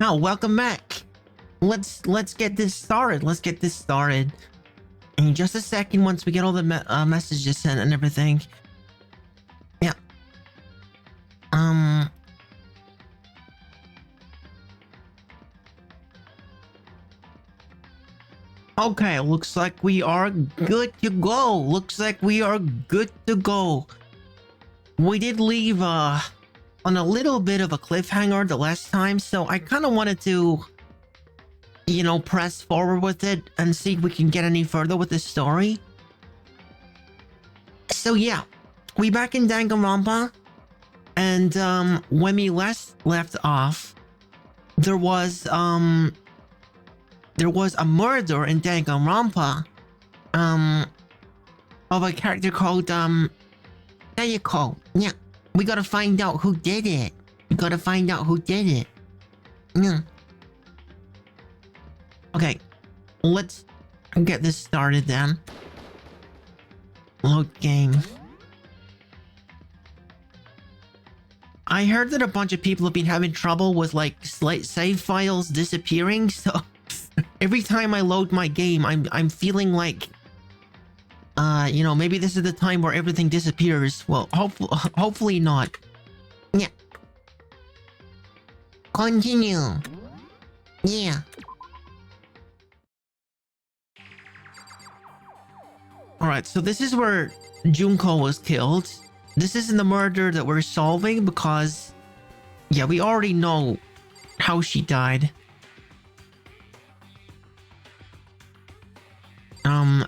Now, welcome back. Let's get this started. Let's get this started. In just a second, once we get all the messages sent and everything. Yeah. Okay, looks like we are good to go. Looks like we are good to go. We did leave on a little bit of a cliffhanger the last time, so I kind of wanted to, you know, press forward with it and see if we can get any further with this story. So yeah, we back in Danganronpa, and when we last left off, there was a murder in Danganronpa of a character called Sayako. Yeah, we gotta find out who did it. Yeah. Okay, let's get this started then. Load game. I heard that a bunch of people have been having trouble with like save files disappearing, so every time I load my game, I'm feeling like you know, maybe this is the time where everything disappears. Well, hopefully not. Yeah. Continue. Yeah. Alright, so this is where Junko was killed. This isn't the murder that we're solving because, yeah, we already know how she died.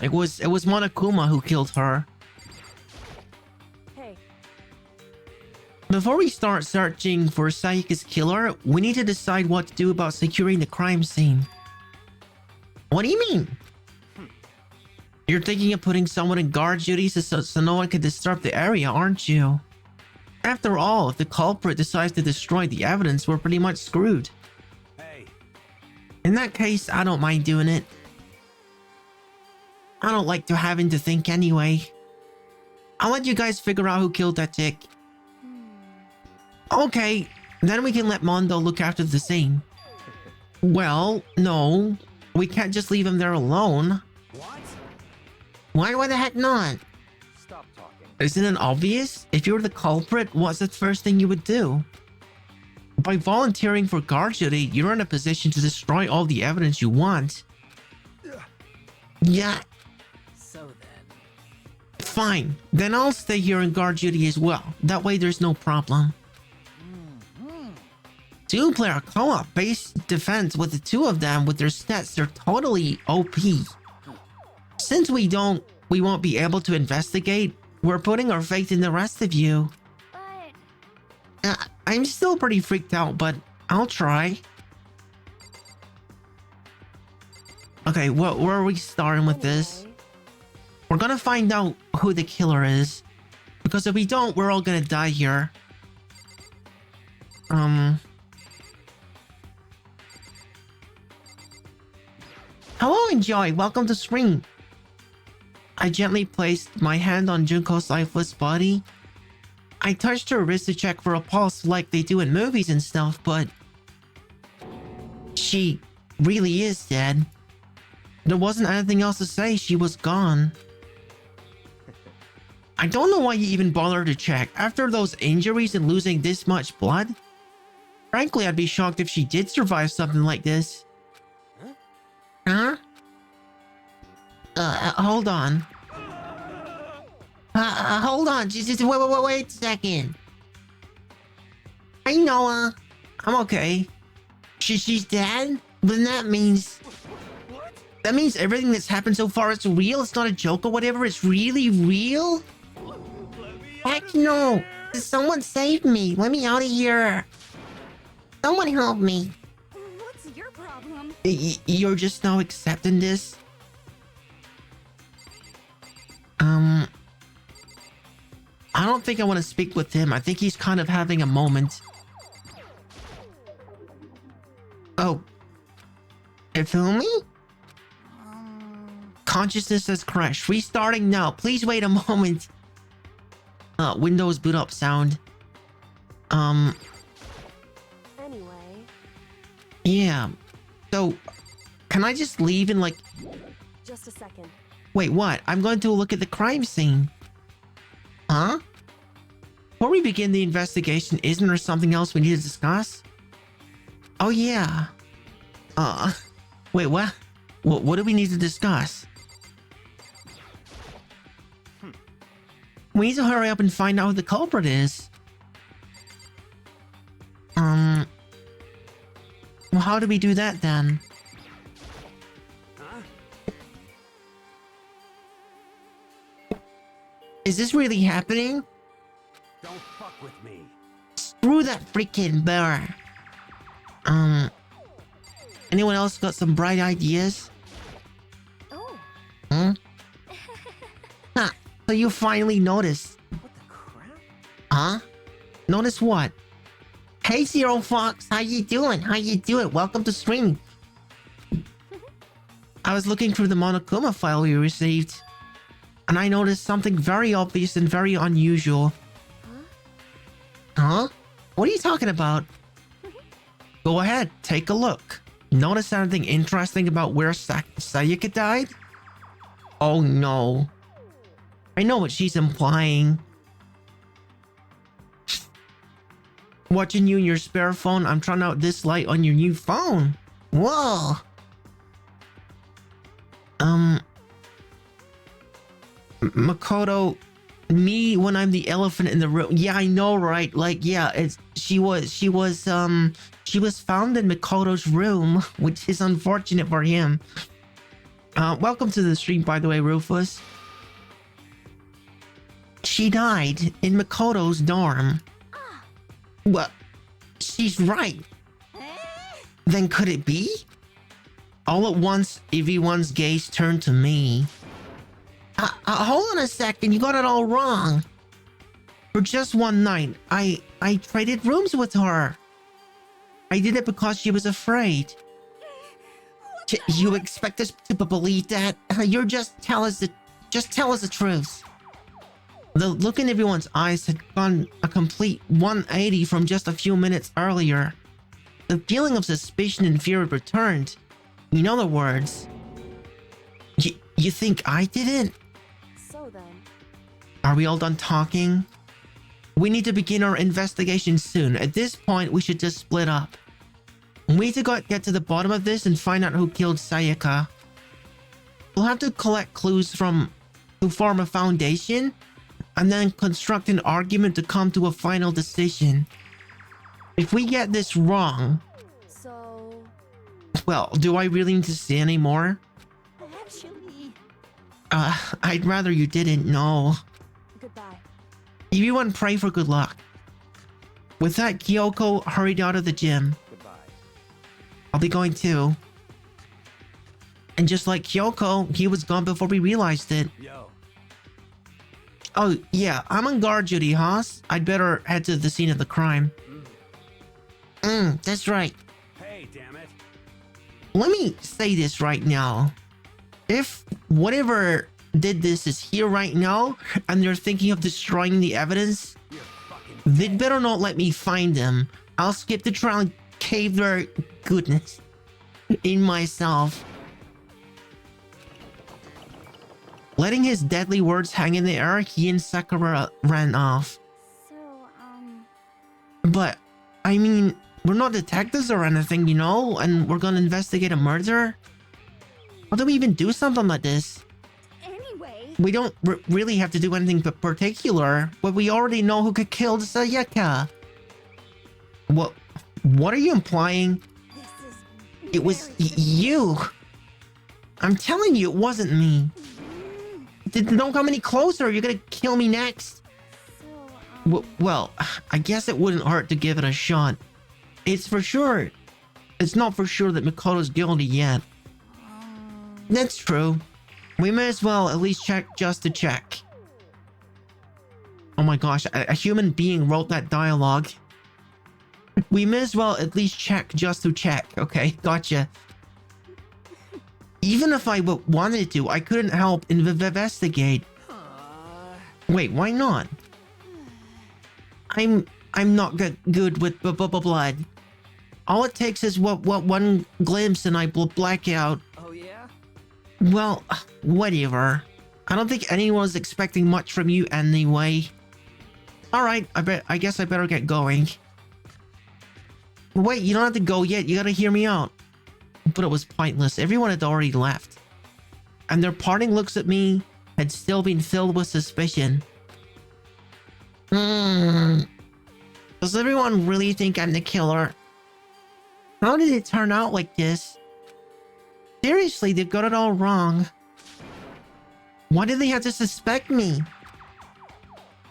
It was Monokuma who killed her. Hey. Before we start searching for Sayaka's killer, we need to decide what to do about securing the crime scene. What do you mean? You're thinking of putting someone in guard duties so no one can disturb the area, aren't you? After all, if the culprit decides to destroy the evidence, we're pretty much screwed. Hey. In that case, I don't mind doing it. I don't like to having to think anyway. I'll let you guys figure out who killed that chick. Okay, then we can let Mondo look after the scene. Well, no. We can't just leave him there alone. What? Why the heck not? Stop talking. Isn't it obvious? If you were the culprit, what's the first thing you would do? By volunteering for guard duty, you're in a position to destroy all the evidence you want. Yeah. So then. Fine. Then I'll stay here in guard duty as well. That way there's no problem. Two-player co-op based defense with the two of them with their stats, they're totally OP. Since we won't be able to investigate, we're putting our faith in the rest of you. But I'm still pretty freaked out, but I'll try. Okay, where are we starting with this? anyway, We're gonna find out who the killer is. Because if we don't, we're all gonna die here. Hello, Enjoy. Welcome to stream. I gently placed my hand on Junko's lifeless body. I touched her wrist to check for a pulse like they do in movies and stuff, but she really is dead. There wasn't anything else to say. She was gone. I don't know why you even bothered to check. After those injuries and losing this much blood? Frankly, I'd be shocked if she did survive something like this. Huh? Hold on. Hold on. Just wait a second. Hey, Noah. I'm okay. She's dead? Then that means... What? That means everything that's happened so far is real? It's not a joke or whatever? It's really real? Let me Heck out of no! here. Someone save me! Let me out of here! Someone help me! what's your problem? You're just now accepting this? I don't think I want to speak with him. I think he's kind of having a moment. Oh. Ifumi? Consciousness has crashed. Restarting now. Please wait a moment. Windows boot up sound. Anyway, Yeah. So, can I just leave and like... Just a second. Wait, what? I'm going to look at the crime scene. Huh? Before we begin the investigation, isn't there something else we need to discuss? Oh, yeah. Wait, what? What do we need to discuss? We need to hurry up and find out who the culprit is. Well, how do we do that then? Huh? Is this really happening? Don't fuck with me. Screw that freaking bear. Anyone else got some bright ideas? Oh. Hmm? Huh, so you finally noticed. What the crap? Huh? Notice what? Hey, Zero Fox, how you doing? How you doing? Welcome to stream. I was looking through the Monokuma file we received, and I noticed something very obvious and very unusual. Huh? What are you talking about? Go ahead, take a look. Notice anything interesting about where Sayaka died? Oh no. I know what she's implying. Watching you in your spare phone, I'm trying out this light on your new phone. Whoa. Makoto, me when I'm the elephant in the room. Yeah, I know, right? Like, yeah, she was found in Makoto's room, which is unfortunate for him. Welcome to the stream, by the way, Rufus. She died in Makoto's dorm. Well, she's right. Then could it be? All at once, everyone's gaze turned to me. Hold on a second, you got it all wrong. For just one night, I traded rooms with her. I did it because she was afraid. You expect us to believe that? You're just tell us the truth. The look in everyone's eyes had gone a complete 180 from just a few minutes earlier. The feeling of suspicion and fear had returned. In other words, you think I did it? So then. Are we all done talking? We need to begin our investigation soon. At this point, we should just split up. We need to get to the bottom of this and find out who killed Sayaka. We'll have to collect clues to form a foundation, and then construct an argument to come to a final decision. If we get this wrong... So... Well, do I really need to say any more? Actually... I'd rather you didn't know. Goodbye. Everyone pray for good luck. With that, Kyoko hurried out of the gym. Goodbye. I'll be going too. And just like Kyoko, he was gone before we realized it. Yo. Oh, yeah, I'm on guard duty, Haas. I'd better head to the scene of the crime. That's right. Hey, damn it. Let me say this right now. If whatever did this is here right now, and they're thinking of destroying the evidence, You're fucking they'd better not let me find them. I'll skip the trial and cave their goodness in myself. Letting his deadly words hang in the air, he and Sakura ran off. So, But, I mean, we're not detectives or anything, you know? And we're gonna investigate a murder? How do we even do something like this? anyway... We don't really have to do anything particular, but we already know who could kill Sayaka. What are you implying? This is... It was very you. I'm telling you, it wasn't me. Don't come any closer, you're gonna kill me next. So, Well, I guess it wouldn't hurt to give it a shot. It's for sure. It's not for sure that Makoto's guilty yet. That's true. We may as well at least check just to check. Oh my gosh, a human being wrote that dialogue. We may as well at least check just to check. Okay, gotcha. Even if I wanted to, I couldn't help investigate. Wait, why not? I'm not good with blood. All it takes is what one glimpse and I will black out. Oh yeah? Well, whatever. I don't think anyone was expecting much from you anyway. Alright, I guess I better get going. Wait, you don't have to go yet. You gotta hear me out. But it was pointless. Everyone had already left. And their parting looks at me had still been filled with suspicion. Does everyone really think I'm the killer? How did it turn out like this? Seriously, they've got it all wrong. Why did they have to suspect me?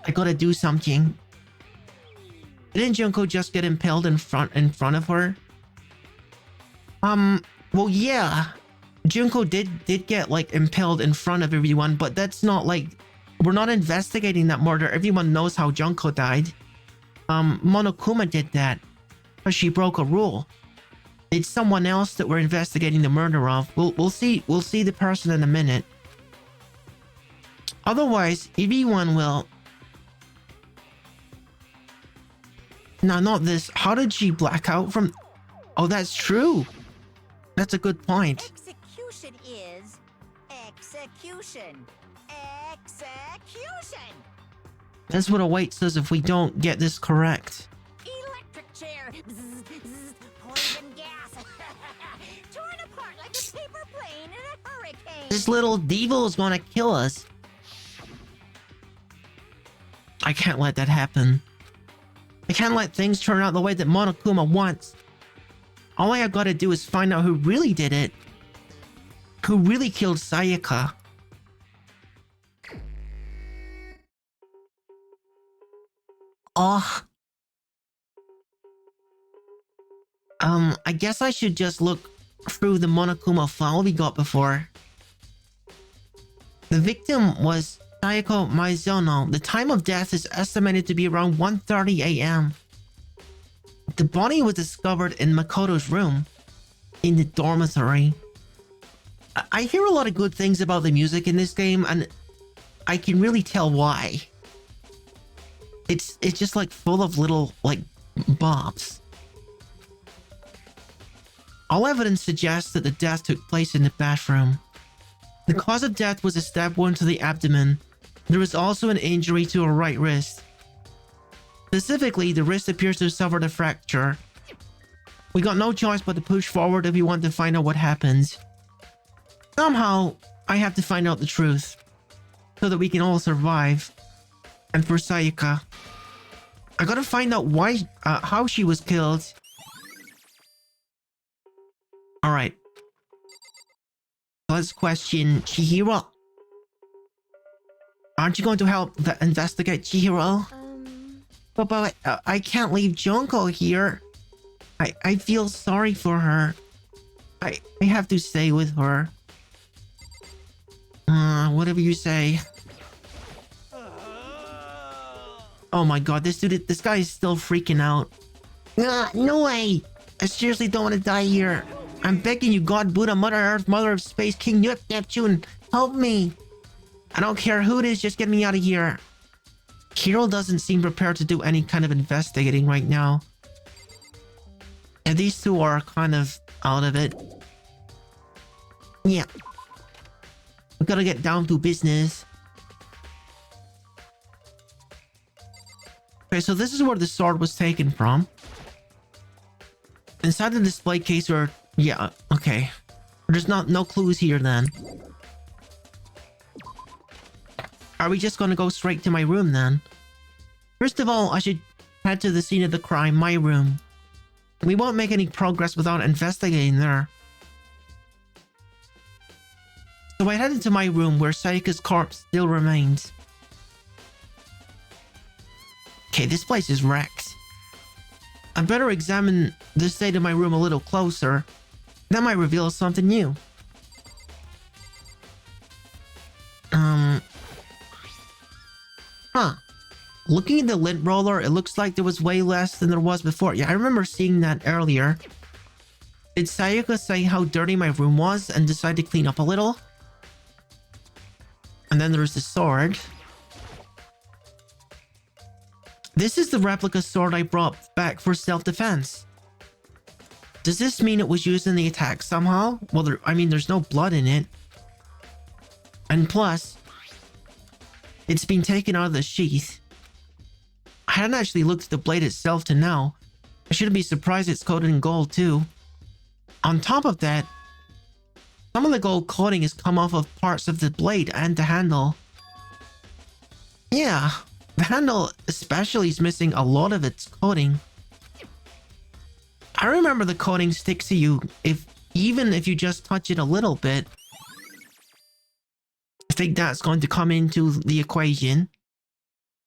I gotta do something. Didn't Junko just get impaled in front of her? Well, yeah. Junko did get, like, impaled in front of everyone, but that's not, like... We're not investigating that murder. Everyone knows how Junko died. Monokuma did that. But she broke a rule. It's someone else that we're investigating the murder of. We'll see the person in a minute. Otherwise, everyone will... No, not this. How did she black out from... Oh, that's true. That's a good point. Execution is execution. Execution. That's what awaits us if we don't get this correct. Electric chair. Bzz, bzz, poison gas. Torn apart like a paper plane in a hurricane. This little devil is gonna kill us. I can't let that happen. I can't let things turn out the way that Monokuma wants. All I have got to do is find out who really did it. Who really killed Sayaka. Oh. I guess I should just look through the Monokuma file we got before. The victim was Sayako Maizono. The time of death is estimated to be around 1:30 a.m. The body was discovered in Makoto's room, in the dormitory. I hear a lot of good things about the music in this game, and I can really tell why. It's just like full of little, like, bops. All evidence suggests that the death took place in the bathroom. The cause of death was a stab wound to the abdomen. There was also an injury to her right wrist. Specifically, the wrist appears to have suffered a fracture. We got no choice but to push forward if we want to find out what happens. Somehow, I have to find out the truth, so that we can all survive. And for Sayaka, I gotta find out why, how she was killed. Alright. Let's question Chihiro. Aren't you going to help investigate Chihiro? But I can't leave Junko here. I feel sorry for her. I have to stay with her. Whatever you say. Oh my god, this guy is still freaking out. No way! I seriously don't want to die here. I'm begging you, God, Buddha, Mother Earth, Mother of Space, King Neptune, help me! I don't care who it is, just get me out of here. Hiro doesn't seem prepared to do any kind of investigating right now. And these two are kind of out of it. Yeah. We gotta get down to business. Okay, so this is where the sword was taken from. Inside the display case are... Yeah, okay. There's no clues here then. Are we just gonna go straight to my room then? First of all, I should head to the scene of the crime, my room. We won't make any progress without investigating there. So I headed to my room where Sayaka's corpse still remains. Okay, this place is wrecked. I better examine the state of my room a little closer. That might reveal something new. Huh. Looking at the lint roller, it looks like there was way less than there was before. Yeah, I remember seeing that earlier. Did Sayaka say how dirty my room was and decide to clean up a little? And then there's the sword. This is the replica sword I brought back for self-defense. Does this mean it was used in the attack somehow? Well, I mean, there's no blood in it. And plus, it's been taken out of the sheath. I hadn't actually looked at the blade itself to now. I shouldn't be surprised it's coated in gold too. On top of that, some of the gold coating has come off of parts of the blade and the handle. Yeah, the handle especially is missing a lot of its coating. I remember the coating sticks to you even if you just touch it a little bit. I think that's going to come into the equation.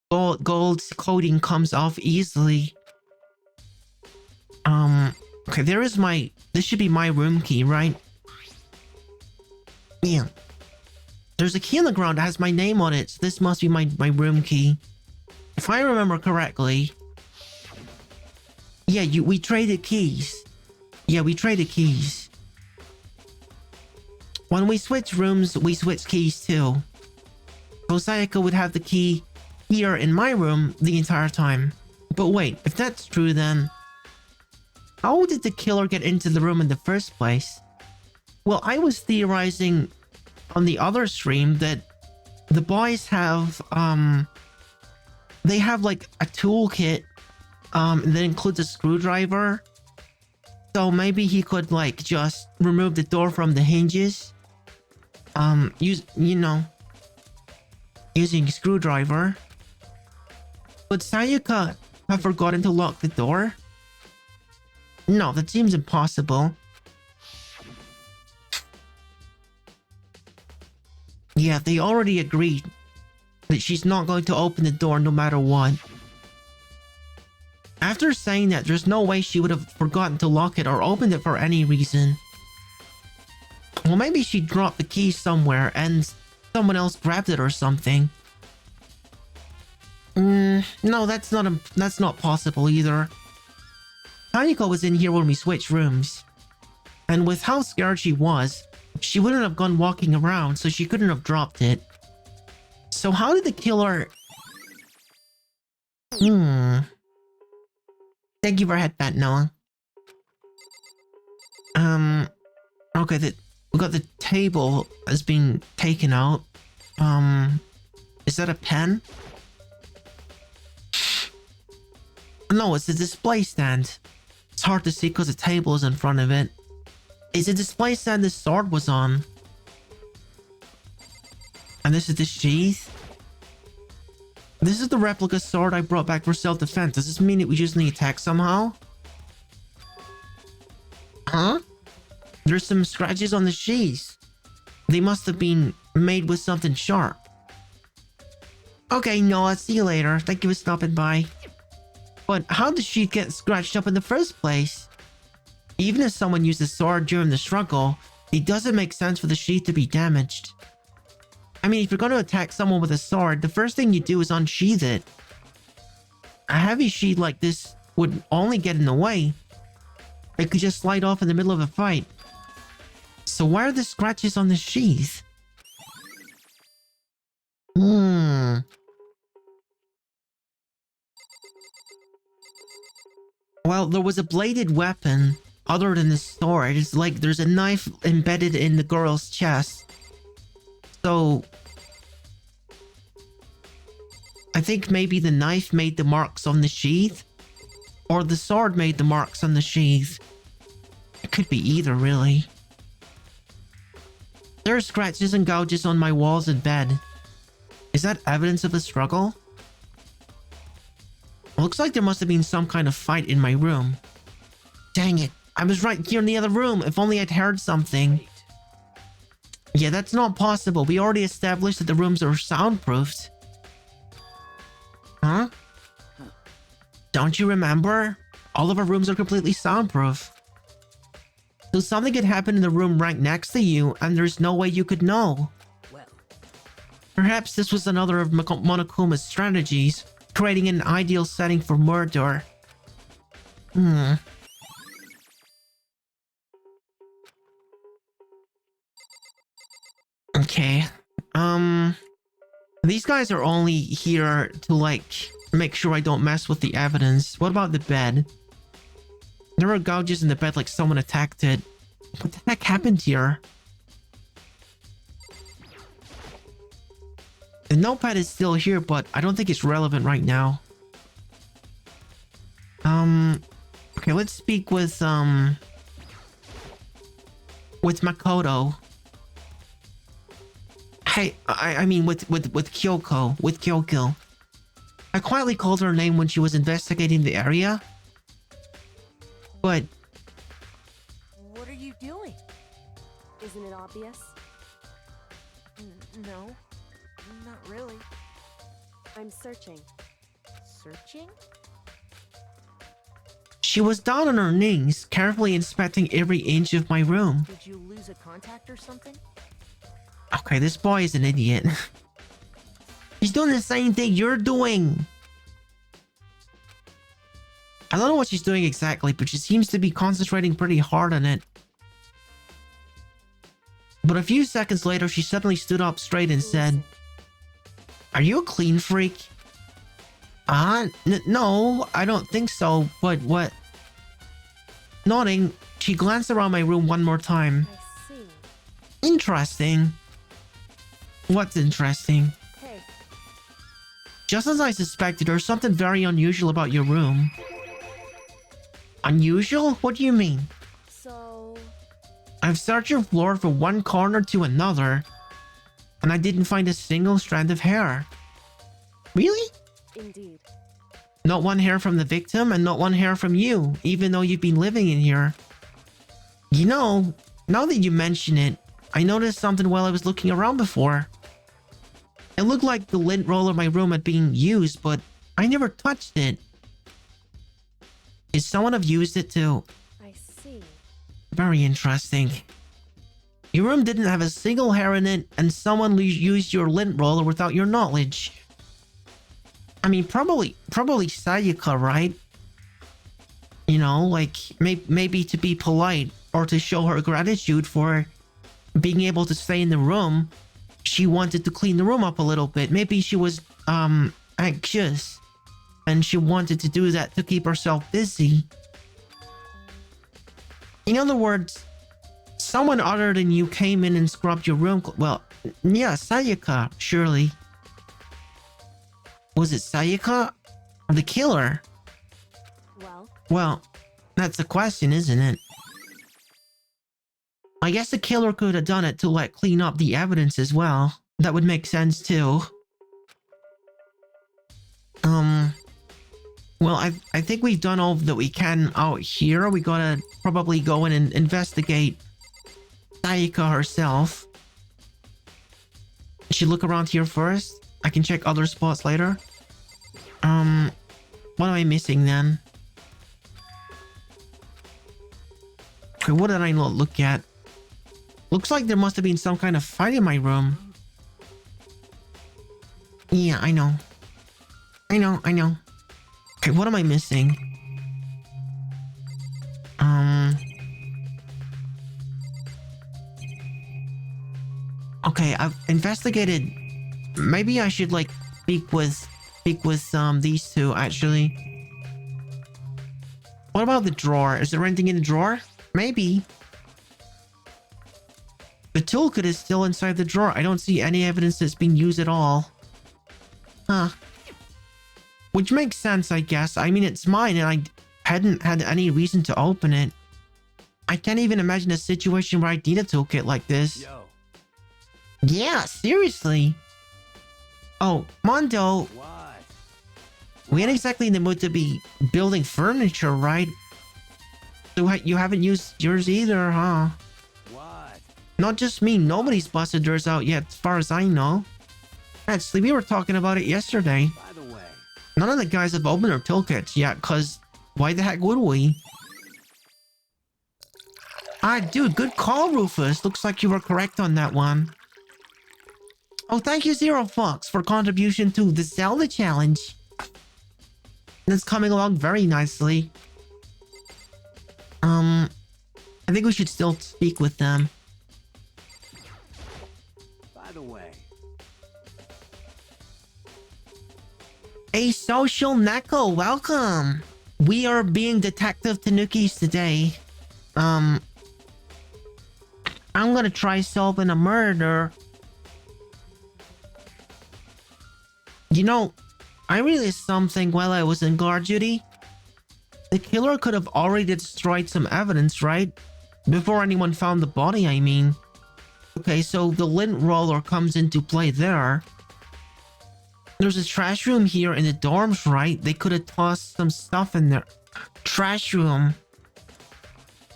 Gold's coating comes off easily. Okay, this should be my room key, right? Yeah. There's a key on the ground that has my name on it, so this must be my room key. If I remember correctly. Yeah, we traded keys. Yeah, we traded keys. When we switch rooms, we switch keys too. So Sayaka would have the key here in my room the entire time. But wait, if that's true then... how did the killer get into the room in the first place? Well, I was theorizing on the other stream that the boys have, they have like a toolkit, that includes a screwdriver. So maybe he could like just remove the door from the hinges. Using a screwdriver. Would Sayaka have forgotten to lock the door? No, that seems impossible. Yeah, they already agreed that she's not going to open the door no matter what. After saying that, there's no way she would have forgotten to lock it or opened it for any reason. Well, maybe she dropped the key somewhere and someone else grabbed it or something. No, that's not possible either. Taniko was in here when we switched rooms. And with how scared she was, she wouldn't have gone walking around, so she couldn't have dropped it. So how did the killer... Thank you for headband, Noah. Okay, we got the table has been taken out. Is that a pen? No, it's a display stand. It's hard to see because the table is in front of it. It's a display stand the sword was on. And this is the sheath. This is the replica sword I brought back for self-defense. Does this mean it was used in the attack somehow? Huh? There's some scratches on the sheath. They must have been made with something sharp. Okay, Noah, see you later. Thank you for stopping by. But how did she get scratched up in the first place? Even if someone used the sword during the struggle, it doesn't make sense for the sheath to be damaged. I mean, if you're going to attack someone with a sword, the first thing you do is unsheath it. A heavy sheath like this would only get in the way. It could just slide off in the middle of a fight. So why are the scratches on the sheath? Well, there was a bladed weapon other than the sword. It's like there's a knife embedded in the girl's chest. So I think maybe the knife made the marks on the sheath, or the sword made the marks on the sheath. It could be either, really. There are scratches and gouges on my walls and bed. Is that evidence of a struggle? Looks like there must have been some kind of fight in my room. Dang it, I was right here in the other room. If only I'd heard something. Yeah, that's not possible. We already established that the rooms are soundproofed. Huh? Don't you remember? All of our rooms are completely soundproof. So something could happen in the room right next to you, and there's no way you could know. Well, perhaps this was another of Monokuma's strategies, creating an ideal setting for murder. Okay. These guys are only here to, like, make sure I don't mess with the evidence. What about the bed? There were gouges in the bed like someone attacked it. What the heck happened here? The notepad is still here, but I don't think it's relevant right now. Okay, let's speak with Makoto. Hey, I mean with Kyoko, with Kyoko. I quietly called her name when she was investigating the area. But What are you doing? Isn't it obvious? No, not really. I'm searching. Searching? she was down on her knees, carefully inspecting every inch of my room. Did you lose a contact or something? Okay, this boy is an idiot. He's doing the same thing you're doing. I don't know what she's doing exactly, but she seems to be concentrating pretty hard on it. But a few seconds later, she suddenly stood up straight and said, "Are you a clean freak?" No, I don't think so, but what? Nodding, she glanced around my room one more time. I see. Interesting. What's interesting? Hey, Just as I suspected, there's something very unusual about your room. Unusual? What do you mean? so I've searched your floor from one corner to another, and I didn't find a single strand of hair. Really? indeed. Not one hair from the victim and not one hair from you, even though you've been living in here. You know, now that you mention it, I noticed something while I was looking around before. It looked like the lint roller in my room had been used, but I never touched it. Could someone have used it too? I see. Very interesting. Your room didn't have a single hair in it, and someone used your lint roller without your knowledge. I mean, probably Sayaka, right? You know, like, maybe to be polite, or to show her gratitude for being able to stay in the room, she wanted to clean the room up a little bit. Maybe she was, anxious, and she wanted to do that to keep herself busy. In other words, someone other than you came in and scrubbed your room. Well, yeah, Sayaka, surely. Was it Sayaka or the killer? Well, that's the question, isn't it? I guess the killer could have done it to, like, clean up the evidence as well. That would make sense too. Well, I think we've done all that we can out here. We gotta probably go in and investigate Sayaka herself. Should look around here first. I can check other spots later. What am I missing then? Okay, what did I not look at? Looks like there must have been some kind of fight in my room. Yeah, I know. Okay, what am I missing? Okay, I've investigated. Maybe I should, like, speak with these two, actually. What about the drawer? Is there anything in the drawer? Maybe. The toolkit is still inside the drawer. I don't see any evidence that's been used at all. Huh. Which makes sense, I guess. I mean, it's mine and I hadn't had any reason to open it. I can't even imagine a situation where I need a toolkit like this. Yo, Yeah, seriously. Oh, Mondo, what? we ain't exactly in the mood to be building furniture, right? So you haven't used yours either, huh? What? Not just me, nobody's busted theirs out yet, as far as I know. Actually, we were talking about it yesterday. By the way, None of the guys have opened their toolkits yet, cause why the heck would we? Ah, dude, good call, Rufus. Looks like you were correct on that one. Oh, thank you, Zero Fox, for contribution to the Zelda challenge. That's coming along very nicely. I think we should still speak with them. by the way, A social Neko, welcome. we are being Detective Tanukis today. I'm gonna try solving a murder. You know, I realized something while I was in guard duty. The killer could have already destroyed some evidence, right? Before anyone found the body, I mean. Okay, so the lint roller comes into play there. There's a trash room here in the dorms, right? They could have tossed some stuff in there. Trash room.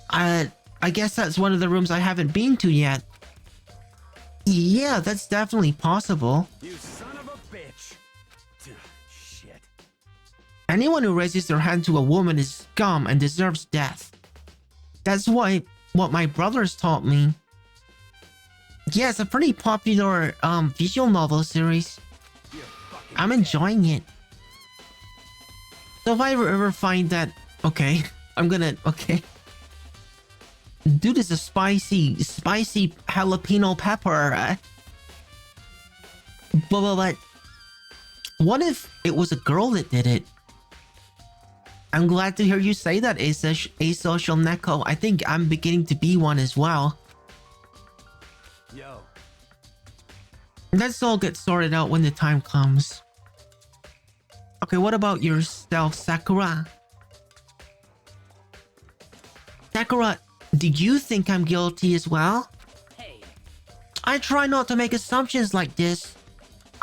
I guess that's one of the rooms I haven't been to yet. Yeah, that's definitely possible. You son of a bitch. Shit. Anyone who raises their hand to a woman is scum and deserves death. That's what my brothers taught me. Yeah, it's a pretty popular visual novel series. I'm enjoying it. So if I ever find that... Okay, I'm gonna... Okay. Dude, it's a spicy jalapeno pepper. But what if it was a girl that did it? I'm glad to hear you say that, Asocial Neko. I think I'm beginning to be one as well. Yo. Let's all get sorted out when the time comes. Okay, what about yourself, Sakura? Sakura, do you think I'm guilty as well? Hey. I try not to make assumptions like this.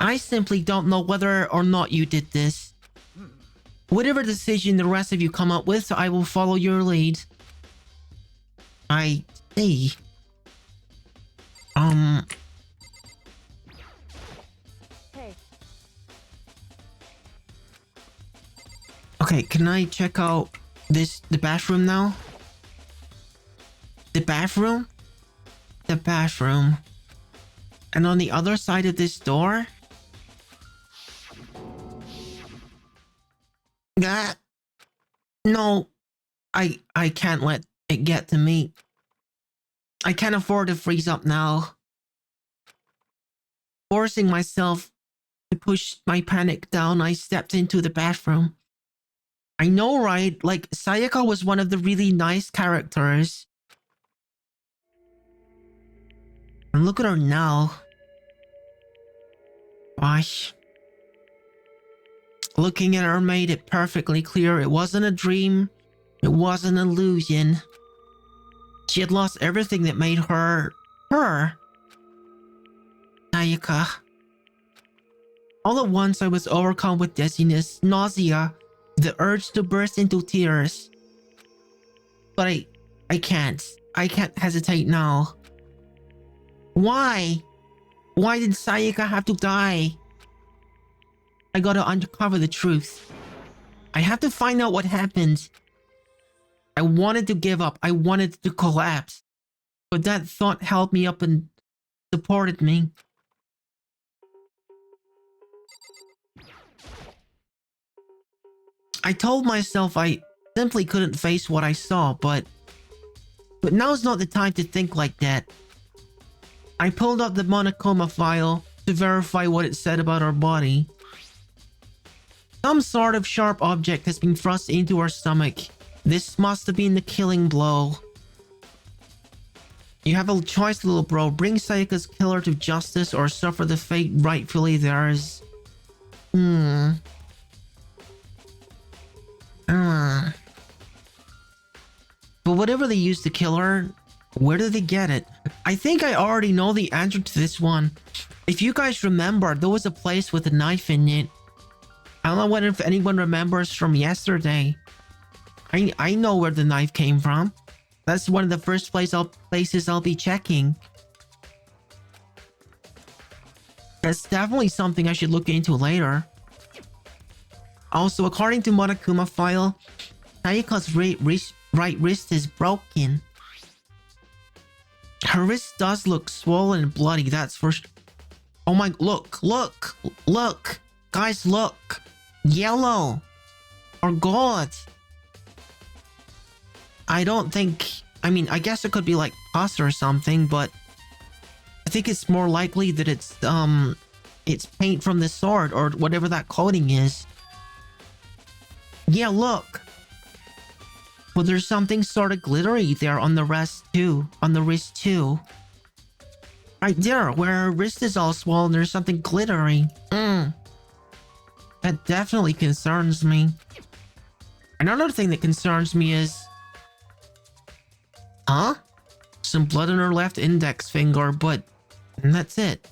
I simply don't know whether or not you did this. Whatever decision the rest of you come up with, I will follow your lead. I see. Hey. Okay, can I check out the bathroom now? The bathroom? The bathroom. And on the other side of this door? No. I can't let it get to me. I can't afford to freeze up now. Forcing myself to push my panic down, I stepped into the bathroom. I know, right? Like, Sayaka was one of the really nice characters. And look at her now. Gosh. Looking at her made it perfectly clear it wasn't a dream. It was an illusion. She had lost everything that made her... her. Sayaka. All at once I was overcome with dizziness, nausea, the urge to burst into tears. But I can't. I can't hesitate now. Why? Why did Sayaka have to die? I gotta uncover the truth. I have to find out what happened. I wanted to give up. I wanted to collapse. But that thought held me up and supported me. I told myself I simply couldn't face what I saw, but now's not the time to think like that. I pulled up the Monokuma file to verify what it said about our body. Some sort of sharp object has been thrust into our stomach. This must have been the killing blow. You have a choice, little bro. Bring Sayaka's killer to justice or suffer the fate rightfully theirs. But whatever they used to kill her, where did they get it? I think I already know the answer to this one. If you guys remember, there was a place with a knife in it. I don't know if anyone remembers from yesterday. I know where the knife came from. That's one of the first places I'll be checking. That's definitely something I should look into later. Also, according to Monokuma file, Sayaka's right wrist is broken. Her wrist does look swollen and bloody, that's for sure. Oh my, look. Guys, look. Yellow. Or gold. I don't think... I mean, I guess it could be like pus or something, but... I think it's more likely that it's paint from the sword or whatever that coating is. Yeah, look. But there's something sort of glittery there on the wrist too. On the wrist too. Right there, where her wrist is all swollen, there's something glittery. That definitely concerns me. Another thing that concerns me is... Huh? Some blood on her left index finger, but that's it.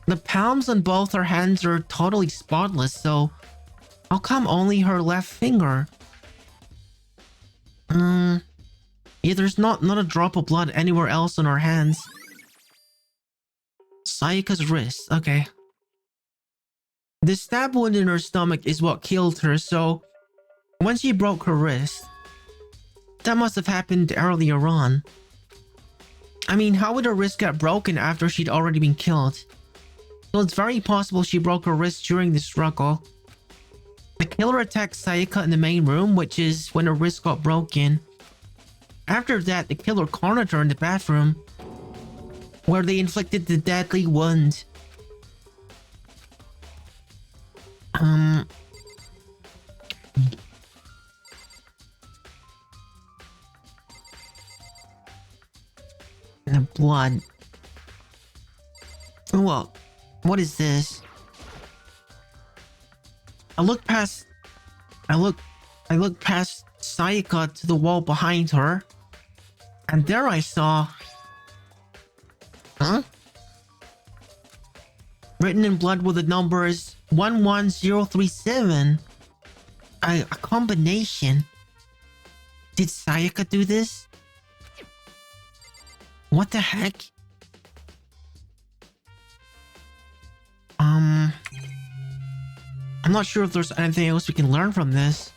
The palms on both her hands are totally spotless, so how come only her left finger? Yeah, there's not a drop of blood anywhere else on her hands. Sayaka's wrist, okay. The stab wound in her stomach is what killed her, so when she broke her wrist, that must have happened earlier on. I mean, how would her wrist get broken after she'd already been killed? So it's very possible she broke her wrist during the struggle. The killer attacked Sayaka in the main room, which is when her wrist got broken. After that, the killer cornered her in the bathroom, where they inflicted the deadly wound. The blood. Well, what is this? I look past Sayaka to the wall behind her, and there I saw... Huh? Written in blood with the numbers 11037. A combination. Did Sayaka do this? What the heck? I'm not sure if there's anything else we can learn from this.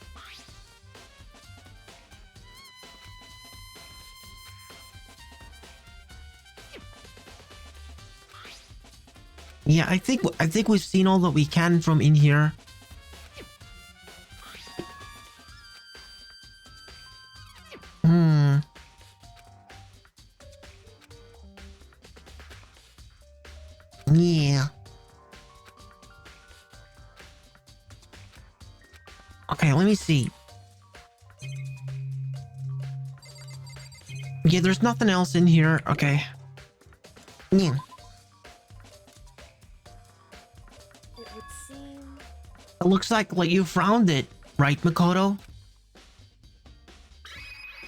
Yeah, I think we've seen all that we can from in here. Yeah. Okay, let me see. Yeah, there's nothing else in here. Okay. Yeah. It would seem... It looks like you found it, right, Makoto?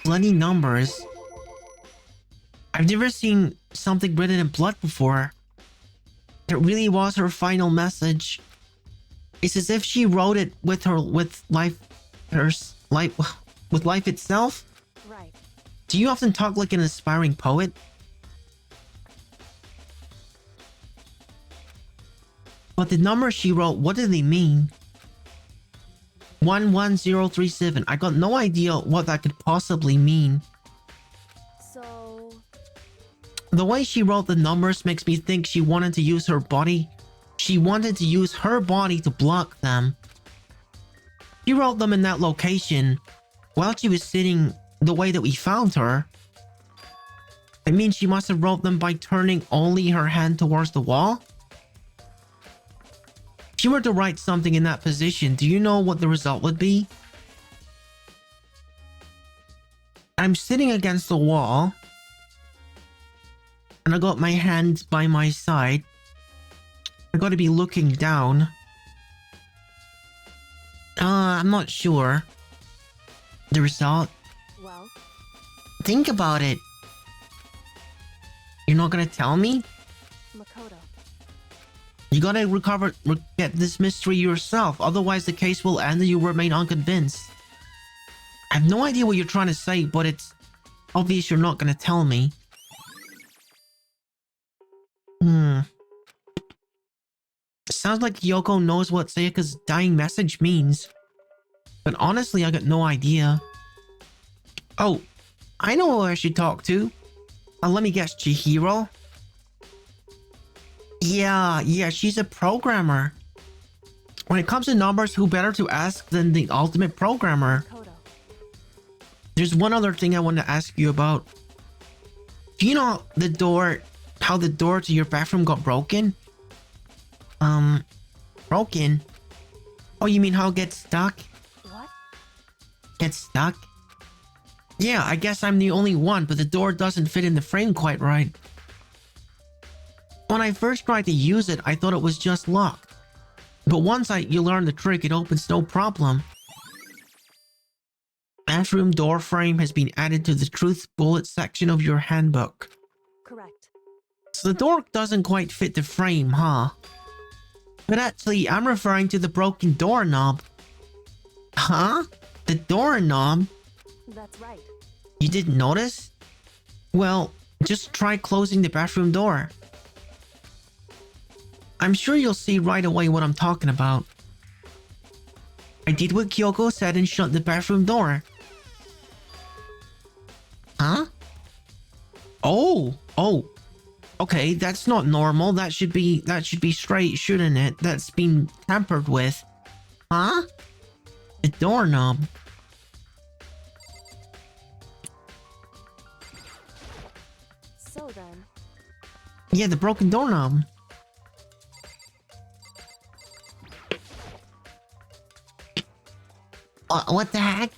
Bloody numbers. I've never seen something written in blood before. It really was her final message. It's as if she wrote it with life itself. Right. Do you often talk like an aspiring poet? But the numbers she wrote, what do they mean? 11037. I got no idea what that could possibly mean. So... The way she wrote the numbers makes me think she wanted to use her body. She wanted to use her body to block them. She wrote them in that location while she was sitting the way that we found her. I mean, she must have wrote them by turning only her hand towards the wall. If she were to write something in that position, do you know what the result would be? I'm sitting against the wall, and I got my hands by my side. I gotta be looking down. I'm not sure. The result? Well... Think about it. You're not gonna tell me? Makoto. You gotta get this mystery yourself, otherwise the case will end and you remain unconvinced. I have no idea what you're trying to say, but it's obvious you're not gonna tell me. Sounds like Yoko knows what Sayaka's dying message means. But honestly, I got no idea. Oh, I know who I should talk to. Let me guess, Chihiro? Yeah, she's a programmer. When it comes to numbers, who better to ask than the ultimate programmer? Makoto. There's one other thing I want to ask you about. Do you know how the door to your bathroom got broken? Broken? Oh, you mean how it gets stuck? What? It's stuck? Yeah, I guess I'm the only one, but the door doesn't fit in the frame quite right. When I first tried to use it, I thought it was just locked. But once you learn the trick, it opens no problem. Bathroom door frame has been added to the truth bullet section of your handbook. Correct. So the door doesn't quite fit the frame, huh? But actually, I'm referring to the broken doorknob. Huh? The doorknob? That's right. You didn't notice? Well, just try closing the bathroom door. I'm sure you'll see right away what I'm talking about. I did what Kyoko said and shut the bathroom door. Huh? Oh. Okay, that's not normal. That should be straight, shouldn't it? That's been tampered with. Huh? The doorknob. So then. Yeah, the broken doorknob. What the heck?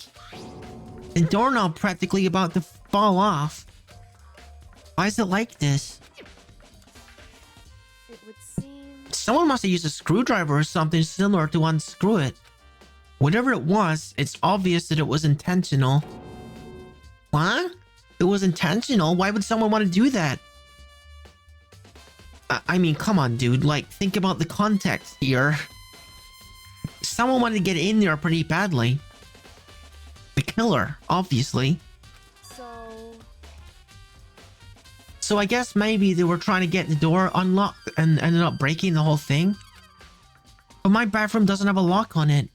The doorknob practically about to fall off. Why is it like this? It would seem. Someone must have used a screwdriver or something similar to unscrew it. Whatever it was, it's obvious that it was intentional. What? It was intentional? Why would someone want to do that? I mean, come on, dude. Like, think about the context here. Someone wanted to get in there pretty badly. The killer, obviously. So I guess maybe they were trying to get the door unlocked and ended up breaking the whole thing. But my bathroom doesn't have a lock on it.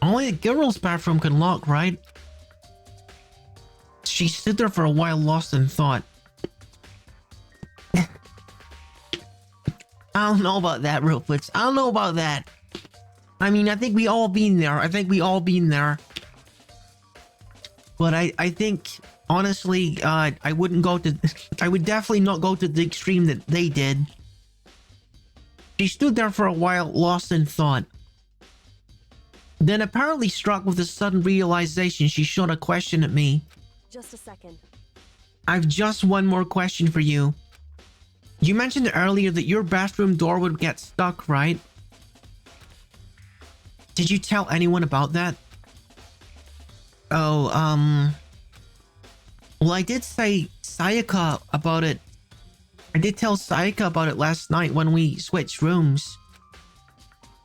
Only the girl's bathroom can lock, right? She stood there for a while lost in thought. I don't know about that, Rufus. I don't know about that. I mean, I think we all been there. But I think, honestly, I would definitely not go to the extreme that they did. She stood there for a while, lost in thought. Then, apparently struck with a sudden realization, she shot a question at me. Just a second. I've just one more question for you. You mentioned earlier that your bathroom door would get stuck, right? Did you tell anyone about that? Oh, well, I did say Sayaka about it. I did tell Sayaka about it last night when we switched rooms.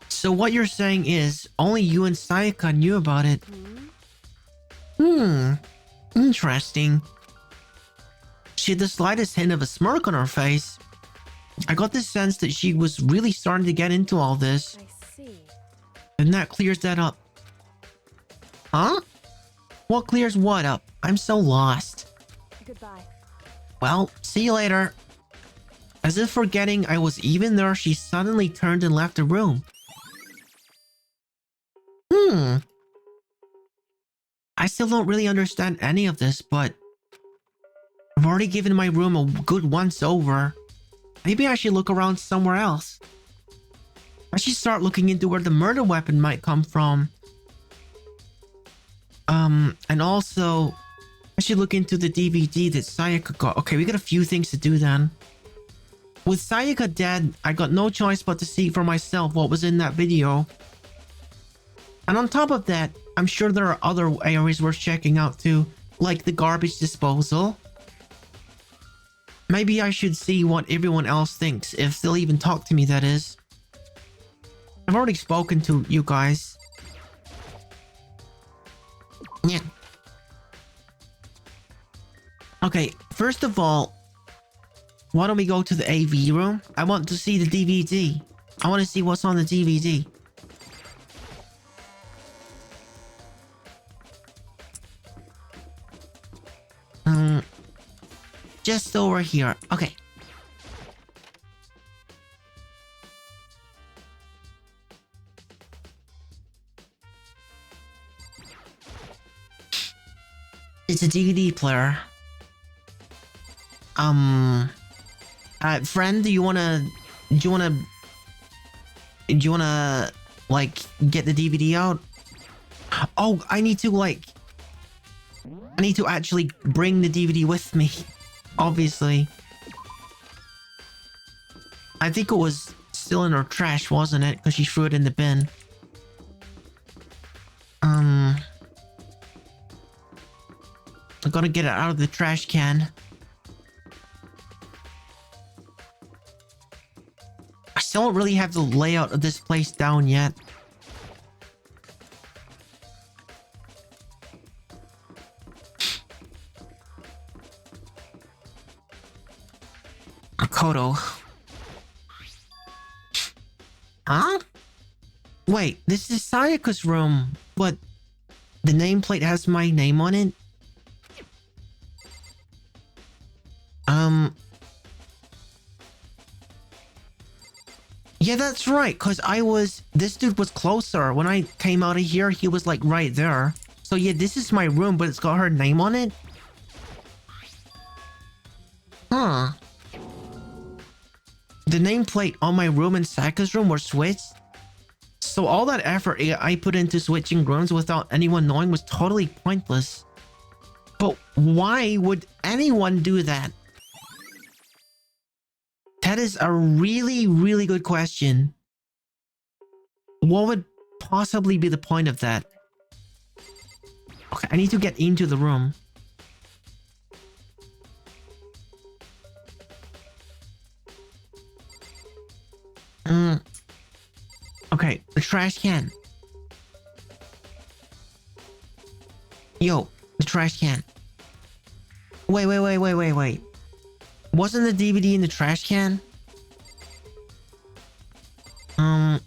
So what you're saying is only you and Sayaka knew about it. Interesting. She had the slightest hint of a smirk on her face. I got the sense that she was really starting to get into all this. I see. And that clears that up. Huh? What clears what up? I'm so lost. Goodbye. Well, see you later. As if forgetting I was even there, she suddenly turned and left the room. I still don't really understand any of this, but I've already given my room a good once over. Maybe I should look around somewhere else. I should start looking into where the murder weapon might come from. And also, I should look into the DVD that Sayaka got. Okay, we got a few things to do then. With Sayaka dead, I got no choice but to see for myself what was in that video. And on top of that, I'm sure there are other areas worth checking out too, like the garbage disposal. Maybe I should see what everyone else thinks, if they'll even talk to me, that is. I've already spoken to you guys. Yeah. Okay, first of all, why don't we go to the AV room? I want to see the DVD. I want to see what's on the DVD. Just over here. Okay. It's a DVD player. Friend, do you wanna, like, get the DVD out? Oh, I need to actually bring the DVD with me. Obviously. I think it was still in her trash, wasn't it? Because she threw it in the bin. I gotta get it out of the trash can. I still don't really have the layout of this place down yet. Kodo. Huh? Wait, this is Sayaka's room, but the nameplate has my name on it? Yeah, that's right, because this dude was closer. When I came out of here, he was like right there. So yeah, this is my room, but it's got her name on it? Huh. The nameplate on my room and Sayaka's room were switched. So all that effort I put into switching rooms without anyone knowing was totally pointless. But why would anyone do that? That is a really, really good question. What would possibly be the point of that? Okay, I need to get into the room. Okay, the trash can. Yo, the trash can. Wait. Wasn't the DVD in the trash can? I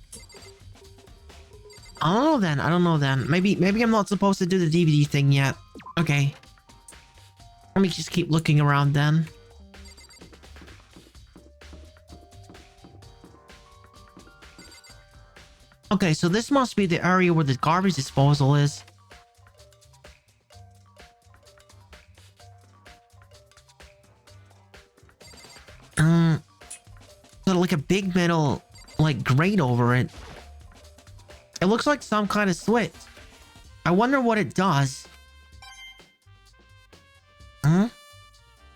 don't know then. Maybe I'm not supposed to do the DVD thing yet. Okay. Let me just keep looking around then. Okay, so this must be the area where the garbage disposal is. Got like a big metal, like, grate over it. It looks like some kind of switch. I wonder what it does. Huh?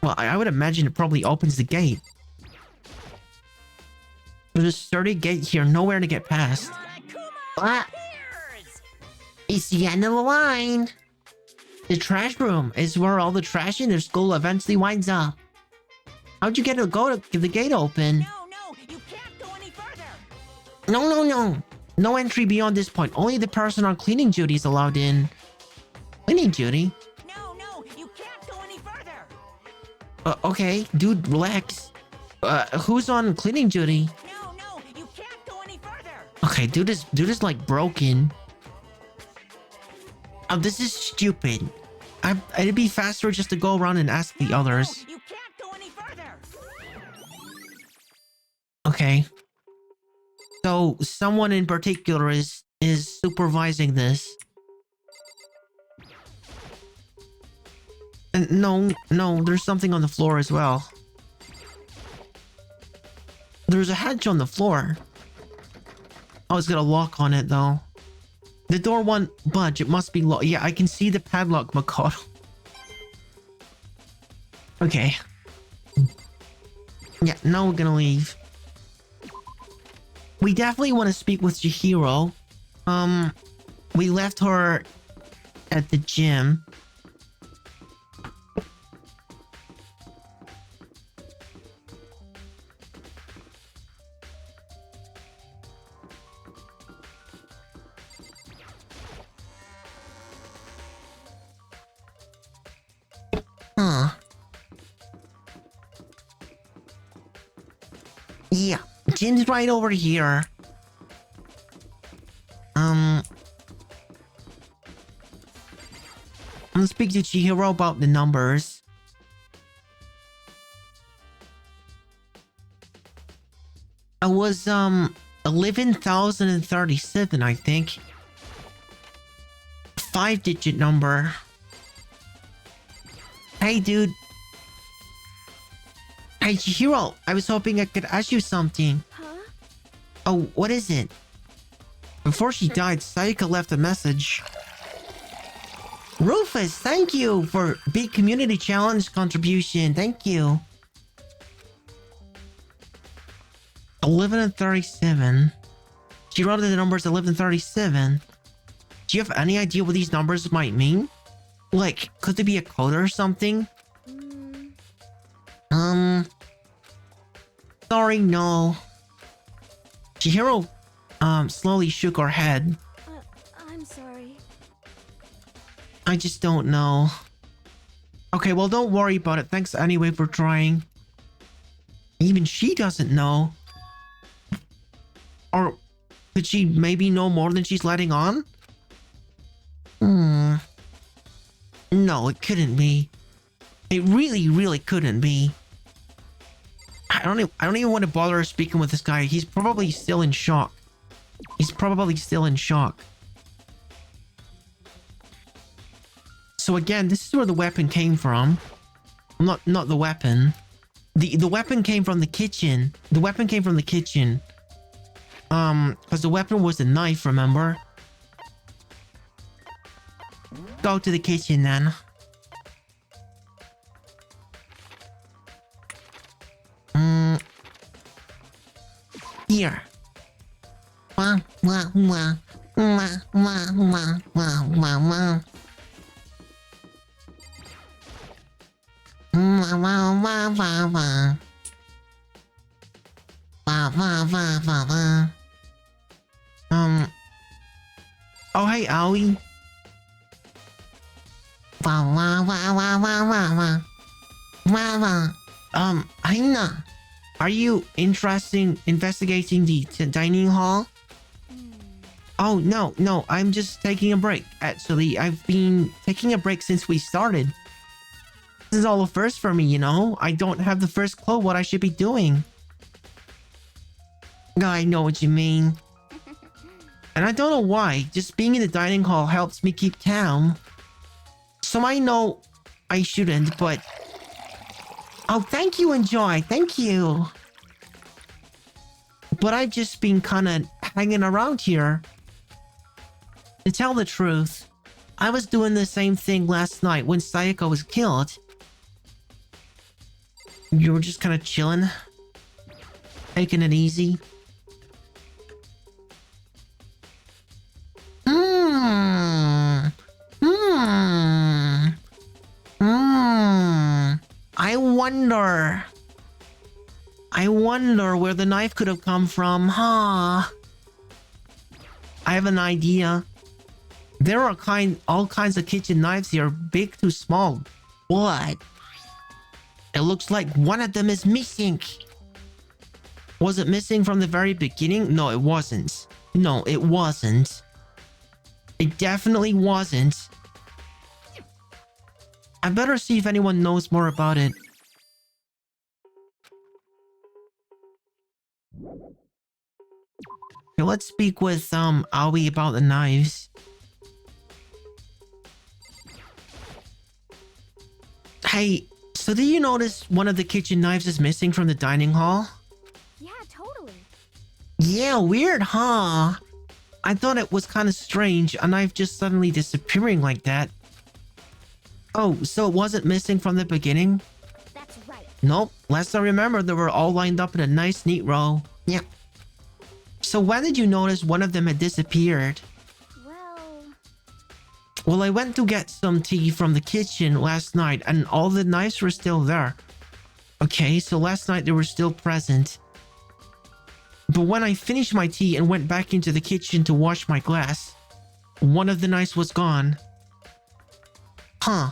Well, I would imagine it probably opens the gate. There's a sturdy gate here, nowhere to get past. What? It's the end of the line. The trash room is where all the trash in their school eventually winds up. How'd you get to go to the gate open? No, you can't go any further. No. No entry beyond this point. Only the person on cleaning duty is allowed in. Cleaning duty? No, you can't go any further. Okay, dude, relax. Who's on cleaning duty? No, you can't go any further. Okay, dude is like broken. Oh, this is stupid. It'd be faster just to go around and ask the others. You can't go any further. Okay. So someone in particular is supervising this. And no, there's something on the floor as well. There's a hatch on the floor. Oh, it's got a lock on it though. The door won't budge. It must be locked. Yeah, I can see the padlock, Makoto. Okay. Yeah, now we're gonna leave. We definitely want to speak with Chihiro. We left her at the gym. Huh. Yeah, gym's right over here. I'm gonna speak to Chihiro about the numbers. It was 11,037, I think. 5-digit number. Hey, dude. Hey, Chihiro, I was hoping I could ask you something. Huh? Oh, what is it? Before she died, Sayaka left a message. Rufus, thank you for big community challenge contribution. Thank you. 11 and 37. She wrote the numbers 11 and 37. Do you have any idea what these numbers might mean? Like, could there be a code or something? Sorry, no. Chihiro, slowly shook her head. I'm sorry. I just don't know. Okay, well, don't worry about it. Thanks anyway for trying. Even she doesn't know. Or could she maybe know more than she's letting on? No, it couldn't be. It really couldn't be. I don't even want to bother speaking with this guy. He's probably still in shock. So again, this is where the weapon came from. Not the weapon. The weapon came from the kitchen. The weapon came from the kitchen. Because the weapon was a knife, remember? Go to the kitchen then. Here. Wah, wah, wah. Wah, wah, wah, wah, wah, wah. Wah, wah, wah, wah, wah. Wah, wah, wah, wah, wah. Oh, hey, Aoi. Wah, wah, wah, wah, wah, wah, wah. Wah, wah. Aina, are you investigating the dining hall? Oh, no, I'm just taking a break. Actually, I've been taking a break since we started. This is all a first for me, you know? I don't have the first clue what I should be doing. I know what you mean. And I don't know why. Just being in the dining hall helps me keep calm. So I know I shouldn't, but... Oh, thank you, Enjoy. Thank you. But I've just been kind of hanging around here. To tell the truth, I was doing the same thing last night when Sayaka was killed. You were just kind of chilling. Taking it easy. I wonder where the knife could have come from, huh? I have an idea. There are all kinds of kitchen knives here, big to small. But it looks like one of them is missing. Was it missing from the very beginning? No, it wasn't. No, it wasn't. It definitely wasn't. I better see if anyone knows more about it. Okay, let's speak with Aoi about the knives. Hey, so did you notice one of the kitchen knives is missing from the dining hall? Yeah, totally. Yeah, weird, huh? I thought it was kind of strange, a knife just suddenly disappearing like that. Oh, so it wasn't missing from the beginning? That's right. Nope, last I remember, they were all lined up in a nice, neat row. Yeah. So when did you notice one of them had disappeared? Well, I went to get some tea from the kitchen last night, and all the knives were still there. Okay, so last night they were still present. But when I finished my tea and went back into the kitchen to wash my glass, one of the knives was gone. Huh.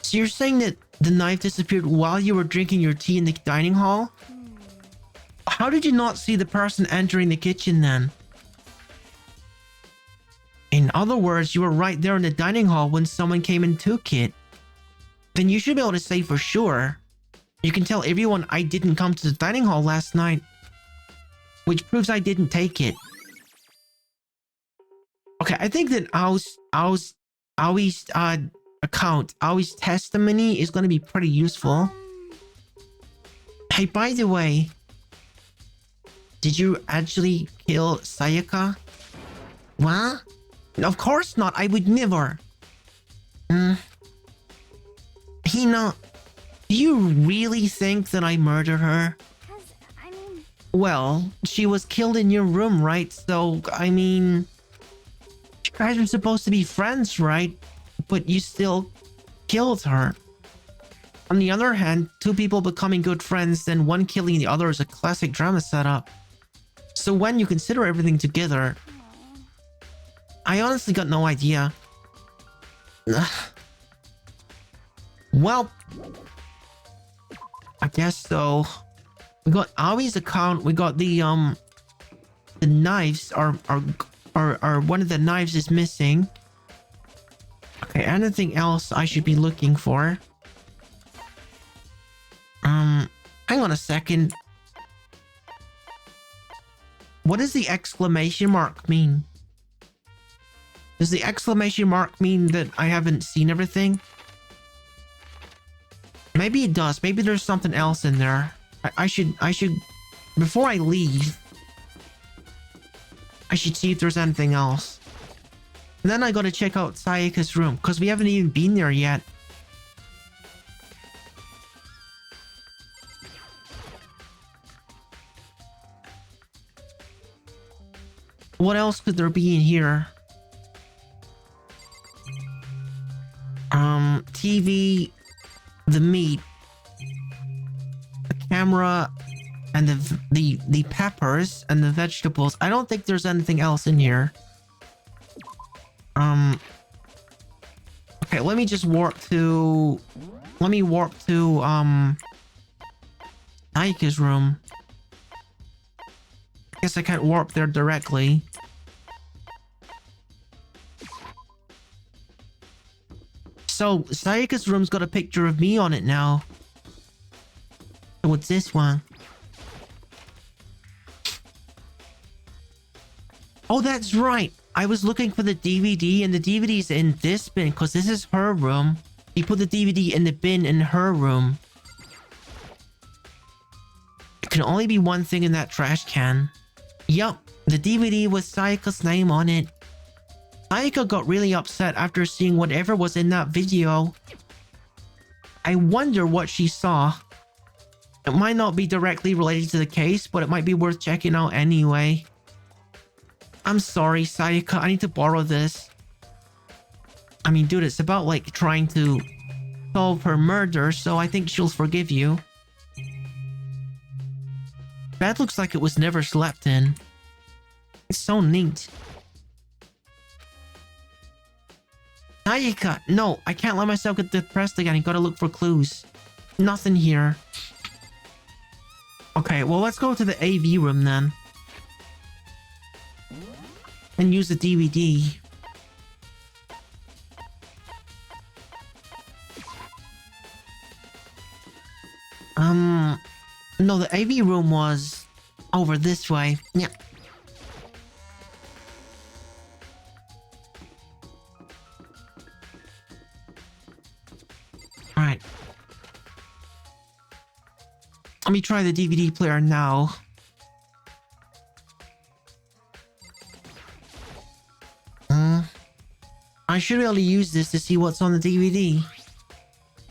So you're saying that the knife disappeared while you were drinking your tea in the dining hall? How did you not see the person entering the kitchen then? In other words, you were right there in the dining hall when someone came and took it. Then you should be able to say for sure. You can tell everyone I didn't come to the dining hall last night. Which proves I didn't take it. Okay, I think that Aoi's account, Aoi's testimony is going to be pretty useful. Hey, by the way, did you actually kill Sayaka? What? Of course not. I would never. Hina, do you really think that I murdered her? Because, I mean, Well, she was killed in your room, right? So, I mean, you guys are supposed to be friends, right? But you still killed her. On the other hand, two people becoming good friends, then one killing the other is a classic drama setup. So when you consider everything together, I honestly got no idea. Well, I guess so. We got Aoi's account. We got the knives are one of the knives is missing. Okay, anything else I should be looking for? Hang on a second. What does the exclamation mark mean? Does the exclamation mark mean that I haven't seen everything? Maybe it does. Maybe there's something else in there. I should, before I leave, I should see if there's anything else. And then I gotta check out Sayaka's room, because we haven't even been there yet. What else could there be in here? TV, the meat, the camera, and the peppers and the vegetables. I don't think there's anything else in here. Okay, let me just warp to Aika's room. I guess I can't warp there directly. So, Sayaka's room's got a picture of me on it now. So what's this one? Oh, that's right. I was looking for the DVD, and the DVD's in this bin, because this is her room. He put the DVD in the bin in her room. It can only be one thing in that trash can. Yup, the DVD with Sayaka's name on it. Sayaka got really upset after seeing whatever was in that video. I wonder what she saw. It might not be directly related to the case, but it might be worth checking out anyway. I'm sorry, Sayaka, I need to borrow this. I mean, dude, it's about like trying to solve her murder, so I think she'll forgive you. Bed looks like it was never slept in. It's so neat. Sayaka, no, I can't let myself get depressed again. I gotta look for clues. Nothing here. Okay, well, let's go to the AV room then. And use the DVD. No, the AV room was over this way. Yeah. Alright. Let me try the DVD player now. I should be able to use this to see what's on the DVD.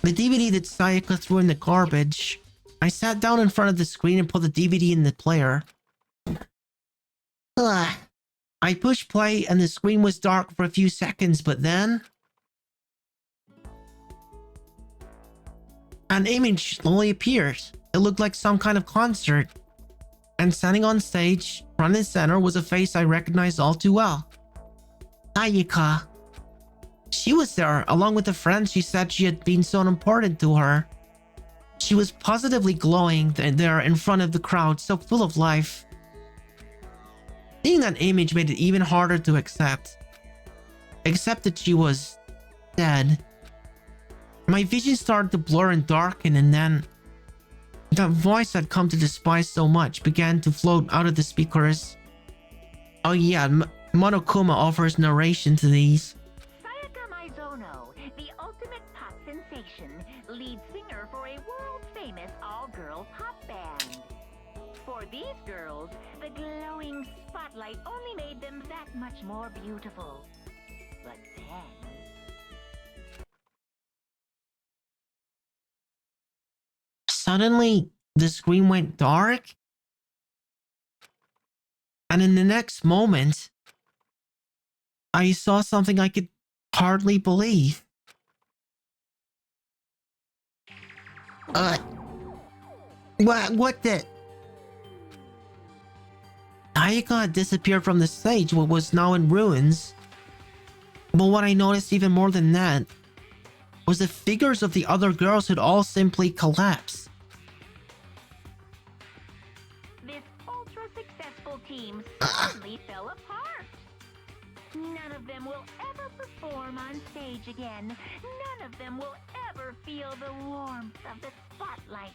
The DVD that Sayaka threw in the garbage. I sat down in front of the screen and put the DVD in the player. Ugh. I pushed play and the screen was dark for a few seconds, but then... an image slowly appeared. It looked like some kind of concert. And standing on stage, front and center, was a face I recognized all too well. Sayaka. She was there, along with a friend she said she had been so important to her. She was positively glowing there in front of the crowd, so full of life. Seeing that image made it even harder to accept. Except that she was dead. My vision started to blur and darken, and then that voice I'd come to despise so much began to float out of the speakers. Oh yeah, Monokuma offers narration to these. Sayaka Maizono, the ultimate pop sensation, lead singer for a world-famous all-girl pop band. For these girls, the glowing spotlight only made them that much more beautiful. But then... Suddenly, the screen went dark. And in the next moment, I saw something I could hardly believe. What the? Ayaka had disappeared from the stage, what was now in ruins. But what I noticed even more than that was the figures of the other girls had all simply collapsed. This ultra-successful team suddenly fell apart. None of them will ever perform on stage again. None of them will ever feel the warmth of the spotlight.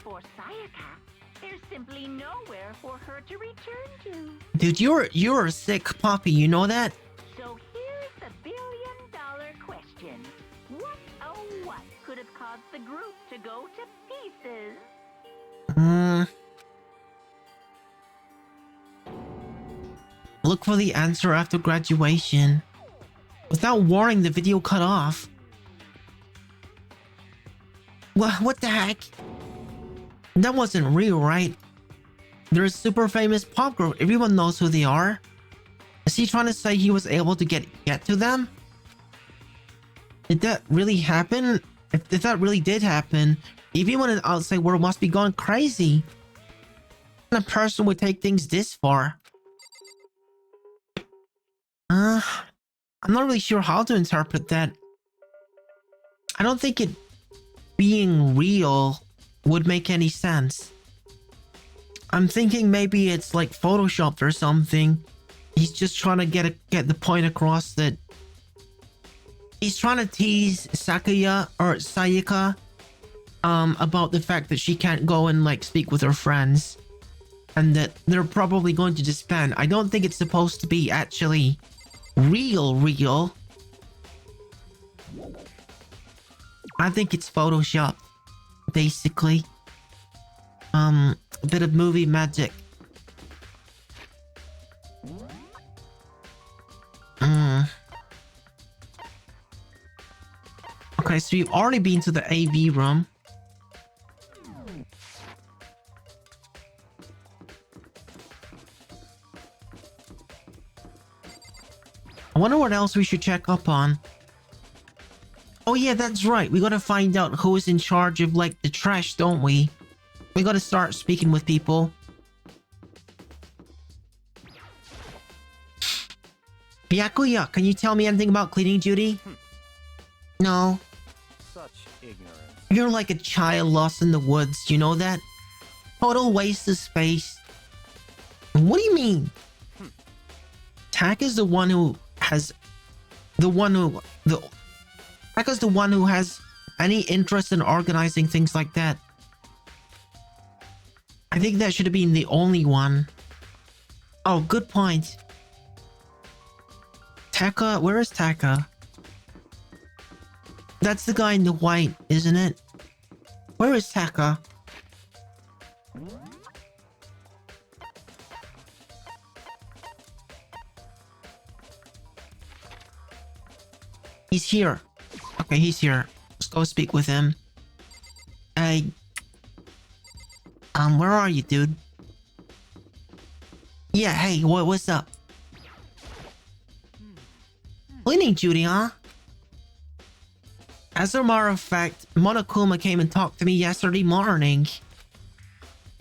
For Sayaka, there's simply nowhere for her to return to. Dude, you're a sick puppy, you know that? So here's the billion-dollar question. What, oh what, could have caused the group to go to pieces? Look for the answer after graduation. Without warning, the video cut off. What the heck? That wasn't real, right? They're a super famous pop group. Everyone knows who they are. Is he trying to say he was able to get to them? Did that really happen? If that really did happen, everyone in the outside world must be going crazy. What kind of person would take things this far? I'm not really sure how to interpret that. I don't think it being real would make any sense. I'm thinking maybe it's like photoshopped or something. He's just trying to get the point across that he's trying to tease Sayaka about the fact that she can't go and like speak with her friends and that they're probably going to disband. I don't think it's supposed to be actually real. I think it's Photoshop, basically. A bit of movie magic. Okay, so you've already been to the AV room. I wonder what else we should check up on. Oh yeah, that's right. We gotta find out who's in charge of like the trash, don't we? We gotta start speaking with people. Byakuya, can you tell me anything about cleaning duty? No. Such ignorance. You're like a child lost in the woods, you know that? Total waste of space. What do you mean? Tak is the one who has... Tak is the one who has any interest in organizing things like that. I think that should have been the only one. Oh, good point. Taka, where is Taka? That's the guy in the white, isn't it? Where is Taka? He's here. Okay, he's here. Let's go speak with him. Hey. Where are you, dude? Yeah, hey, what's up? Cleaning duty, huh? As a matter of fact, Monokuma came and talked to me yesterday morning.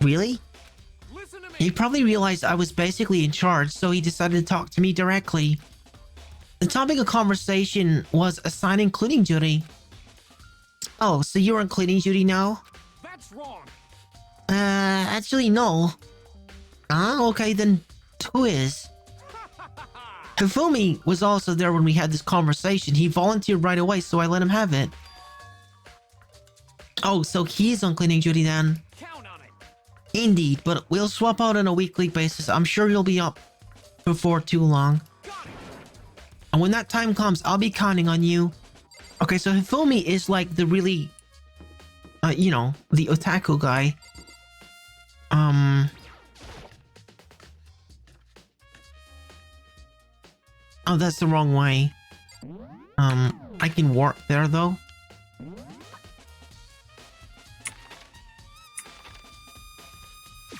Really? Listen to me. He probably realized I was basically in charge, so he decided to talk to me directly. The topic of conversation was assigning cleaning duty. Oh, so you're on cleaning duty now? That's wrong. Actually, no. Okay, then who is? Hifumi was also there when we had this conversation. He volunteered right away, so I let him have it. Oh, so he's on cleaning duty then? Count on it. Indeed, but we'll swap out on a weekly basis. I'm sure you'll be up before too long. Got it. And when that time comes, I'll be counting on you. Okay, so Hifumi is like the really, you know, the otaku guy. Oh, that's the wrong way. I can warp there though.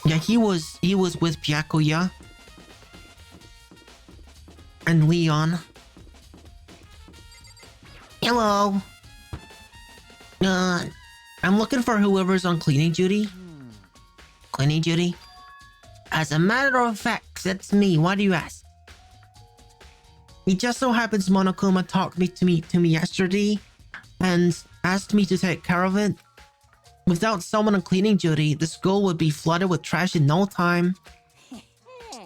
Yeah, he was with Byakuya and Leon. Hello. I'm looking for whoever's on cleaning duty. Cleaning duty? As a matter of fact, that's me. Why do you ask? It just so happens Monokuma talked to me yesterday and asked me to take care of it. Without someone on cleaning duty, the school would be flooded with trash in no time.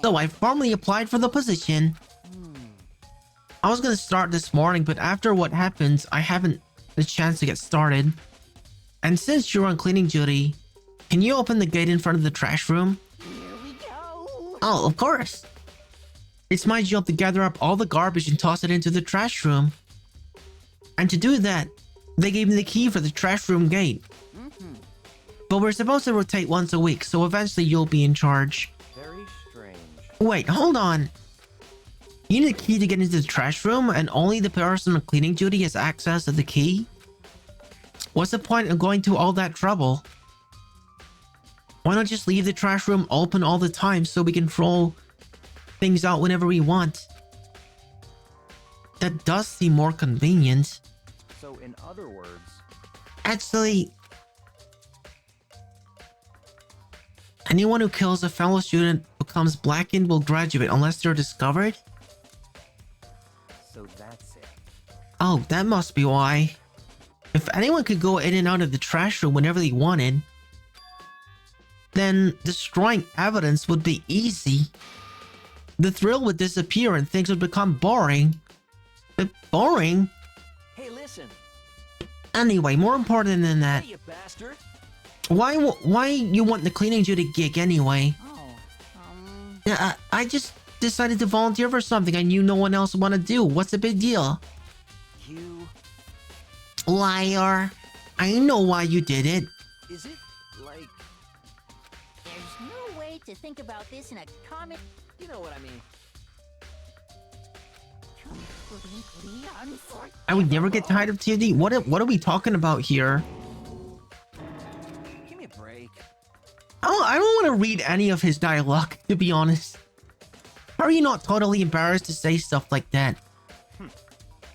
So I formally applied for the position. I was gonna start this morning, but after what happened, I haven't the chance to get started. And since you're on cleaning duty, can you open the gate in front of the trash room? Here we go. Oh, of course. It's my job to gather up all the garbage and toss it into the trash room. And to do that, they gave me the key for the trash room gate. But we're supposed to rotate once a week, so eventually you'll be in charge. Very strange. Wait, hold on. You need a key to get into the trash room, and only the person on cleaning duty has access to the key? What's the point of going to all that trouble? Why not just leave the trash room open all the time so we can throw things out whenever we want? That does seem more convenient. So in other words, Actually, anyone who kills a fellow student becomes blackened will graduate unless they're discovered? so that's it. Oh, that must be why. If anyone could go in and out of the trash room whenever they wanted, then destroying evidence would be easy. The thrill would disappear and things would become boring. But boring? Hey, listen. Anyway, more important than that, Hey, you bastard. why you want the cleaning duty gig anyway? Oh, Yeah, I just decided to volunteer for something I knew no one else would want to do. What's the big deal? You... Liar. I know why you did it. Is it, like... there's no way to think about this in a comic. You know what I mean. Completely unfortunate. I would never get tired of TD. What are we talking about here? Give me a break. I don't want to read any of his dialogue, to be honest. How are you not totally embarrassed to say stuff like that?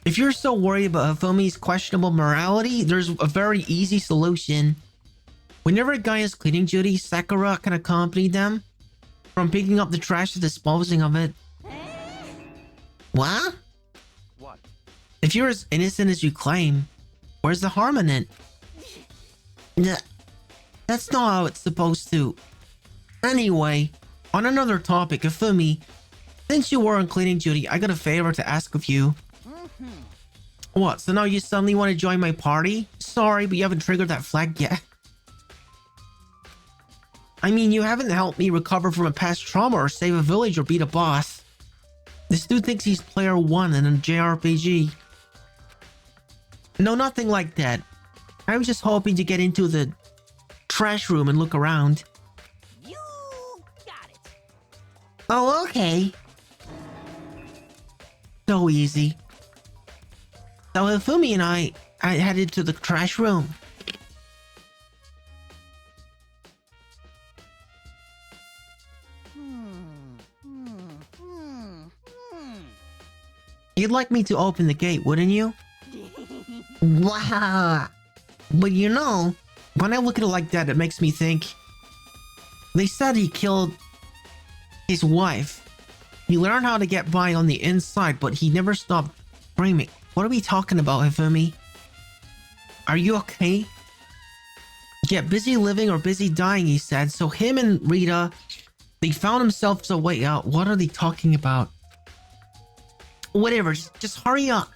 If you're so worried about Hifumi's questionable morality, there's a very easy solution. Whenever a guy is cleaning duty, Sakura can accompany them from picking up the trash to disposing of it. What? What? If you're as innocent as you claim, where's the harm in it? Nah, that's not how it's supposed to. Anyway, on another topic, Hifumi, since you were on cleaning duty, I got a favor to ask of you. What, so now you suddenly want to join my party? Sorry, but you haven't triggered that flag yet. I mean, you haven't helped me recover from a past trauma or save a village or beat a boss. This dude thinks he's player 1 in a JRPG. No, nothing like that. I was just hoping to get into the trash room and look around. You got it. Oh, okay. So easy. So Hifumi and I headed to the trash room. You'd like me to open the gate, wouldn't you? Wow. But you know, when I look at it like that, it makes me think. They said he killed his wife. He learned how to get by on the inside, but he never stopped dreaming. What are we talking about, Hifumi? Are you okay? Get busy living or busy dying, he said. So him and Rita, they found themselves a way out. What are they talking about? Whatever, just hurry up.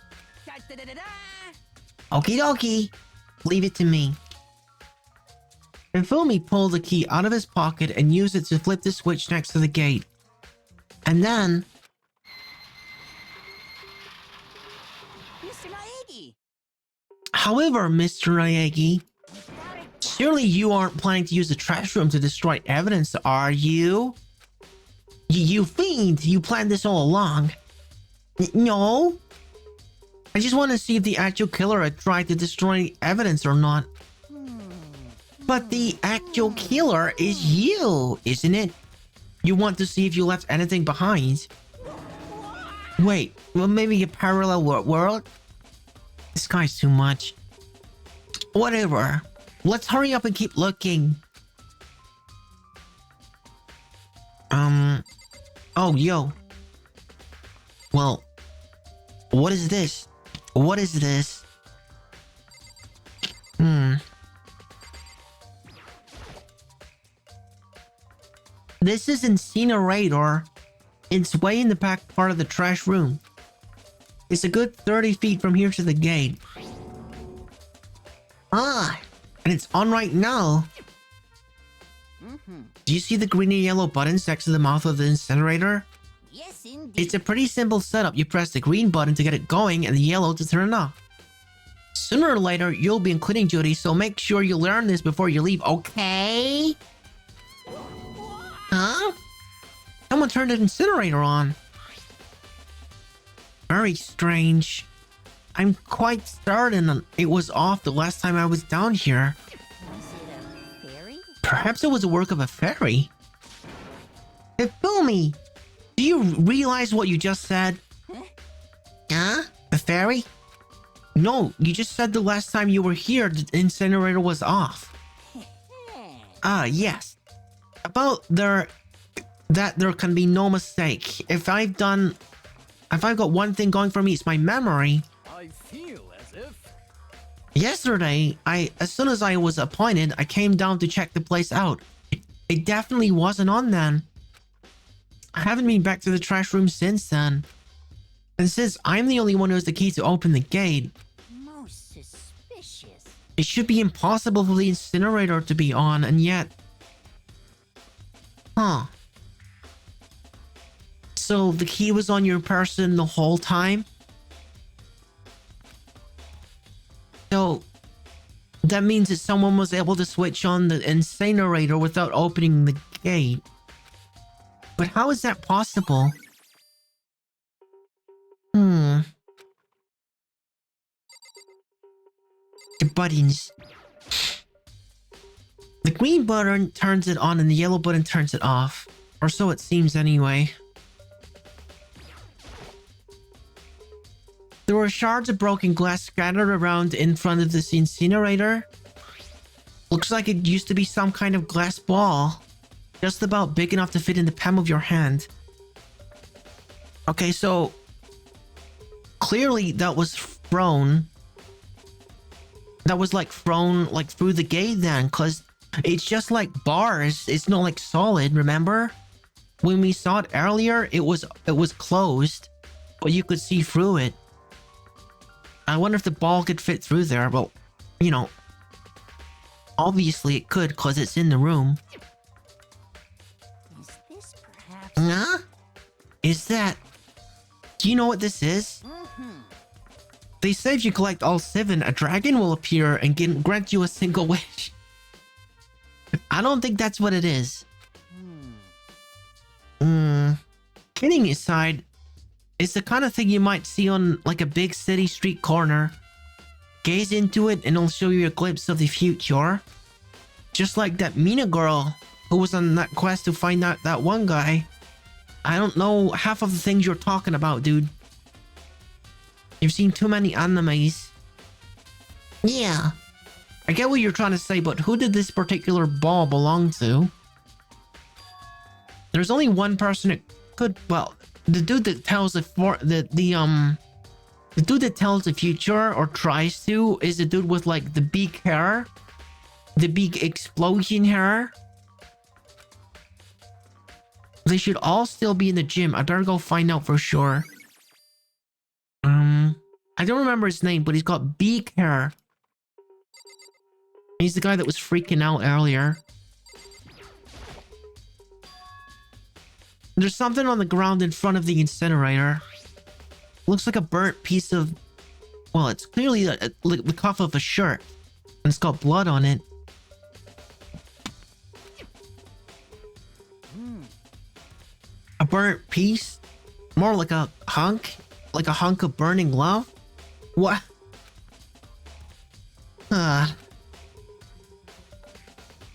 Okie dokie. Leave it to me. Hifumi pulled the key out of his pocket and used it to flip the switch next to the gate. And then... Mr. Naegi. However, Mr. Naegi, surely you aren't planning to use the trash room to destroy evidence, are you? You fiend, you planned this all along. No. I just want to see if the actual killer had tried to destroy evidence or not. But the actual killer is you, isn't it? You want to see if you left anything behind. Wait, well, maybe a parallel world? This guy's too much. Whatever. Let's hurry up and keep looking. Oh, yo. Well, what is this? What is this? This is incinerator. It's way in the back part of the trash room. It's a good 30 feet from here to the gate. Ah, and it's on right now. Do you see the green and yellow buttons next to the mouth of the incinerator? Yes, indeed. It's a pretty simple setup. You press the green button to get it going and the yellow to turn it off. Sooner or later, you'll be in cleaning duty, so make sure you learn this before you leave, okay? Huh? Someone turned the incinerator on. Very strange. I'm quite certain it was off the last time I was down here. Was it a fairy? Perhaps it was a work of a fairy. Ifumi! Do you realize what you just said? Huh? A fairy? No, you just said the last time you were here, the incinerator was off. Ah, yes. About that there can be no mistake. If I've got one thing going for me, it's my memory. I feel as if... Yesterday, as soon as I was appointed, I came down to check the place out. It definitely wasn't on then. I haven't been back to the trash room since then. And since I'm the only one who has the key to open the gate, Most suspicious. it should be impossible for the incinerator to be on, and yet... Huh. So the key was on your person the whole time? So that means that someone was able to switch on the incinerator without opening the gate. But how is that possible? The buttons. The green button turns it on and the yellow button turns it off. Or so it seems anyway. There were shards of broken glass scattered around in front of this incinerator. Looks like it used to be some kind of glass ball. Just about big enough to fit in the palm of your hand. Okay, so... clearly that was thrown. That was like thrown like through the gate then, because it's just like bars. It's not like solid, remember? When we saw it earlier, it was closed, but you could see through it. I wonder if the ball could fit through there. Well, you know, obviously it could because it's in the room. Is this perhaps? Huh? Is that... Do you know what this is? They say if you collect all 7, a dragon will appear and grant you a single wish. I don't think that's what it is. Kidding aside, it's the kind of thing you might see on like a big city street corner. Gaze into it and it'll show you a glimpse of the future. Just like that Mina girl who was on that quest to find out that one guy. I don't know half of the things you're talking about, dude. You've seen too many animes. Yeah. I get what you're trying to say, but who did this particular ball belong to? There's only one person it could... Well, the dude that tells the dude that tells the future or tries to is the dude with like the big hair. The big explosion hair. They should all still be in the gym. I better go find out for sure. I don't remember his name, but he's got big hair. He's the guy that was freaking out earlier. There's something on the ground in front of the incinerator. Looks like a burnt piece of... Well, it's clearly the cuff of a shirt. And it's got blood on it. A burnt piece? More like a hunk? Like a hunk of burning love? What?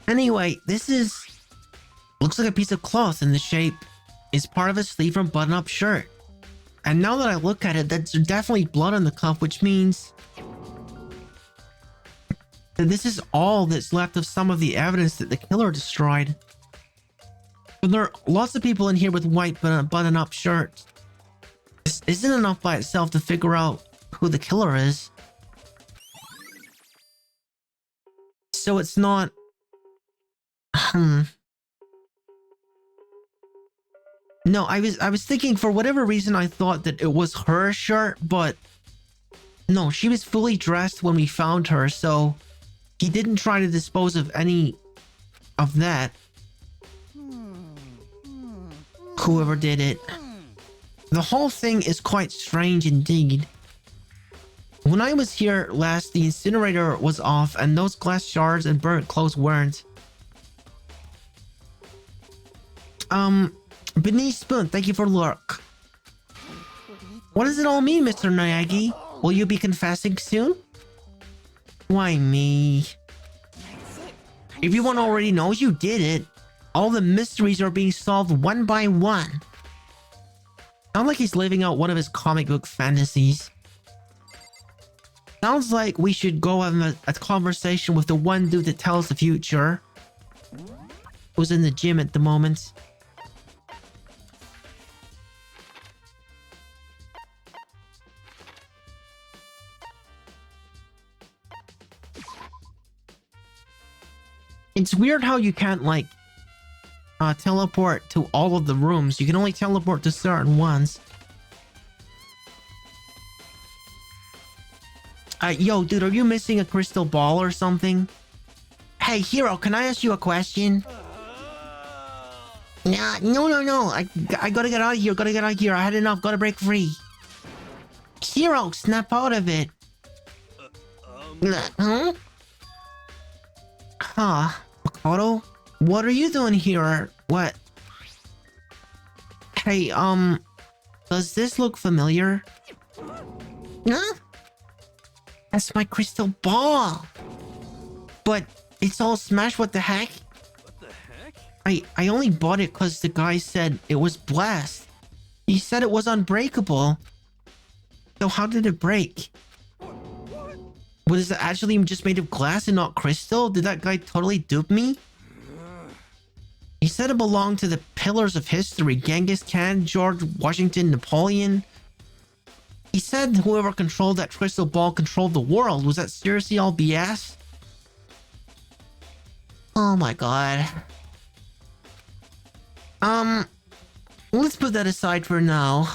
Anyway, this is... looks like a piece of cloth and the shape is part of a sleeve from button-up shirt. And now that I look at it, there's definitely blood on the cuff, which means that this is all that's left of some of the evidence that the killer destroyed. But there are lots of people in here with white button-up shirts. This isn't enough by itself to figure out who the killer is. So it's not... No, I was thinking, for whatever reason I thought that it was her shirt, but no, she was fully dressed when we found her, so he didn't try to dispose of any of that. Whoever did it. The whole thing is quite strange indeed. When I was here last, the incinerator was off and those glass shards and burnt clothes weren't. Beneath Spoon, thank you for look. What does it all mean, Mr. Nayagi? Will you be confessing soon? Why me? Everyone already knows you did it. All the mysteries are being solved one by one. Sounds like he's living out one of his comic book fantasies. Sounds like we should go have a conversation with the one dude that tells the future. Who's in the gym at the moment. It's weird how you can't, like, teleport to all of the rooms. You can only teleport to certain ones. Yo, dude, are you missing a crystal ball or something? Hey, Hero, can I ask you a question? Nah, no. I gotta get out of here. I had enough. Gotta break free. Hero, snap out of it. Huh? Huh. Makoto? What are you doing here? What? Hey, does this look familiar? Huh? That's my crystal ball. But it's all smashed. What the heck? What the heck? I only bought it because the guy said it was blessed. He said it was unbreakable. So how did it break? Was it actually just made of glass and not crystal? Did that guy totally dupe me? He said it belonged to the pillars of history. Genghis Khan, George Washington, Napoleon. He said whoever controlled that crystal ball controlled the world. Was that seriously all BS? Oh my god. Let's put that aside for now.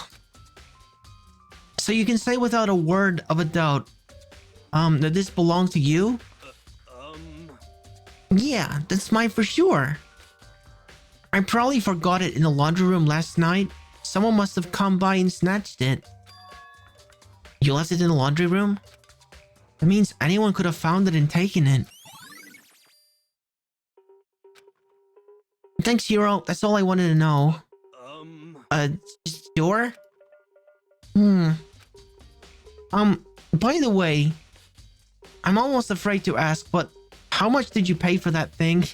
So you can say without a word of a doubt, that this belonged to you? Yeah, that's mine for sure. I probably forgot it in the laundry room last night. Someone must have come by and snatched it. You left it in the laundry room? That means anyone could have found it and taken it. Thanks, Hero. That's all I wanted to know. Sure? By the way, I'm almost afraid to ask, but how much did you pay for that thing?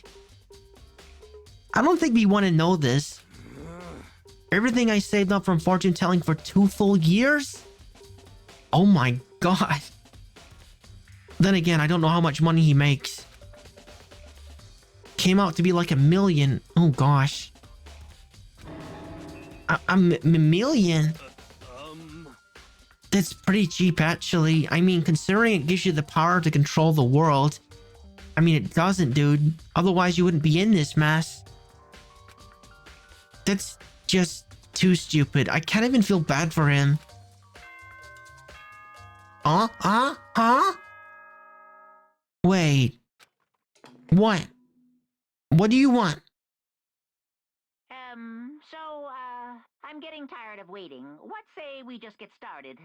I don't think we want to know this. Everything I saved up from fortune telling for 2 full years? Oh my god. Then again, I don't know how much money he makes. Came out to be like $1 million. Oh gosh. A million? That's pretty cheap actually. I mean, considering it gives you the power to control the world. I mean, it doesn't, dude. Otherwise, you wouldn't be in this mess. That's just too stupid. I can't even feel bad for him. Huh? Wait. What? What do you want? I'm getting tired of waiting. What say we just get started,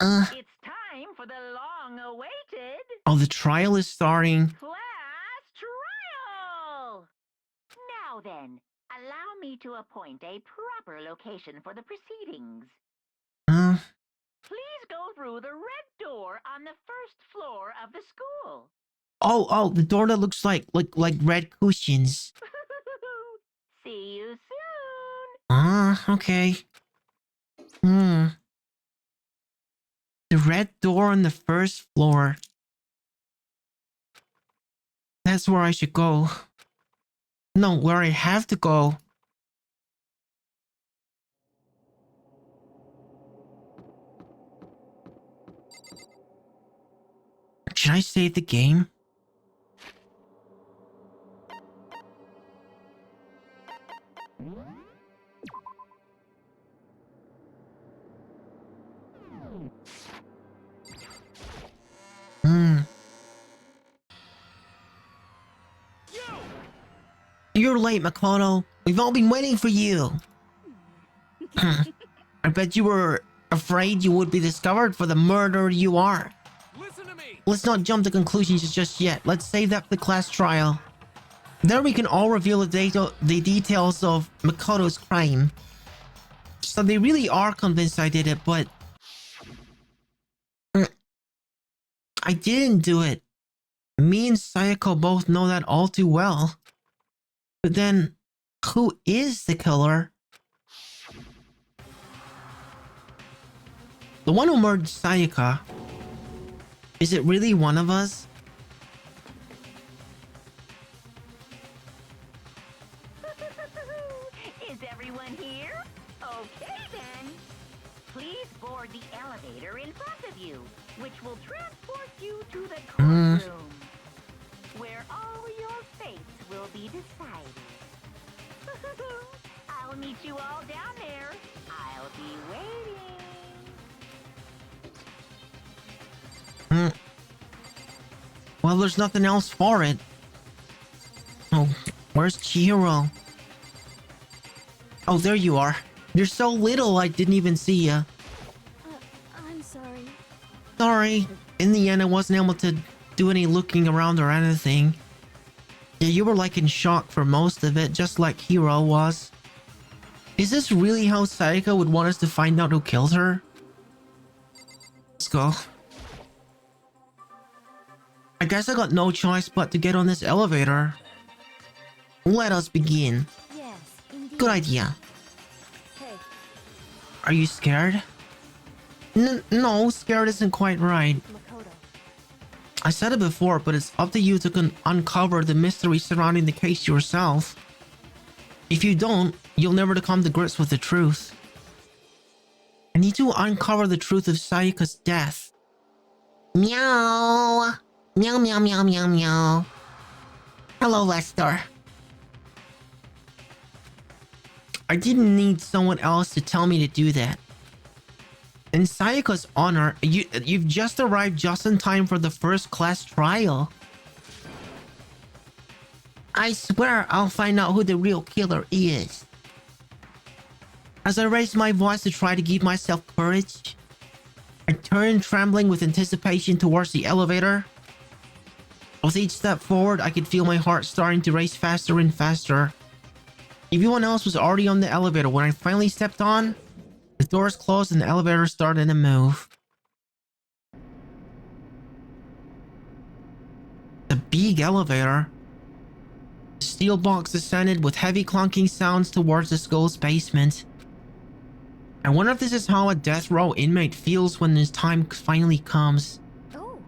It's time for the long-awaited... Oh, the trial is starting. Class trial! Now then, allow me to appoint a proper location for the proceedings. Please go through the red door on the first floor of the school. Oh, the door that looks like red cushions. See you soon. Okay. The red door on the first floor. That's where I should go. No, where I have to go. Should I save the game? You're late, Makoto. We've all been waiting for you. I bet you were afraid you would be discovered for the murderer you are. Listen to me. Let's not jump to conclusions just yet. Let's save that for the class trial. There we can all reveal the details of Makoto's crime. So they really are convinced I did it, but... I didn't do it. Me and Sayako both know that all too well. But then, who is the killer? The one who murdered Sayaka. Is it really one of us? Is everyone here? Okay then. Please board the elevator in front of you, which will transport you to the courtroom, where all your fates will be decided. I'll meet you all down there. I'll be waiting. Well, there's nothing else for it. Oh, where's Chihiro? Oh, there you are. You're so little, I didn't even see ya. I'm sorry. Sorry. In the end, I wasn't able to do any looking around or anything. Yeah, you were like in shock for most of it, just like Hiro was. Is this really how Sayaka would want us to find out who killed her? Let's go. I guess I got no choice but to get on this elevator. Let us begin. Yes, indeed. Good idea. Hey, Are you scared? No, scared isn't quite right. Makoto. I said it before, but it's up to you to uncover the mystery surrounding the case yourself. If you don't, you'll never come to grips with the truth. I need to uncover the truth of Sayaka's death. Meow! Meow, meow, meow, meow, meow. Hello, Lester. I didn't need someone else to tell me to do that. In Sayaka's honor, you've just arrived just in time for the first class trial. I swear I'll find out who the real killer is. As I raised my voice to try to give myself courage, I turned trembling with anticipation towards the elevator. With each step forward, I could feel my heart starting to race faster and faster. Everyone else was already on the elevator when I finally stepped on. The doors closed and the elevator started to move. The big elevator. The steel box descended with heavy clunking sounds towards the school's basement. I wonder if this is how a death row inmate feels when his time finally comes. Oh,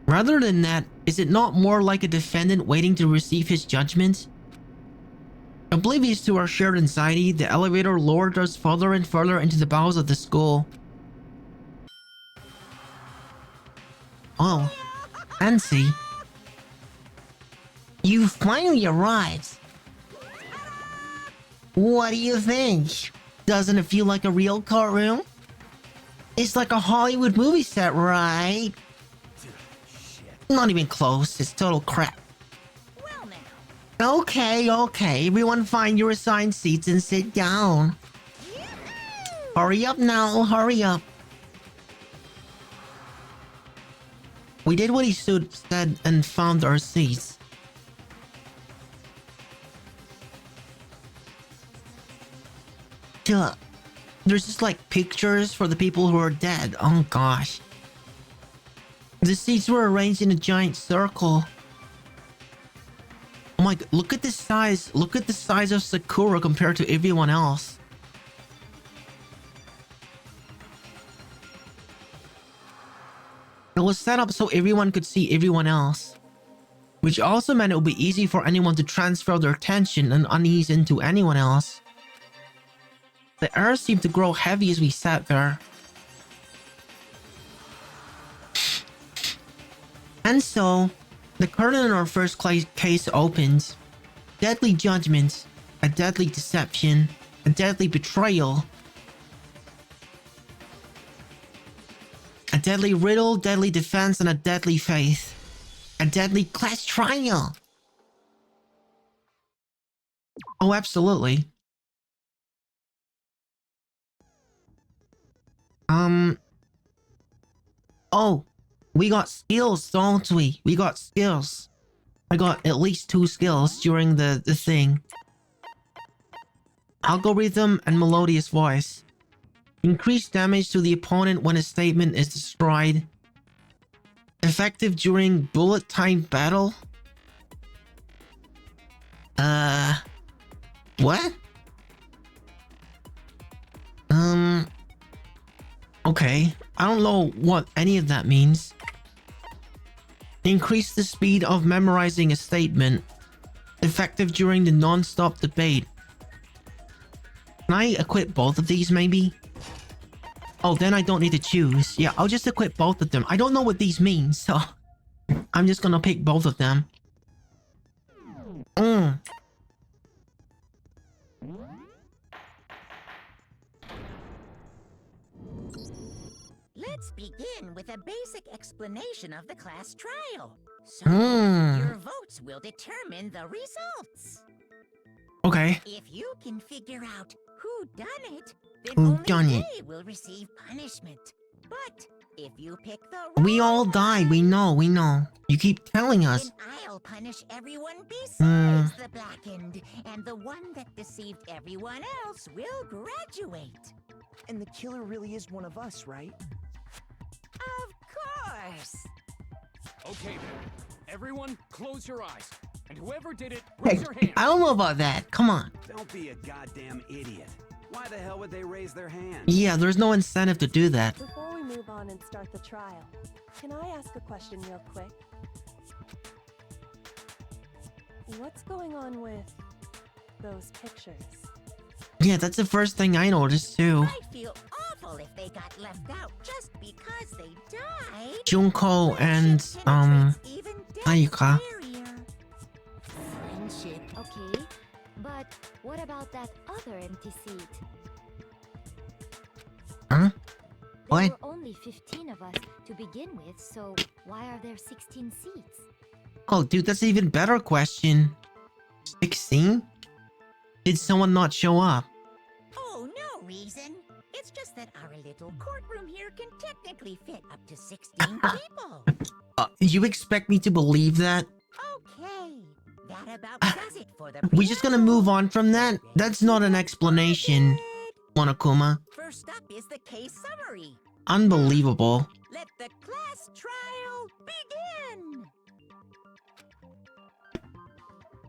Rather than that, is it not more like a defendant waiting to receive his judgment? Oblivious to our shared anxiety, the elevator lowered us further and further into the bowels of the school. Oh, Nancy. You finally arrived. What do you think? Doesn't it feel like a real courtroom? It's like a Hollywood movie set, right? Not even close, it's total crap. Well now. Okay, everyone find your assigned seats and sit down. Hurry up now, hurry up. We did what he said and found our seats. Duh. There's just like pictures for the people who are dead. Oh gosh. The seats were arranged in a giant circle. Oh my god, look at the size. Look at the size of Sakura compared to everyone else. It was set up so everyone could see everyone else, which also meant it would be easy for anyone to transfer their tension and unease into anyone else. The air seemed to grow heavy as we sat there. And so, the curtain in our first case opened. Deadly judgment, a deadly deception, a deadly betrayal. A deadly riddle, deadly defense, and a deadly faith. A deadly class trial. Oh, absolutely. Oh, we got skills, don't we? We got skills. I got at least 2 skills during the thing. Algorithm and melodious voice. Increase damage to the opponent when a statement is destroyed. Effective during bullet time battle. What? Okay. I don't know what any of that means. Increase the speed of memorizing a statement. Effective during the non-stop debate. Can I equip both of these maybe? Oh, then I don't need to choose. Yeah, I'll just equip both of them. I don't know what these mean, so I'm just gonna pick both of them. Let's begin with a basic explanation of the class trial. So, your votes will determine the results. Okay. If you can figure out who done it, then Who only done it? they will receive punishment. But if you pick the wrong We all die. We know. You keep telling us. then I'll punish everyone besides the blackened, and the one that deceived everyone else will graduate. And the killer really is one of us, right? Of course. Okay then. Everyone, close your eyes. And whoever did it, Hey, raise your hand. I don't know about that. Come on. Don't be a goddamn idiot. Why the hell would they raise their hand? Yeah, there's no incentive to do that. Before we move on and start the trial, can I ask a question real quick? What's going on with those pictures? Yeah, that's the first thing I noticed too. I'd feel awful if they got left out just because they died. Junko and Friendship penetrates even death's Ayuka. barrier. Friendship. Okay, but what about that other empty seat? Huh? There What? were only 15 of us to begin with, so why are there 16 seats? Oh, dude, that's an even better question. 16? Did someone not show up? Oh, no reason. It's just that our little courtroom here can technically fit up to 16 people. You expect me to believe that? Okay, that about does it for the We just gonna move on from that? That's not an explanation, Monokuma. First up is the case summary. Unbelievable. Let the class trial begin.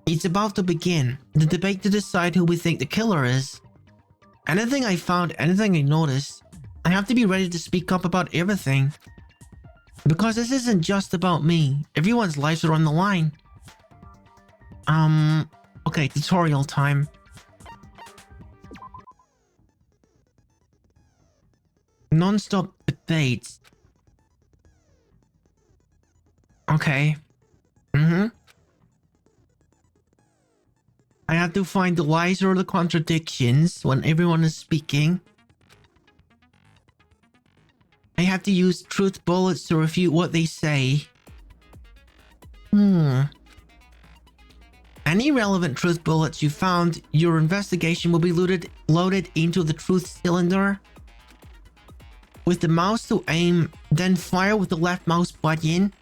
It's about to begin. The debate to decide who we think the killer is. Anything I found, anything I noticed, I have to be ready to speak up about everything. Because this isn't just about me. Everyone's lives are on the line. Okay, tutorial time. Non-stop debates. Okay. I have to find the lies or the contradictions when everyone is speaking. I have to use truth bullets to refute what they say. Any relevant truth bullets you found, your investigation will be loaded into the truth cylinder. With the mouse to aim, then fire with the left mouse button.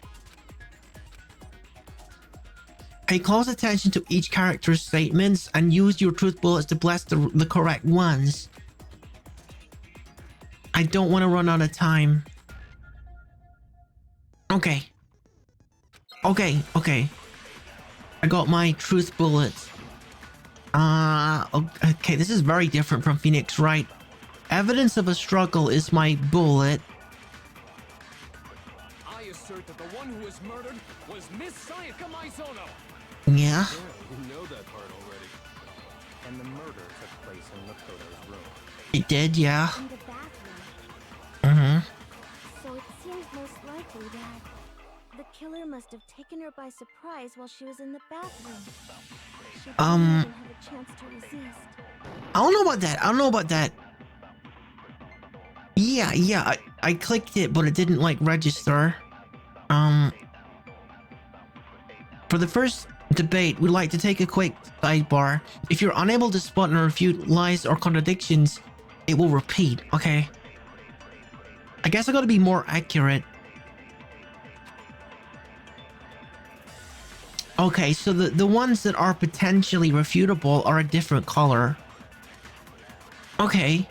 Pay close attention to each character's statements and use your truth bullets to blast the correct ones. I don't want to run out of time. Okay. Okay. I got my truth bullet. Okay, this is very different from Phoenix Wright. Evidence of a struggle is my bullet. I assert that the one who was murdered was Miss Sayaka Maizono. Yeah. You know that part already. And the murder took place in Makoto's room. It did, yeah. In the bathroom. Mm-hmm. So it seems most likely that the killer must have taken her by surprise while she was in the bathroom. She didn't even have a chance to resist. I don't know about that. Yeah, I clicked it, but it didn't like register. For the first debate, we'd like to take a quick sidebar. If you're unable to spot and refute lies or contradictions, it will repeat, okay? I guess I gotta be more accurate. Okay, so the ones that are potentially refutable are a different color. Okay.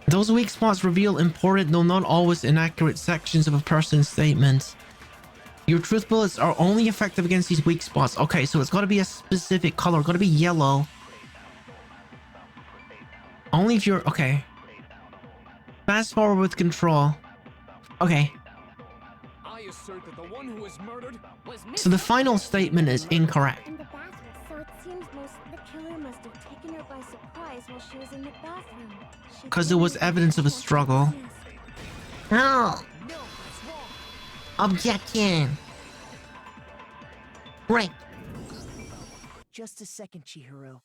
Those weak spots reveal important, though not always inaccurate, sections of a person's statements. Your truth bullets are only effective against these weak spots. Okay, so it's got to be a specific color. Got to be yellow. Only if you're... Okay. Fast forward with control. Okay. I assert that the one who was murdered was Miss So the final statement is incorrect. In the bathroom. So it seems the killer must have taken her by surprise while she was in the bathroom. Because there was evidence of a struggle. No! Objection! Right. Just a second, Chihiro.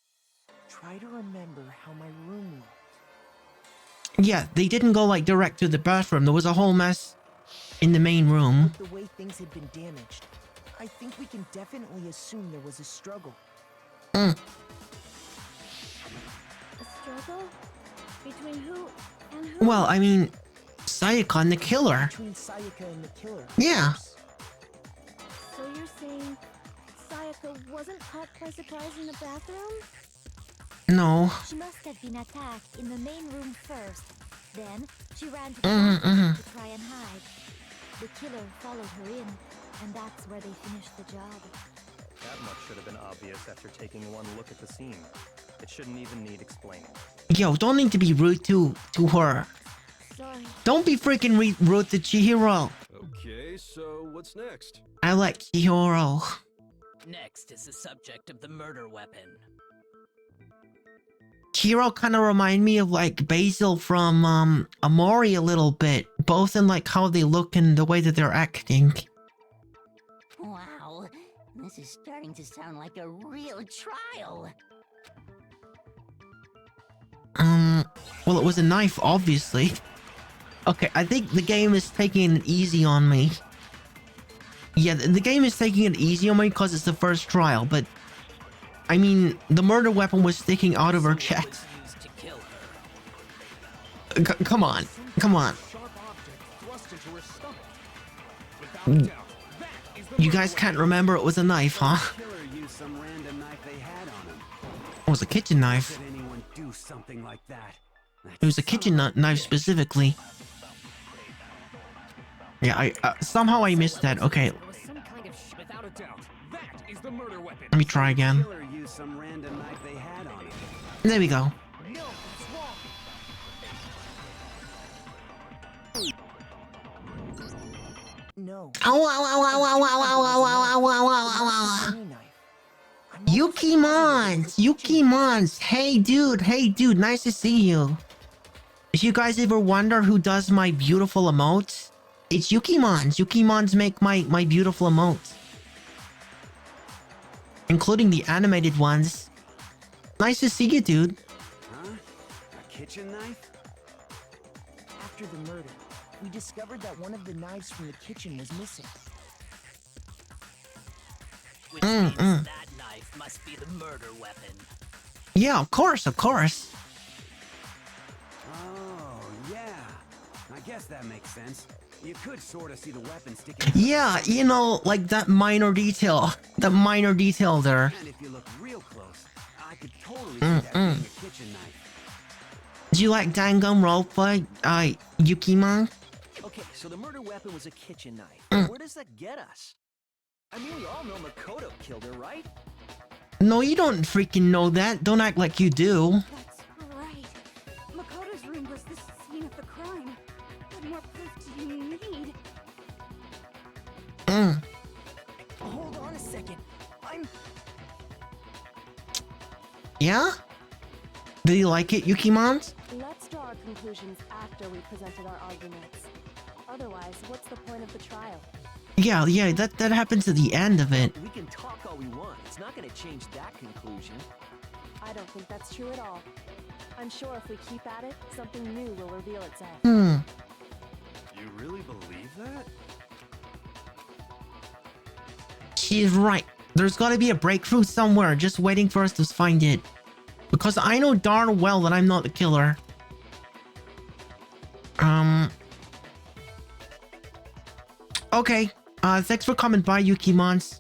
Try to remember how my room looked. Yeah, they didn't go like direct to the bathroom. There was a whole mess in the main room. The way things had been damaged, I think we can definitely assume there was a struggle. A struggle? Between who and who? Well, I mean, Sayaka and the killer. Between Sayaka and the killer. Yeah. So you're saying Sayaka wasn't caught by surprise in the bathroom? No. She must have been attacked in the main room first. Then she ran to the bathroom to try and hide. The killer followed her in, and that's where they finished the job. That much should have been obvious after taking one look at the scene. It shouldn't even need explaining. Yo, don't need to be rude to her. Sorry. Don't be freaking rude to Chihiro. Okay, so what's next? I like Chihiro. Next is the subject of the murder weapon. Chihiro kind of remind me of like Basil from Amori a little bit. Both in like how they look and the way that they're acting. Wow, this is starting to sound like a real trial. Well, it was a knife, obviously. Okay, I think the game is taking it easy on me. Yeah, the game is taking it easy on me because it's the first trial, but... I mean, the murder weapon was sticking out of her chest. Used to kill her. Come on. sharp object thrust into her stomach. Without doubt, that is the You murder guys can't weapon. remember it was a knife, huh? Killer used some random knife they had on him. It was a kitchen knife. Did anyone do something like that? It was a kitchen knife specifically. Yeah, I somehow I missed that. Okay, There was some kind of without a doubt, that is the murder weapon. let me try again. Killer used some random knife they had on him. There we go. No, it's wrong. No. Oh, Any knife. I'm Yukimons. Hey dude, nice to see you. If you guys ever wonder who does my beautiful emotes, it's Yukimons. Yukimons make my beautiful emotes. Including the animated ones. Nice to see you, dude. Huh? A kitchen knife? After the murder, we discovered that one of the knives from the kitchen was missing. Which means that knife must be the murder weapon. Yeah, of course. Oh, yeah. I guess that makes sense. You could sort of see the weapon sticking. Yeah, you know, like that minor detail. That minor detail there. And if you look real close, I could totally see that being a kitchen knife. Do you like Danganronpa, Yukimon? Okay, so the murder weapon was a kitchen knife. Where does that get us? I mean, we all know Makoto killed her, right? No, you don't freaking know that. Don't act like you do. That's right. Makoto's room was the scene of the crime. What more proof do you need? Hold on a second. Yeah? Do you like it, Yukimon? Let's draw our conclusions after we presented our arguments. Otherwise, what's the point of the trial? Yeah, that happens at the end of it. We can talk all we want. It's not going to change that conclusion. I don't think that's true at all. I'm sure if we keep at it, something new will reveal itself. You really believe that? She's right. There's gotta be a breakthrough somewhere, just waiting for us to find it. Because I know darn well that I'm not the killer. Okay. Thanks for coming by, Yukimons.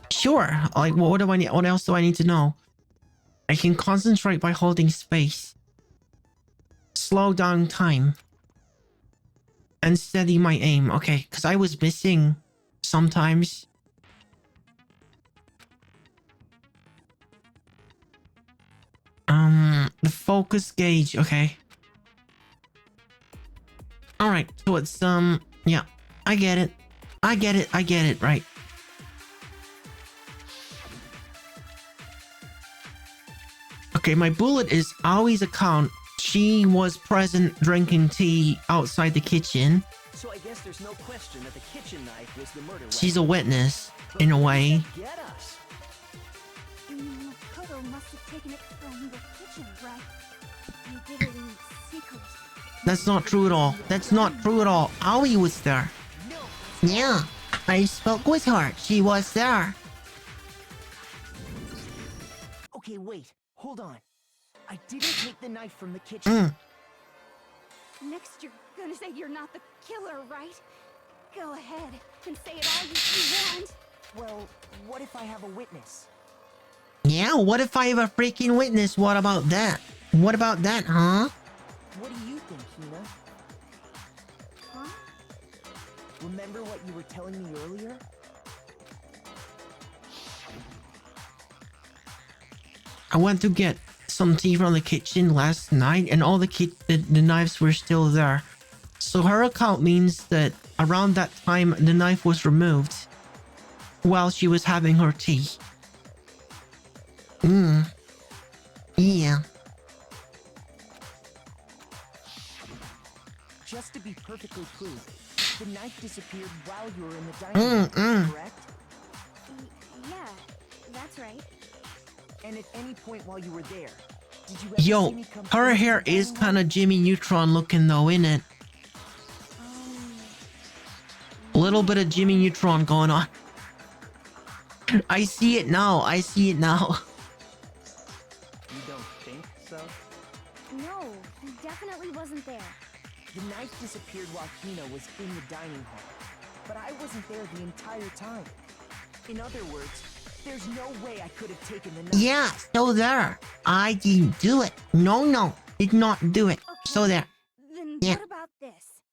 Sure. Like, what do I need? What else do I need to know? I can concentrate by holding space. Slow down time. And steady my aim. Okay, because I was missing sometimes. The focus gauge. Okay. Alright, so it's, yeah. I get it. I get it, right. Okay, my bullet is always account. She was present drinking tea outside the kitchen. So I guess there's no question that the kitchen knife was the murder weapon. She's a witness, in a way. Get us. Makoto must have taken it from the kitchen, right? You did it in secret. That's not true at all. That's not true at all. Aoi was there. Yeah, I spoke with her. She was there. Okay, wait. Hold on. I didn't take the knife from the kitchen. Next, you're gonna say you're not the killer, right? Go ahead and say it all you want. Well, what if I have a witness? Yeah, what if I have a freaking witness? What about that? What about that, huh? What do you think, Hina? Huh? Remember what you were telling me earlier? I went to get some tea from the kitchen last night and all the knives were still there. So her account means that around that time the knife was removed while she was having her tea. Yeah. Just to be perfectly clear, the knife disappeared while you were in the dining room, correct? Yeah, that's right. And at any point while you were there, did you ever see Yo, me come her through hair the is dining kind of Jimmy Neutron looking though, isn't it? A little bit of Jimmy Neutron going on. I see it now. I see it now. You don't think so? No, he definitely wasn't there. The knife disappeared while Hina was in the dining hall, but I wasn't there the entire time. In other words, there's no way I could have taken the knife. Yeah, so there. I didn't do it. No, did not do it. Okay, So there. Then Yeah. what about this?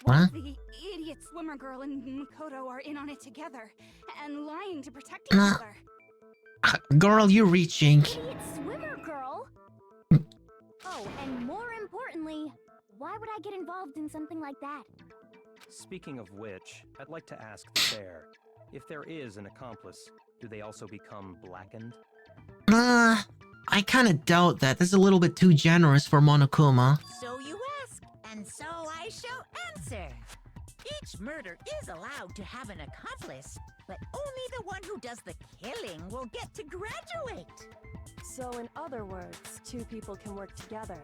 What? The idiot swimmer girl and Makoto are in on it together and lying to protect each Nah. other. Girl, you're reaching. Idiot swimmer girl? Oh, and more importantly, why would I get involved in something like that? Speaking of which, I'd like to ask the bear, if there is an accomplice, do they also become blackened? I kind of doubt that. That's a little bit too generous for Monokuma. So you ask, and so I shall answer. Each murder is allowed to have an accomplice, but only the one who does the killing will get to graduate. So in other words, two people can work together,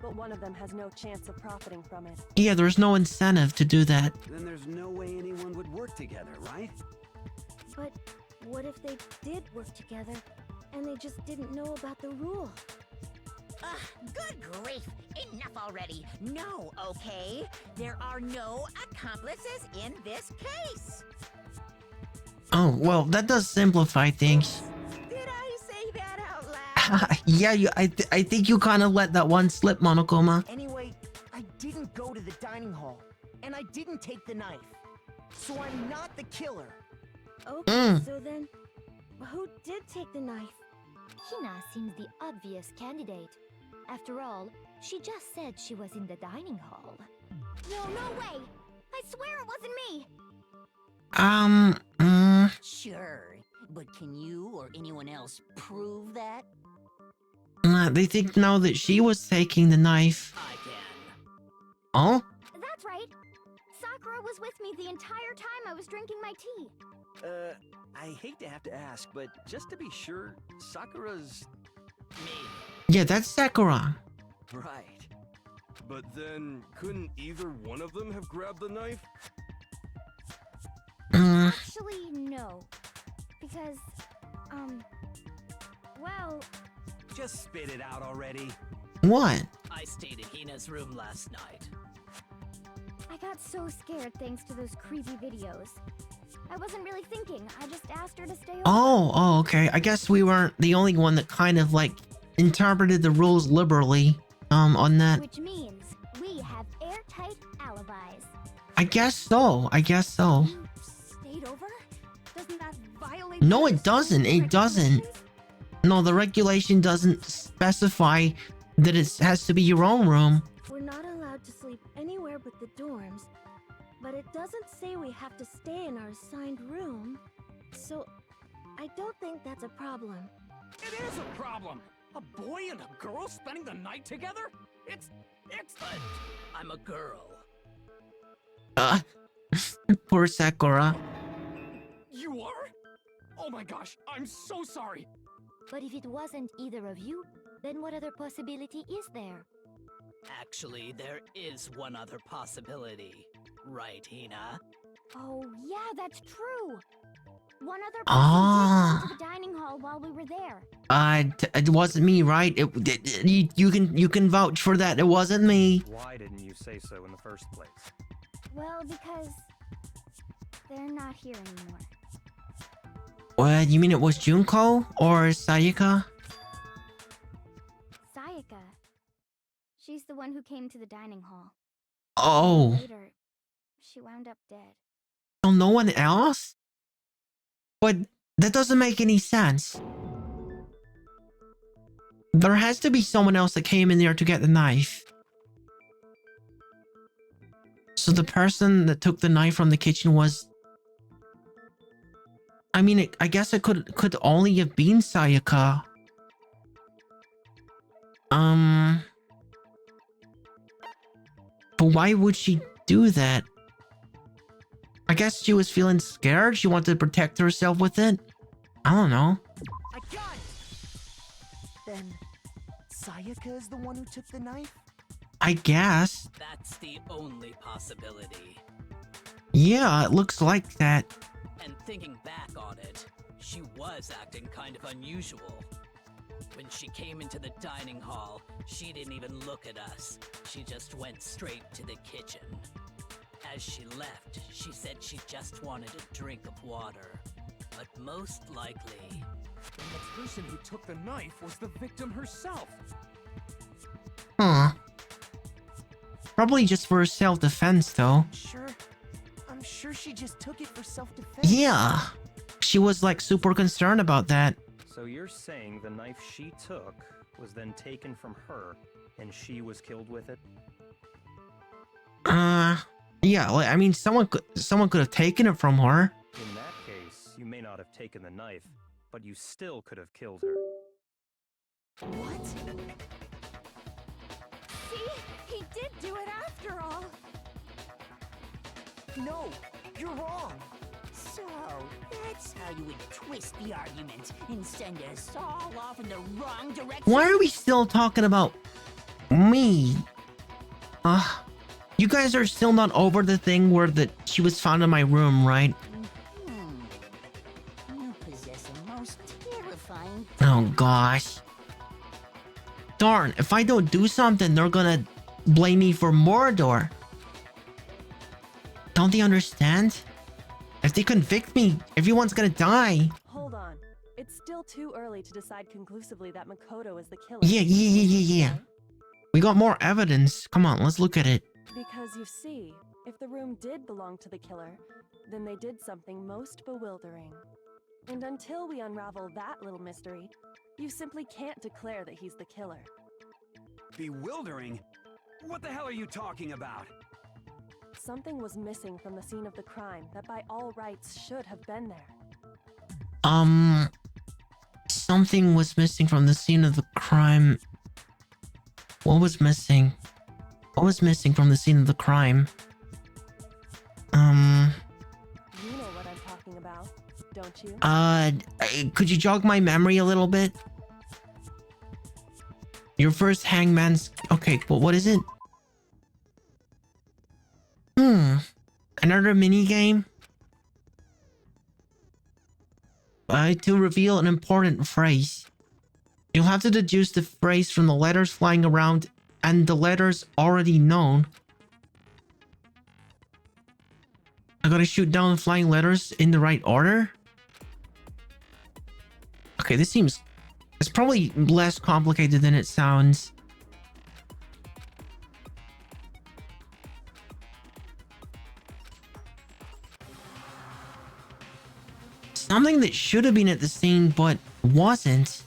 but one of them has no chance of profiting from it. Yeah, there's no incentive to do that. Then there's no way anyone would work together, right? But what if they did work together and they just didn't know about the rule? Good grief! Enough already! No, okay? There are no accomplices in this case! Oh, well, that does simplify things. Did I say that out loud? Yeah, I think you kind of let that one slip, Monokuma. Anyway, I didn't go to the dining hall, and I didn't take the knife. So I'm not the killer. Okay, so then, who did take the knife? Hina seems the obvious candidate. After all, she just said she was in the dining hall. No, no way! I swear it wasn't me! Sure, but can you or anyone else prove that? They think now that she was taking the knife. I can. Oh? That's right. Sakura was with me the entire time I was drinking my tea. I hate to have to ask, but just to be sure, Sakura's... Me. Yeah, that's Sakura. Right. But then, couldn't either one of them have grabbed the knife? Actually, no. Because, well... Just spit it out already. What? I stayed in Hina's room last night. I got so scared thanks to those creepy videos. I wasn't really thinking, I just asked her to stay over. Oh, okay. I guess we weren't the only one that kind of like interpreted the rules liberally on that. Which means we have airtight alibis. I guess so. You stayed over? Doesn't that violate... No, the it doesn't. school It doesn't. regulations? No, the regulation doesn't specify that it has to be your own room. We're not allowed to sleep anywhere but the dorms. But it doesn't say we have to stay in our assigned room. So, I don't think that's a problem. It is a problem! A boy and a girl spending the night together? It's... I'm a girl. Poor Sakura. You are? Oh my gosh, I'm so sorry! But if it wasn't either of you, then what other possibility is there? Actually, there is one other possibility. Right, Hina? Oh, yeah, that's true. One other person Ah. did come to the dining hall while we were there. It wasn't me, right? You can vouch for that. It wasn't me. Why didn't you say so in the first place? Well, because they're not here anymore. What? You mean it was Junko or Sayaka? Sayaka. She's the one who came to the dining hall. Oh, Later, she wound up dead. so no one else? But that doesn't make any sense. There has to be someone else that came in there to get the knife. So the person that took the knife from the kitchen was... I mean, I guess it could only have been Sayaka. But why would she do that? I guess she was feeling scared. She wanted to protect herself with it. I don't know. I got it! Then, Sayaka is the one who took the knife? I guess. That's the only possibility. Yeah, it looks like that. And thinking back on it, she was acting kind of unusual. When she came into the dining hall, she didn't even look at us. She just went straight to the kitchen. As she left, she said she just wanted a drink of water. But most likely... And the person who took the knife was the victim herself. Huh. Probably just for self-defense, though. I'm sure she just took it for self-defense. Yeah. She was like super concerned about that. So you're saying the knife she took was then taken from her, and she was killed with it? Yeah, I mean, someone could have taken it from her. In that case, you may not have taken the knife, but you still could have killed her. What? See? He did do it after all. No, you're wrong. So, that's how you would twist the argument and send us all off in the wrong direction? Why are we still talking about me? You guys are still not over the thing where she was found in my room, right? You possess a most terrifying... Oh gosh. Darn, if I don't do something, they're gonna blame me for Mordor. Don't they understand? If they convict me, everyone's gonna die. Hold on. It's still too early to decide conclusively that Makoto is the killer. Yeah. We got more evidence. Come on, let's look at it. Because you see, if the room did belong to the killer, then they did something most bewildering. And until we unravel that little mystery, you simply can't declare that he's the killer. Bewildering? What the hell are you talking about? Something was missing from the scene of the crime that by all rights should have been there. Something was missing from the scene of the crime. What was missing? What was missing from the scene of the crime? You know what I'm talking about, don't you? Could you jog my memory a little bit? Your first hangman's... Okay, but what is it? Another mini game? To reveal an important phrase. You'll have to deduce the phrase from the letters flying around and the letters already known. I gotta shoot down the flying letters in the right order? Okay, this seems... It's probably less complicated than it sounds. Something that should have been at the scene but wasn't.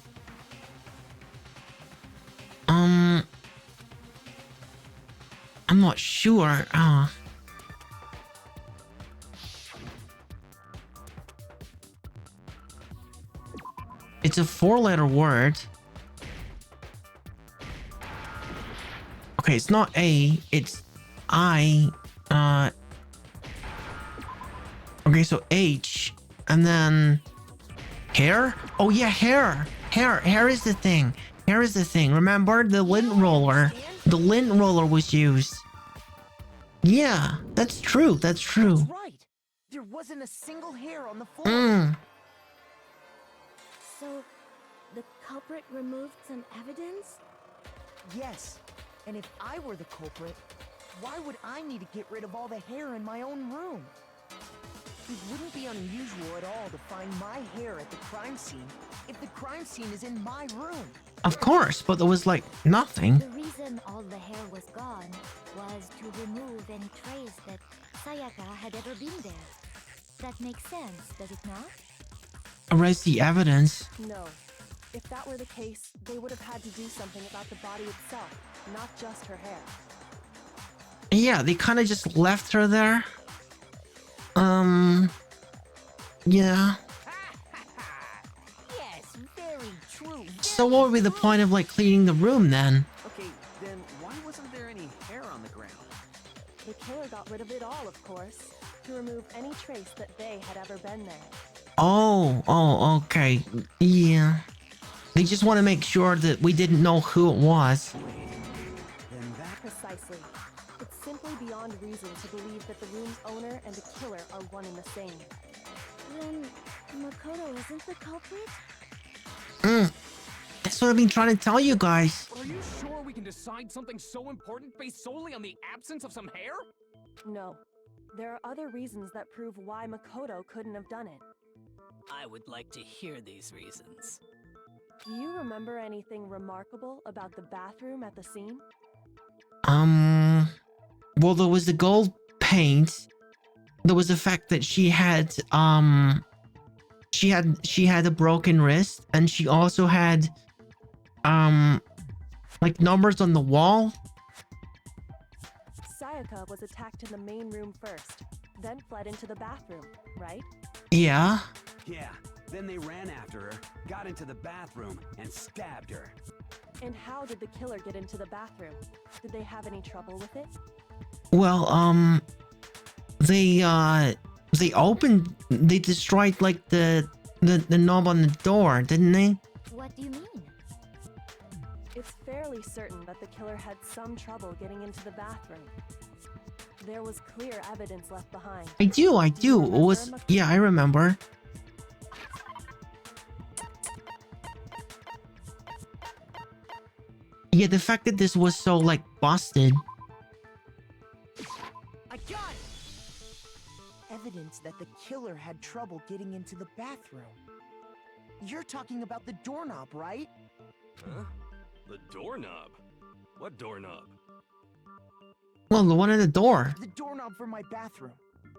I'm not sure. It's a 4-letter word. Okay, it's not A, it's I. Okay, so H, and then hair? Oh yeah, hair. Hair is the thing. Hair is the thing. Remember the lint roller? The lint roller was used. Yeah, that's true. That's true. That's right. There wasn't a single hair on the floor. So, the culprit removed some evidence? Yes. And if I were the culprit, why would I need to get rid of all the hair in my own room? It wouldn't be unusual at all to find my hair at the crime scene if the crime scene is in my room. Of course, but there was like nothing. The reason all the hair was gone was to remove any trace that Sayaka had ever been there. That makes sense, does it not? Erase the evidence. No. If that were the case, they would have had to do something about the body itself, not just her hair. Yeah, they kind of just left her there. Yeah. Yes, very true. So what would be the point of like cleaning the room then? Okay, then why wasn't there any hair on the ground? The killer got rid of it all, of course, to remove any trace that they had ever been there. Oh, okay. Yeah. They just want to make sure that we didn't know who it was. Then that precisely. It's simply beyond reason to believe that the room's owner and the killer are one and the same. Then, Makoto isn't the culprit? That's what I've been trying to tell you guys. Are you sure we can decide something so important based solely on the absence of some hair? No. There are other reasons that prove why Makoto couldn't have done it. I would like to hear these reasons. Do you remember anything remarkable about the bathroom at the scene? Well, there was the gold paint. There was the fact that she had a broken wrist, and she also had like numbers on the wall. Sayaka was attacked in the main room first, then fled into the bathroom, right? Yeah. Yeah, then they ran after her, got into the bathroom, and stabbed her. And how did the killer get into the bathroom? Did they have any trouble with it? Well, they destroyed like the knob on the door, didn't they? What do you mean? It's fairly certain that the killer had some trouble getting into the bathroom. There was clear evidence left behind. I do. It was, yeah, I remember. Yeah, the fact that this was so like busted. I got it! evidence that the killer had trouble getting into the bathroom. You're talking about the doorknob, right? Huh? The doorknob? What doorknob? Well, the one at the door. The doorknob for my bathroom.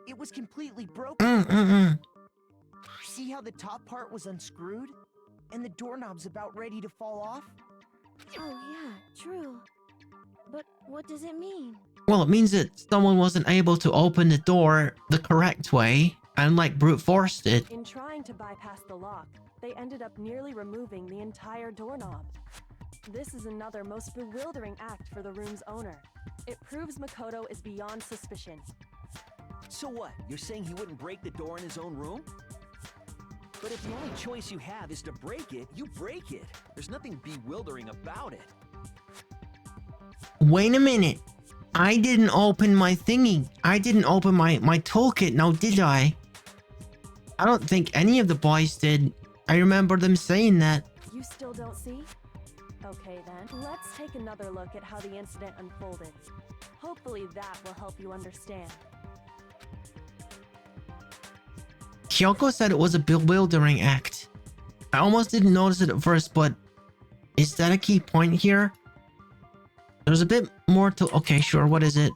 It was completely broken. See how the top part was unscrewed? And the doorknob's about ready to fall off? Oh yeah, true. But what does it mean? Well, it means that someone wasn't able to open the door the correct way and like brute forced it. In trying to bypass the lock, they ended up nearly removing the entire doorknob. This is another most bewildering act for the room's owner. It proves Makoto is beyond suspicion. So what? You're saying he wouldn't break the door in his own room? But if the only choice you have is to break it, you break it. There's nothing bewildering about it. Wait a minute. I didn't open my thingy. I didn't open my toolkit, now did I? I don't think any of the boys did. I remember them saying that. You still don't see? Okay then, let's take another look at how the incident unfolded. Hopefully that will help you understand. Kyoko said it was a bewildering act. I almost didn't notice it at first, but is that a key point here? There's a bit more to... Okay, sure, what is it?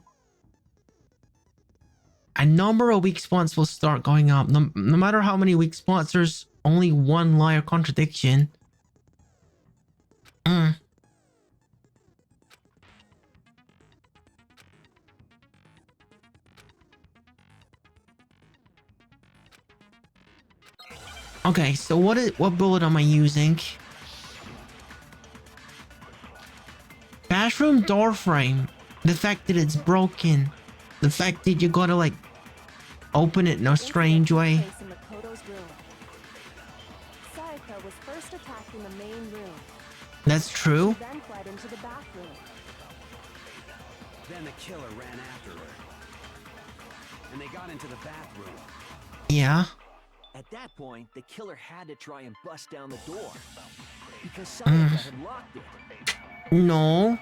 A number of weak spots will start going up. No matter how many weak spots, there's only one lie or contradiction. Okay, so what bullet am I using? Bathroom door frame. The fact that it's broken. The fact that you gotta like open it in a strange way. In Makoto's room. Sayaka was first attacked in the main room. That's true. She then fled into the bathroom. Then the killer ran after her. And they got into the bathroom. Yeah. At that point, the killer had to try and bust down the door. Because Sayaka had locked it. No.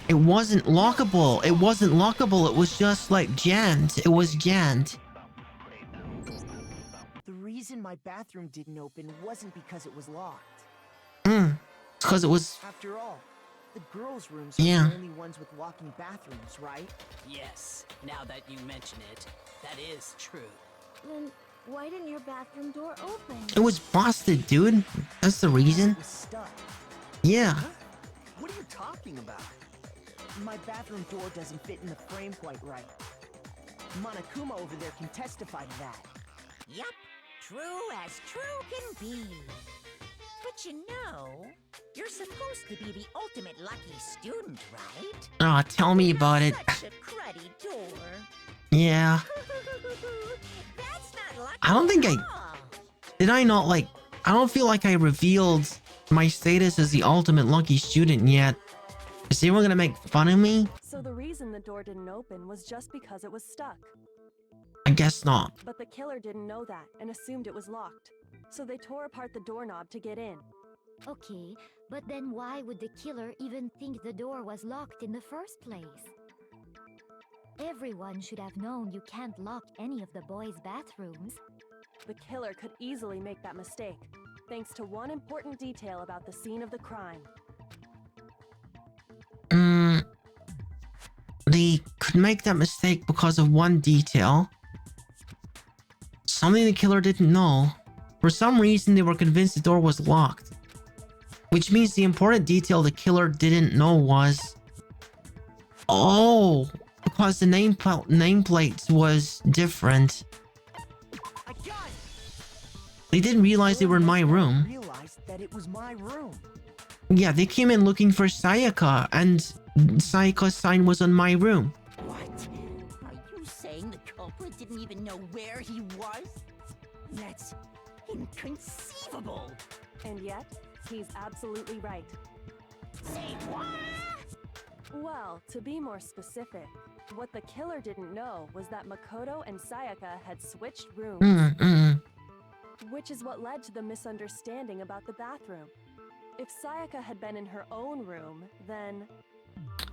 It wasn't lockable. It wasn't lockable. It was just like jammed. It was jammed. The reason my bathroom didn't open wasn't because it was locked. Because it was... After all, the girls' rooms are Yeah. the only ones with walking bathrooms, right? Yes, now that you mention it, that is true. Then why didn't your bathroom door open? It was busted, dude. That's the reason. It was stuck. Yeah. What are you talking about? My bathroom door doesn't fit in the frame quite right. Monokuma over there can testify to that. Yup, true as true can be. But you know, you're supposed to be the ultimate lucky student, right? Oh, tell me about it. Such a cruddy door. Yeah. That's not lucky I don't think at I... all. Did I not like... I don't feel like I revealed my status as the ultimate lucky student yet. Is anyone gonna make fun of me? So the reason the door didn't open was just because it was stuck. I guess not. But the killer didn't know that and assumed it was locked. So they tore apart the doorknob to get in. Okay, but then why would the killer even think the door was locked in the first place? Everyone should have known you can't lock any of the boys' bathrooms. The killer could easily make that mistake, thanks to one important detail about the scene of the crime. They could make that mistake because of one detail. Something the killer didn't know. For some reason, they were convinced the door was locked. Which means the important detail the killer didn't know was... Oh! Because the nameplates was different. I got it! They didn't realize they were in my room. Realized that it was my room. Yeah, they came in looking for Sayaka, and Sayaka's sign was on my room. What? Are you saying the culprit didn't even know where he was? That's inconceivable. And yet, he's absolutely right. Say what? Well, to be more specific, what the killer didn't know was that Makoto and Sayaka had switched rooms. Which is what led to the misunderstanding about the bathroom. If Sayaka had been in her own room, then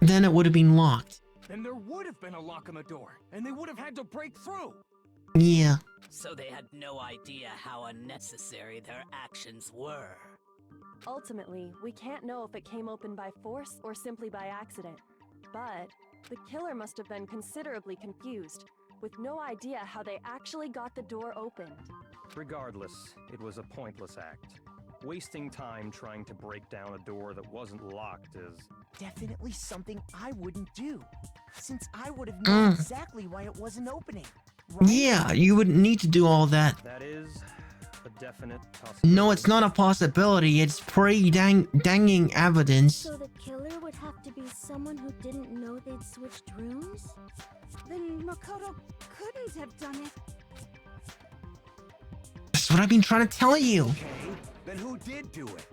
Then it would have been locked. then there would have been a lock on the door, and they would have had to break through. Yeah. So they had no idea how unnecessary their actions were. Ultimately, we can't know if it came open by force or simply by accident. But the killer must have been considerably confused, with no idea how they actually got the door opened. Regardless, it was a pointless act. Wasting time trying to break down a door that wasn't locked is... Definitely something I wouldn't do, since I would have known exactly why it wasn't opening. Right? Yeah, you wouldn't need to do all that. That is a definite possibility. No, it's not a possibility. It's danging evidence. So the killer would have to be someone who didn't know they'd switched rooms? Then Makoto couldn't have done it. That's what I've been trying to tell you. Okay, then who did do it?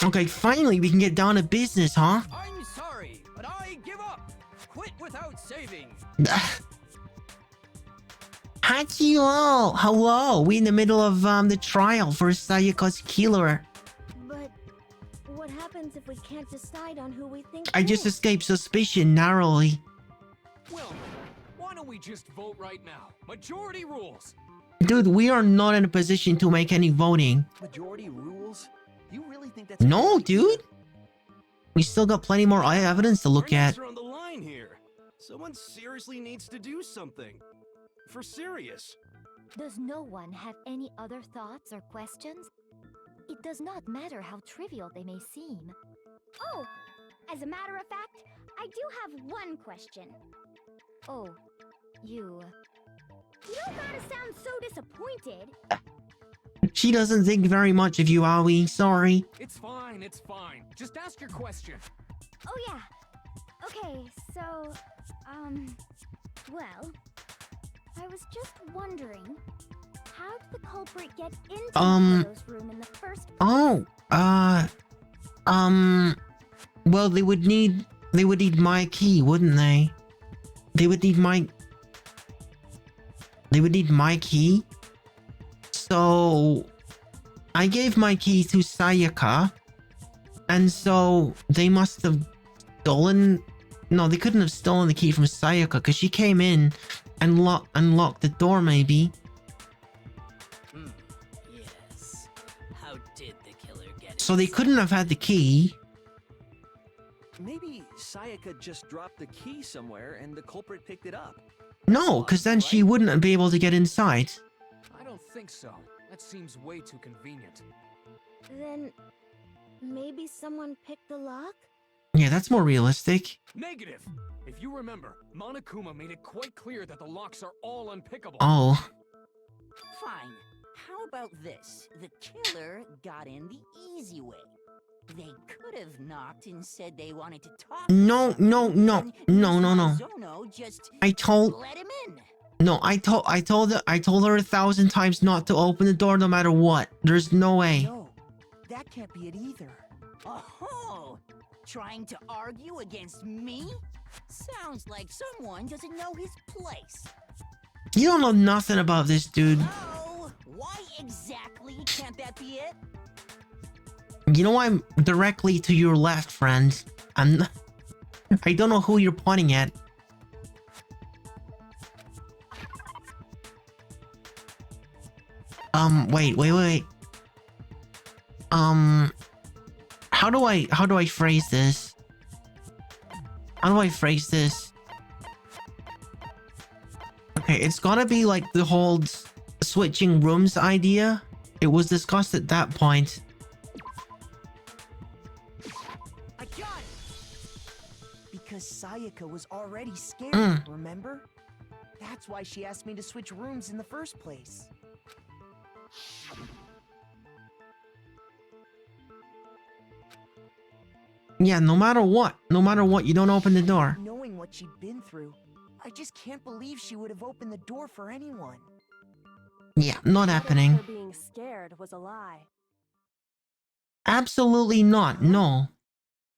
Okay, finally we can get down to business, huh? I'm sorry, but I give up. Quit without saving. Hachio! Hello! We in the middle of the trial for Sayaka's killer. But what happens if we can't decide on who we think I just did? escaped suspicion narrowly. Well, why don't we just vote right now? Majority rules. Dude, we are not in a position to make any voting. Majority rules? You really think that's... No, dude! We still got plenty more evidence to look at. Are on the line here. Someone seriously needs to do something. For serious. Does no one have any other thoughts or questions? It does not matter how trivial they may seem. Oh, as a matter of fact, I do have one question. Oh, you... You don't gotta sound so disappointed. She doesn't think very much of you, Aoi. Sorry. It's fine, it's fine. Just ask your question. Oh yeah. Okay, so, well, I was just wondering, how did the culprit get into Makoto's room in the first place? Oh, well, they would need my key, wouldn't they? They would need my key. So I gave my key to Sayaka, and so they must have stolen... No, they couldn't have stolen the key from Sayaka, because she came in and unlocked the door, maybe. Yes. How did the killer get it? So they couldn't have had the key. Maybe Sayaka just dropped the key somewhere and the culprit picked it up. No, because then she wouldn't be able to get inside. I don't think so. That seems way too convenient. Then maybe someone picked the lock? Yeah, that's more realistic. Negative! If you remember, Monokuma made it quite clear that the locks are all unpickable. Oh. Fine. How about this? The killer got in the easy way. They could have knocked and said they wanted to talk. No. Zono just I told... let him in. No, I told her 1,000 times not to open the door no matter what. There's no way. No, that can't be it either. Oh, trying to argue against me? Sounds like someone doesn't know his place. You don't know nothing about this, dude. Oh, why exactly can't that be it? You know I'm directly to your left, friend. I don't know who you're pointing at. Wait. How do I phrase this? How do I phrase this? Okay, it's gotta be like the whole switching rooms idea. It was discussed at that point. I got it! Because Sayaka was already scared, remember? That's why she asked me to switch rooms in the first place. Yeah, no matter what, you don't open the door. Knowing what she'd been through, I just can't believe she would have opened the door for anyone. Yeah, not happening. Her being scared was a lie. Absolutely not, no.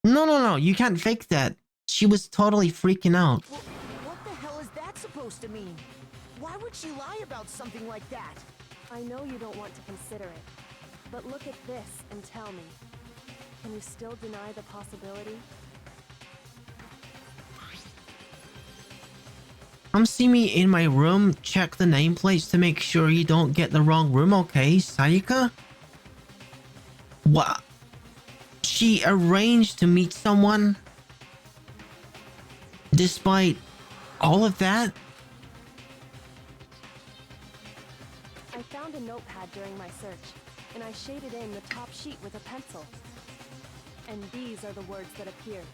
No, you can't fake that. She was totally freaking out. Well, what the hell is that supposed to mean? Why would she lie about something like that? I know you don't want to consider it, but look at this and tell me. Can you still deny the possibility? Come see me in my room. Check the nameplates to make sure you don't get the wrong room, okay, Sayaka? What? She arranged to meet someone? Despite all of that? I found a notepad during my search, and I shaded in the top sheet with a pencil. And these are the words that appeared.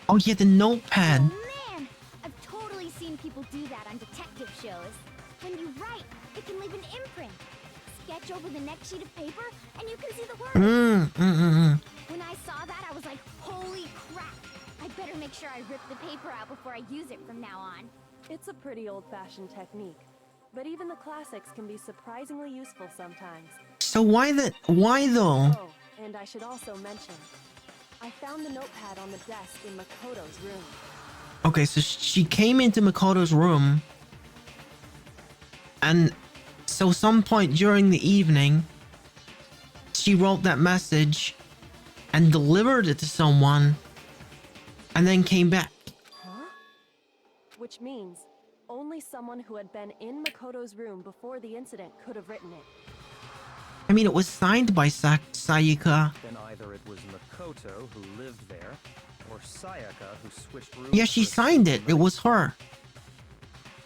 Oh yeah, the notepad. Oh man, I've totally seen people do that on detective shows. When you write, it can leave an imprint. Sketch over the next sheet of paper, and you can see the words. When I saw that, I was like, holy crap! I better make sure I rip the paper out before I use it from now on. It's a pretty old-fashioned technique, but even the classics can be surprisingly useful sometimes. So why though? Oh, and I should also mention, I found the notepad on the desk in Makoto's room. Okay, so she came into Makoto's room, and so some point during the evening, she wrote that message and delivered it to someone, and then came back. Huh? Which means only someone who had been in Makoto's room before the incident could have written it. I mean, it was signed by Sayaka. Then either it was Makoto who lived there, or Sayaka who switched rooms. Yeah, she signed it. It was her.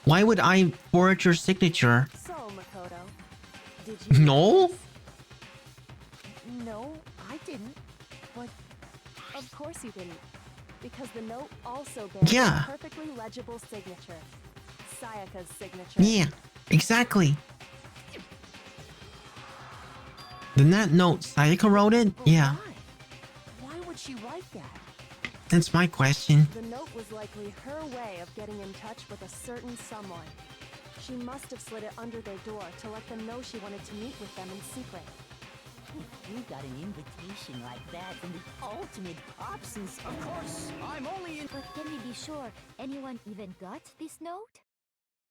Why would I forge your signature? So, Makoto, did you... No? No, I didn't. But of course you didn't. Because the note also bears a perfectly legible signature. Sayaka's signature. Yeah, exactly. Then that note, Sayaka wrote it? Yeah. Why would she write that? That's my question. The note was likely her way of getting in touch with a certain someone. She must have slid it under their door to let them know she wanted to meet with them in secret. If you got an invitation like that from the ultimate popsins, of course, I'm only in... But can we be sure anyone even got this note?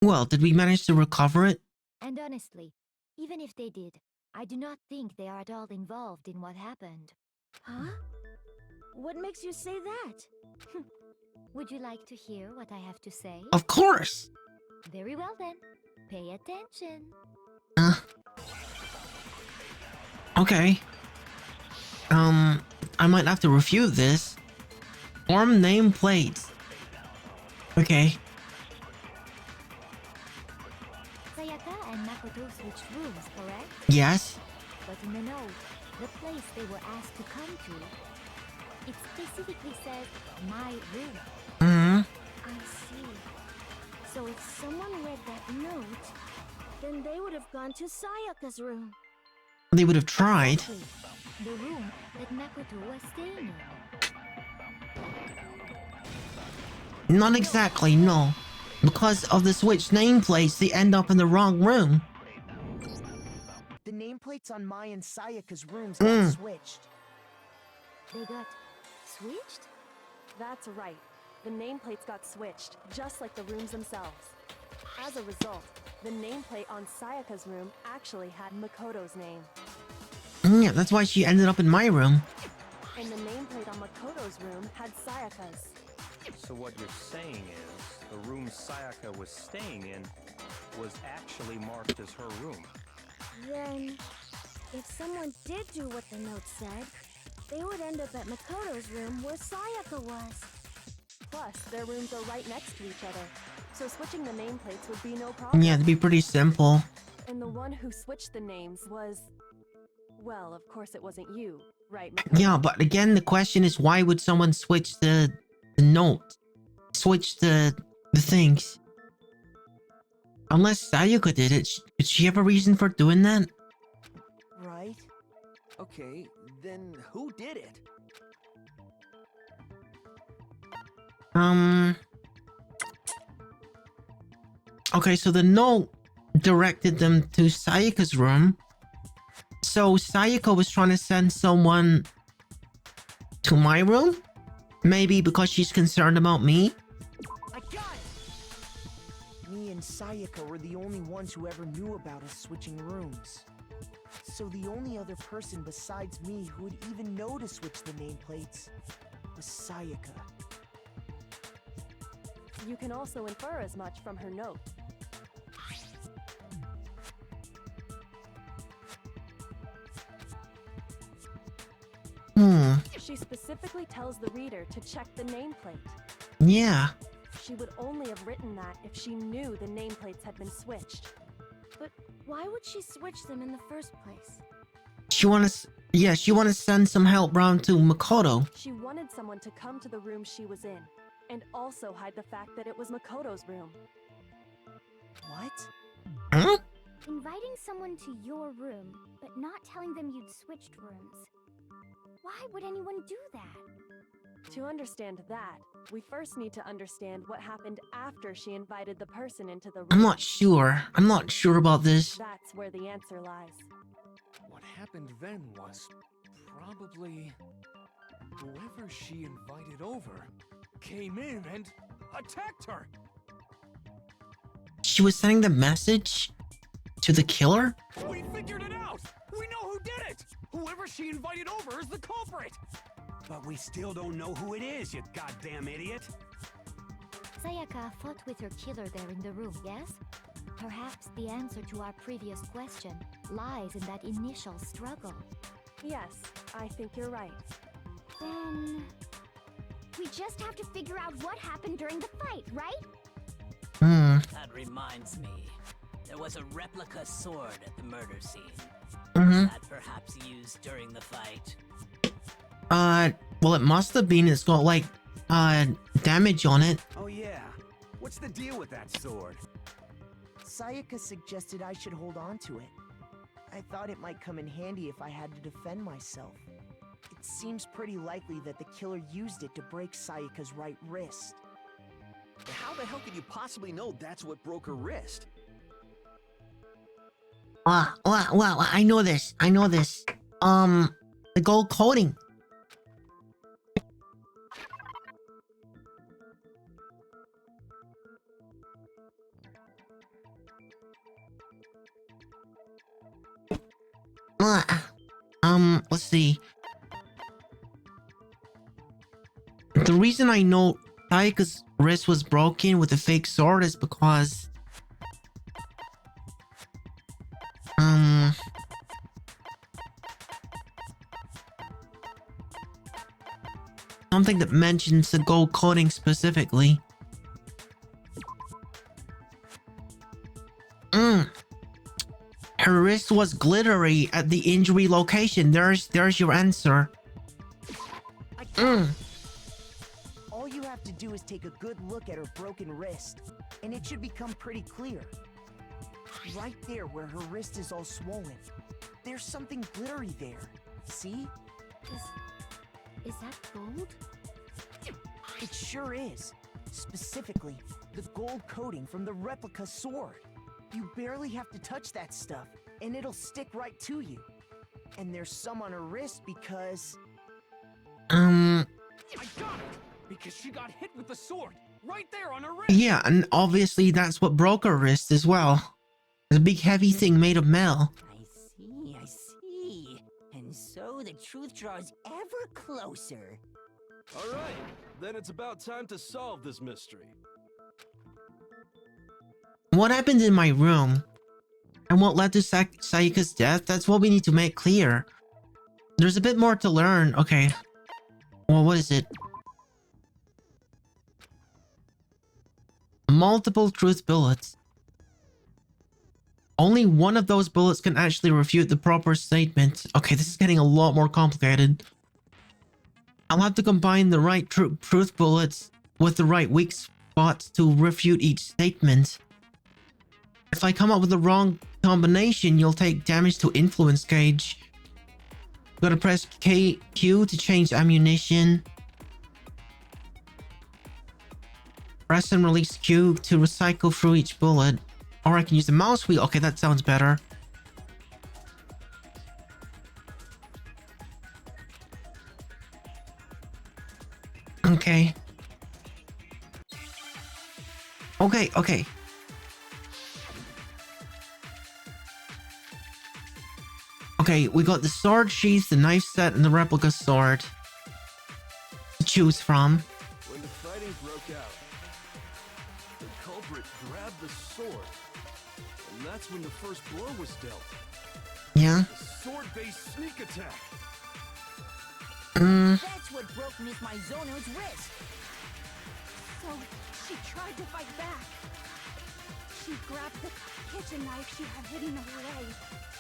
Well, did we manage to recover it? And honestly, even if they did, I do not think they are at all involved in what happened. Huh? What makes you say that? Would you like to hear what I have to say? Of course! Very well then. Pay attention. Okay. I might have to refute this. Form nameplates. Okay. Sayaka and Makoto switched rooms, correct? Yes. But in the note, the place they were asked to come to, it specifically says, my room. I see. So if someone read that note, then they would have gone to Sayaka's room. They would have tried. The room that Makoto was staying in. Not exactly, no. Because of the switched nameplates, they end up in the wrong room. The nameplates on Mai and Sayaka's rooms got switched. They got switched? That's right. The nameplates got switched, just like the rooms themselves. As a result, the nameplate on Sayaka's room actually had Makoto's name. Yeah, that's why she ended up in my room. And the nameplate on Makoto's room had Sayaka's. So what you're saying is, the room Sayaka was staying in was actually marked as her room. Then, if someone did do what the note said, they would end up at Makoto's room where Sayaka was. Plus, their rooms are right next to each other, so switching the nameplates would be no problem. Yeah, it'd be pretty simple. And the one who switched the names was... Well, of course it wasn't you, right, Makoto? Yeah, but again, the question is why would someone switch the note? Switch the things? Unless Sayaka did it. Did she have a reason for doing that? Right. Okay, then who did it? Okay, so the note directed them to Sayaka's room. So Sayaka was trying to send someone to my room? Maybe because she's concerned about me? I got it! Me and Sayaka were the only ones who ever knew about us switching rooms. So the only other person besides me who would even know to switch the nameplates was Sayaka. You can also infer as much from her note. She specifically tells the reader to check the nameplate. Yeah. She would only have written that if she knew the nameplates had been switched. But why would she switch them in the first place? She wanna send some help round to Makoto. She wanted someone to come to the room she was in, and also hide the fact that it was Makoto's room. What? Huh? Inviting someone to your room, but not telling them you'd switched rooms. Why would anyone do that? To understand that, we first need to understand what happened after she invited the person into the room. I'm not sure. I'm not sure about this. That's where the answer lies. What happened then was probably whoever she invited over came in and attacked her. She was sending the message to the killer? We figured it out! We know who did it! Whoever she invited over is the culprit! But we still don't know who it is, you goddamn idiot! Sayaka fought with her killer there in the room, yes? Perhaps the answer to our previous question lies in that initial struggle. Yes, I think you're right. Then... we just have to figure out what happened during the fight, right? That reminds me. There was a replica sword at the murder scene. That perhaps used during the fight. Well, it must have been. It's got, like, damage on it. Oh yeah. What's the deal with that sword? Sayaka suggested I should hold on to it. I thought it might come in handy if I had to defend myself. It seems pretty likely that the killer used it to break Sayaka's right wrist. How the hell could you possibly know that's what broke her wrist? Well, I know this. The gold coating. Let's see. The reason I know Sayaka's wrist was broken with the fake sword is because something that mentions the gold coating specifically. Her wrist was glittery at the injury location. There's your answer. All you have to do is take a good look at her broken wrist, and it should become pretty clear. Right there where her wrist is all swollen, there's something glittery there. See? Is that gold? It sure is. Specifically, the gold coating from the replica sword. You barely have to touch that stuff, and it'll stick right to you. And there's some on her wrist because... I got it! Because she got hit with the sword, right there on her wrist! Yeah, and obviously that's what broke her wrist as well. It's a big heavy thing made of metal. I see. And so the truth draws ever closer. Alright, then it's about time to solve this mystery. What happened in my room and what led to Sayaka's death? That's what we need to make clear. There's a bit more to learn. Okay. Well, what is it? Multiple truth bullets. Only one of those bullets can actually refute the proper statement. Okay, this is getting a lot more complicated. I'll have to combine the right truth bullets with the right weak spots to refute each statement. If I come up with the wrong combination, you'll take damage to influence gauge. Gotta press Q to change ammunition. Press and release Q to recycle through each bullet. Or I can use the mouse wheel. Okay, that sounds better. Okay. Okay. Okay, we got the sword sheath, the knife set, and the replica sword to choose from. When the fighting broke out, culprit grabbed the sword, and that's when the first blow was dealt. Yeah. A sword-based sneak attack. That's what broke Miss Mizono's wrist. So, she tried to fight back. She grabbed the kitchen knife she had hidden away.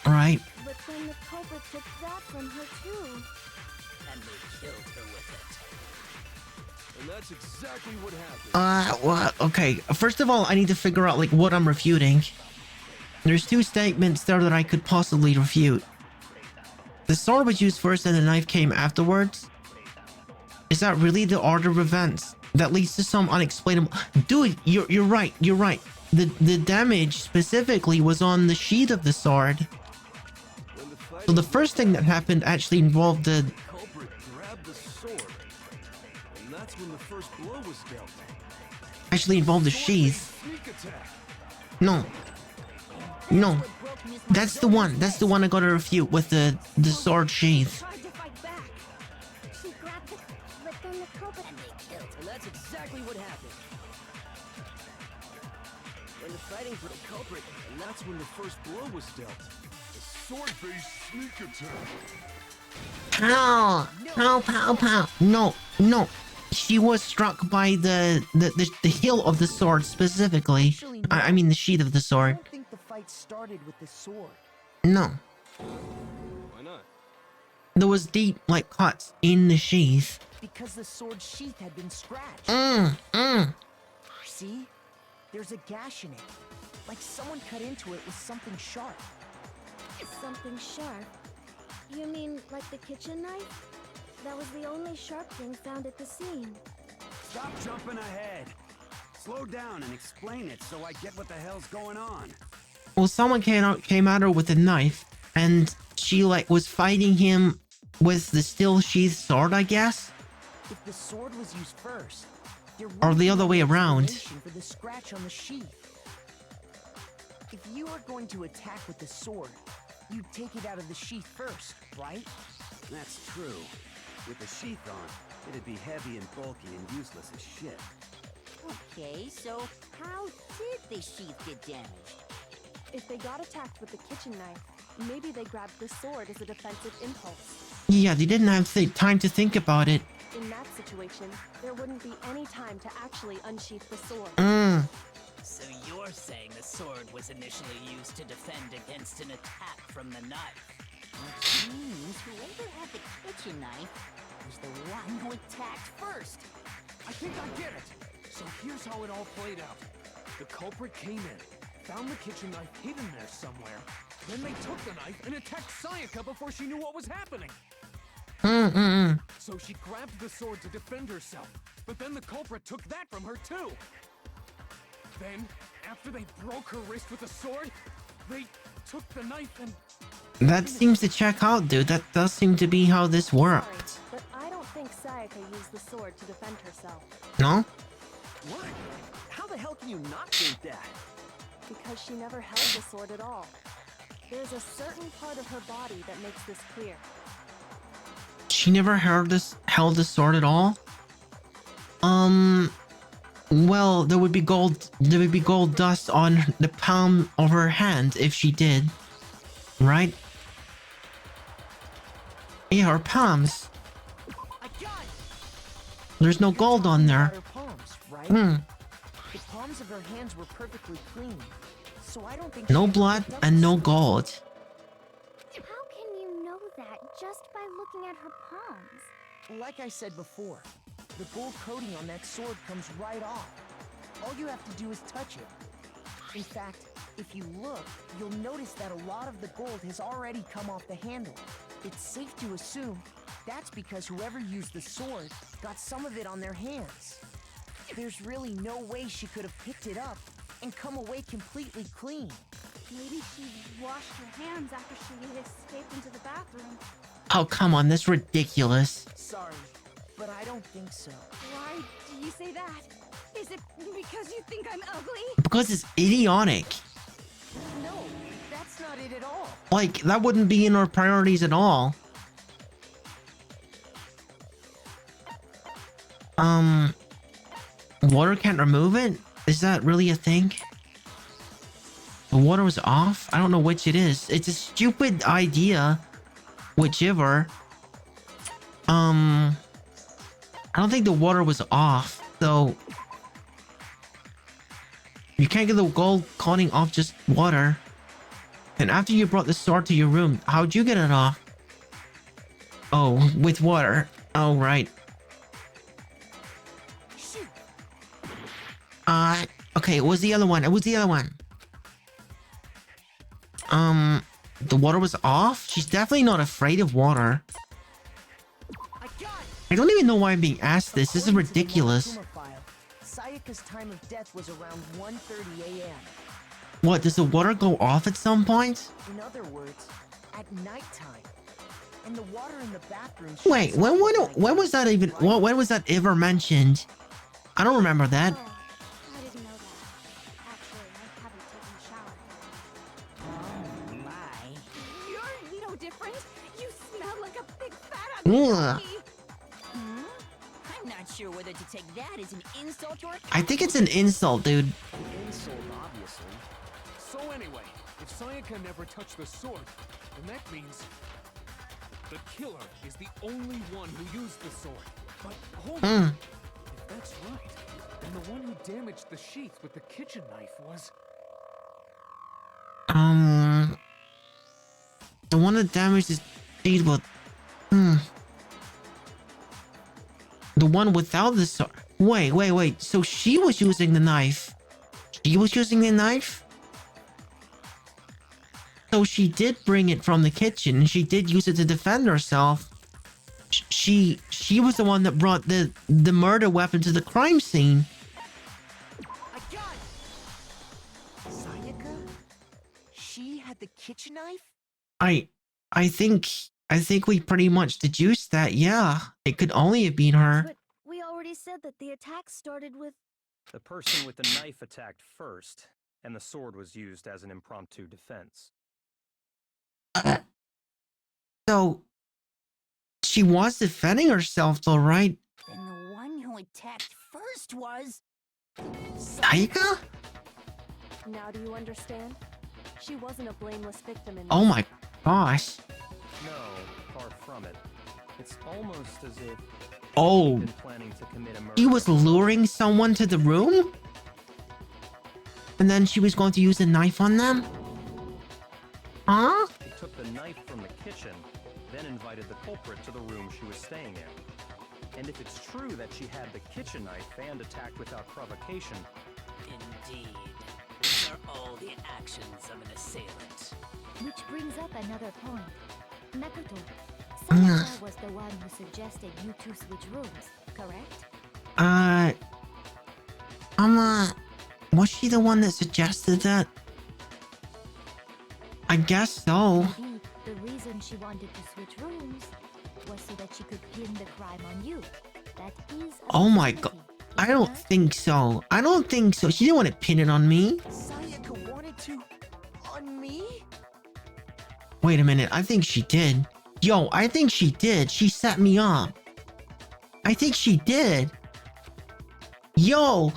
Right. But then the culprit took that from her too. And they killed her with it. And that's exactly what happened. Well, okay. First of all, I need to figure out, like, what I'm refuting. There's two statements there that I could possibly refute. The sword was used first and the knife came afterwards. Is that really the order of events that leads to some unexplainable... Dude, you're right. You're right. The damage specifically was on the sheath of the sword. So the first thing that happened actually involved the... Culprit grabbed the sword, and that's when the first blow was dealt. Actually involved the sheath. Sneak attack. No. No. That's the one. That's the one I gotta refute with the sword sheath. Tried to fight back. She grabbed the... But then the culprit... And they killed her. And that's exactly what happened. When the fighting for the culprit, and that's when the first blow was dealt. A sword-based sneak attack. Pow! Pow, pow, pow. No, no. She was struck by the hilt of the sword specifically. I mean the sheath of the I sword. don't think the fight started with the sword. No. Why not? There was deep, like, cuts in the sheath. Because the sword sheath had been scratched. See? There's a gash in it. Like someone cut into it with something sharp. Something sharp? You mean like the kitchen knife? That was the only sharp thing found at the scene. Stop jumping ahead. Slow down and explain it so I get what the hell's going on. Well, someone came at her with a knife, and she, like, was fighting him with the still sheathed sword, I guess? If the sword was used first, there Or would the be other no way around. explanation for the scratch on the sheath. If you are going to attack with the sword, you'd take it out of the sheath first, right? That's true. With the sheath on, it'd be heavy and bulky and useless as shit. Okay, so how did the sheath get damaged? If they got attacked with the kitchen knife, maybe they grabbed the sword as a defensive impulse. Yeah, they didn't have time to think about it. In that situation, there wouldn't be any time to actually unsheath the sword. So you're saying the sword was initially used to defend against an attack from the knife? Which means whoever had the kitchen knife was the one who attacked first. I think I get it. So here's how it all played out. The culprit came in, found the kitchen knife hidden there somewhere. Then they took the knife and attacked Sayaka before she knew what was happening. So she grabbed the sword to defend herself, but then the culprit took that from her too. Then, after they broke her wrist with the sword, they took the knife and... That seems to check out, dude. That does seem to be how this worked. Sorry, but I don't think Sayaka used the sword to defend herself. No? What? How the hell can you not think that? Because she never held the sword at all. There's a certain part of her body that makes this clear. She never held the sword at all? Well, there would be gold dust on the palm of her hand if she did. Right? Yeah, her palms. There's no gold on there. Her palms, right? The palms of her hands were perfectly clean. So I don't think No she blood picked up and the no sword. gold. How can you know that just by looking at her palms? Like I said before, the gold coating on that sword comes right off. All you have to do is touch it. In fact, if you look, you'll notice that a lot of the gold has already come off the handle. It's safe to assume that's because whoever used the sword got some of it on their hands. There's really no way she could have picked it up and come away completely clean. Maybe she washed her hands after she escaped into the bathroom. Oh, come on. That's ridiculous. Sorry, but I don't think so. Why do you say that? Is it because you think I'm ugly? Because it's idiotic. No, that's not it at all. Like, that wouldn't be in our priorities at all. Water can't remove it? Is that really a thing? The water was off? I don't know which it is. It's a stupid idea. Whichever. I don't think the water was off, so you can't get the gold coating off just water. And after you brought the sword to your room, how'd you get it off? Oh, with water. Oh, right. Okay, what was the other one? It was the other one. The water was off? She's definitely not afraid of water. I don't even know why I'm being asked this. This is ridiculous. Sayaka's time of death was around 1:30 a.m. What, does the water go off at some point? In other words, at nighttime. And the water in the bathroom. Wait, when was that even? When was that ever mentioned? I don't remember that. I didn't know that. Actually, I haven't taken a shower. Oh my. You're no different. You smell like a big fat Ugh. ugly. I'm not sure whether to take that as an insult or a I think it's an insult, dude. Insult, obviously. So anyway, if Sayaka never touched the sword, then that means the killer is the only one who used the sword. But hold on. If that's right, then the one who damaged the sheath with the kitchen knife was... The one that damaged his feet with... The one without the sword... Wait. So she was using the knife. She was using the knife? So she did bring it from the kitchen, and she did use it to defend herself. She was the one that brought the murder weapon to the crime scene. I got it! Sayaka? She had the kitchen knife? I think we pretty much deduced that, yeah. It could only have been her. But we already said that the attack started with... The person with the knife attacked first, and the sword was used as an impromptu defense. So, she was defending herself though, right? Then the one who attacked first was... Sayaka? Now do you understand? She wasn't a blameless victim in Oh this. my gosh. No, far from it. It's almost as if Oh, she'd been planning to commit a murder. she was luring someone to the room? And then she was going to use a knife on them? Huh? She took the knife from the kitchen, then invited the culprit to the room she was staying in. And if it's true that she had the kitchen knife and attacked without provocation... Indeed. These are all the actions of an assailant. Which brings up another point. Makoto, Sayaka was the one who suggested you two switch rooms, correct? Was she the one that suggested that? I guess so. Maybe the reason she wanted to switch rooms was so that she could pin the crime on you. That is a Oh my god. possibility, I don't isn't it? think so. I don't think so. She didn't want to pin it on me. Sayaka wanted to... on me? Wait a minute. I think she did. Yo, I think she did. She set me up. I think she did. Yo,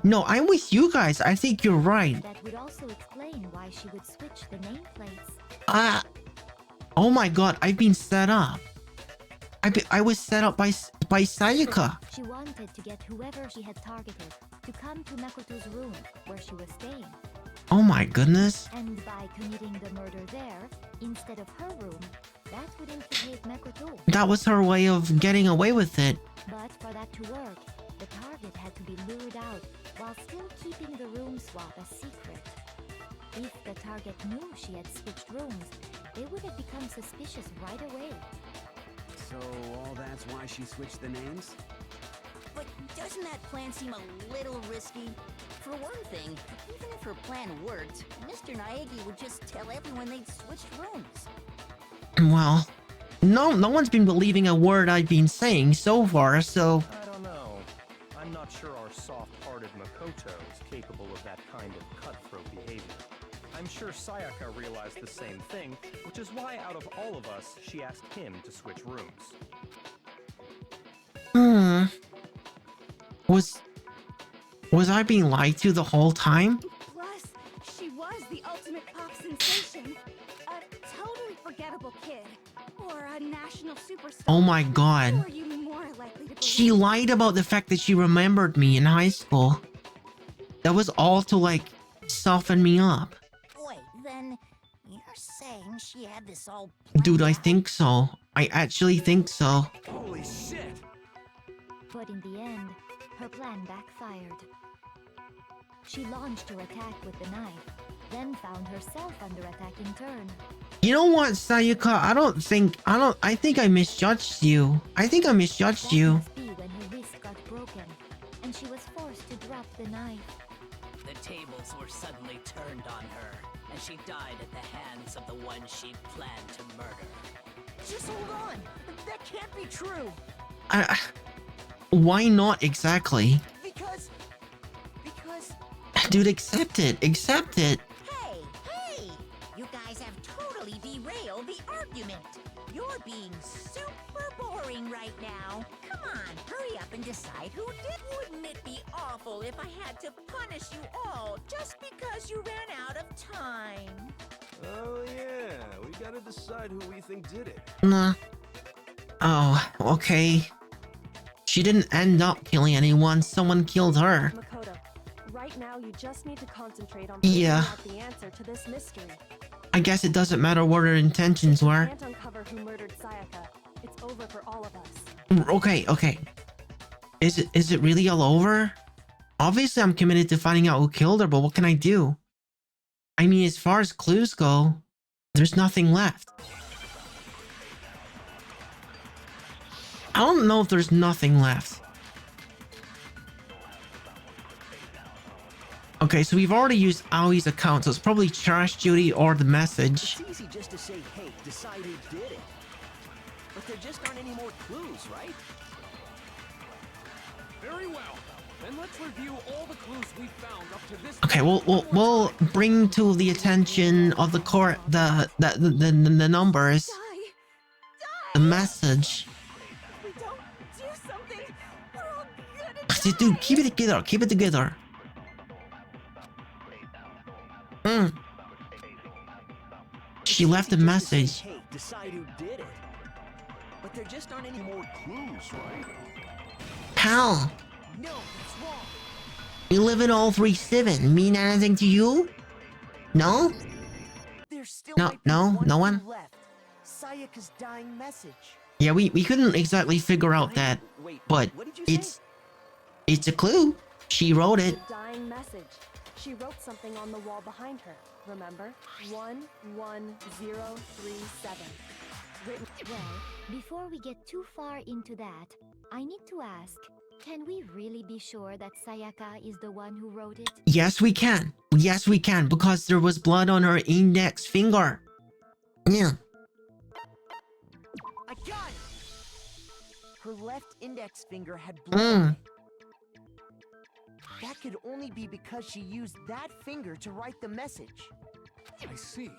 no, I'm with you guys. I think you're right. That would also explain why she would switch the nameplates. Oh my god, I've been set up. I was set up by Sayaka. She wanted to get whoever she had targeted to come to Makoto's room where she was staying. Oh my goodness. And by committing the murder there, instead of her room, that would implicate Makoto. That was her way of getting away with it. But for that to work, the target had to be lured out while still keeping the room swap a secret. If the target knew she had switched rooms, they would have become suspicious right away. So all that's why she switched the names? But doesn't that plan seem a little risky? For one thing, even if her plan worked, Mr. Naegi would just tell everyone they'd switched rooms. Well, no one's been believing a word I've been saying so far, so... I don't know. I'm not sure our soft-hearted Makoto is capable of that kind of cutthroat behavior. I'm sure Sayaka realized the same thing, which is why out of all of us, she asked him to switch rooms. Was I being lied to the whole time? Plus, she was the ultimate pop sensation. A totally forgettable kid. Or a national superstar. Oh my god. Who are you more likely to believe? She lied about the fact that she remembered me in high school. That was all to like soften me up. Wait, then you're saying she had this all Dude, I think so. I actually think so. Holy shit! But in the end, her plan backfired. She launched her attack with the knife, then found herself under attack in turn. You know what, Sayaka? I think I misjudged you. I think I misjudged That you. must be when her wrist got broken, and she was forced to drop the knife. The tables were suddenly turned on her, and she died at the hands of the one she planned to murder. Just hold on. That can't be true. Why not exactly? Because... Dude, accept it. Accept it. Hey! You guys have totally derailed the argument. You're being super boring right now. Come on, hurry up and decide who did. Wouldn't it be awful if I had to punish you all just because you ran out of time? Oh yeah, we gotta decide who we think did it. Nah. Oh, okay. She didn't end up killing anyone. Someone killed her. Makoto, right now you just need to concentrate on Yeah. figuring out the answer to this mystery. I guess it doesn't matter what her intentions If you were. can't uncover who murdered Sayaka, it's over for all of us. Okay. Is it really all over? Obviously, I'm committed to finding out who killed her, but what can I do? I mean, as far as clues go, there's nothing left. I don't know if there's nothing left. Okay, so we've already used Aoi's account, so it's probably Trash Judy or the message. It's easy just to say, hey, decide who did it. But there just aren't any more clues, right? Very well. Then let's review all the clues we found up to this Okay, we'll bring to the attention of the court the numbers, the message. We don't do something, we're all gonna Dude, keep it together. Keep it together. She left a message. Hey, decide who did it. But there just aren't any more clues, right? Pal, No, it's wrong. you live in all 3-7. Mean anything to you? No? There still No, might be no, one no clue one? left. Sayaka's dying message. Yeah, we couldn't exactly figure out that, Wait, but what did you say? it's a clue. She wrote it. The dying message. She wrote something on the wall behind her. Remember? 11037. Written. Well, before we get too far into that, I need to ask, can we really be sure that Sayaka is the one who wrote it? Yes, we can. Yes, we can, because there was blood on her index finger. Yeah. I got it! Her left index finger had blood on it. That could only be because she used that finger to write the message. I see.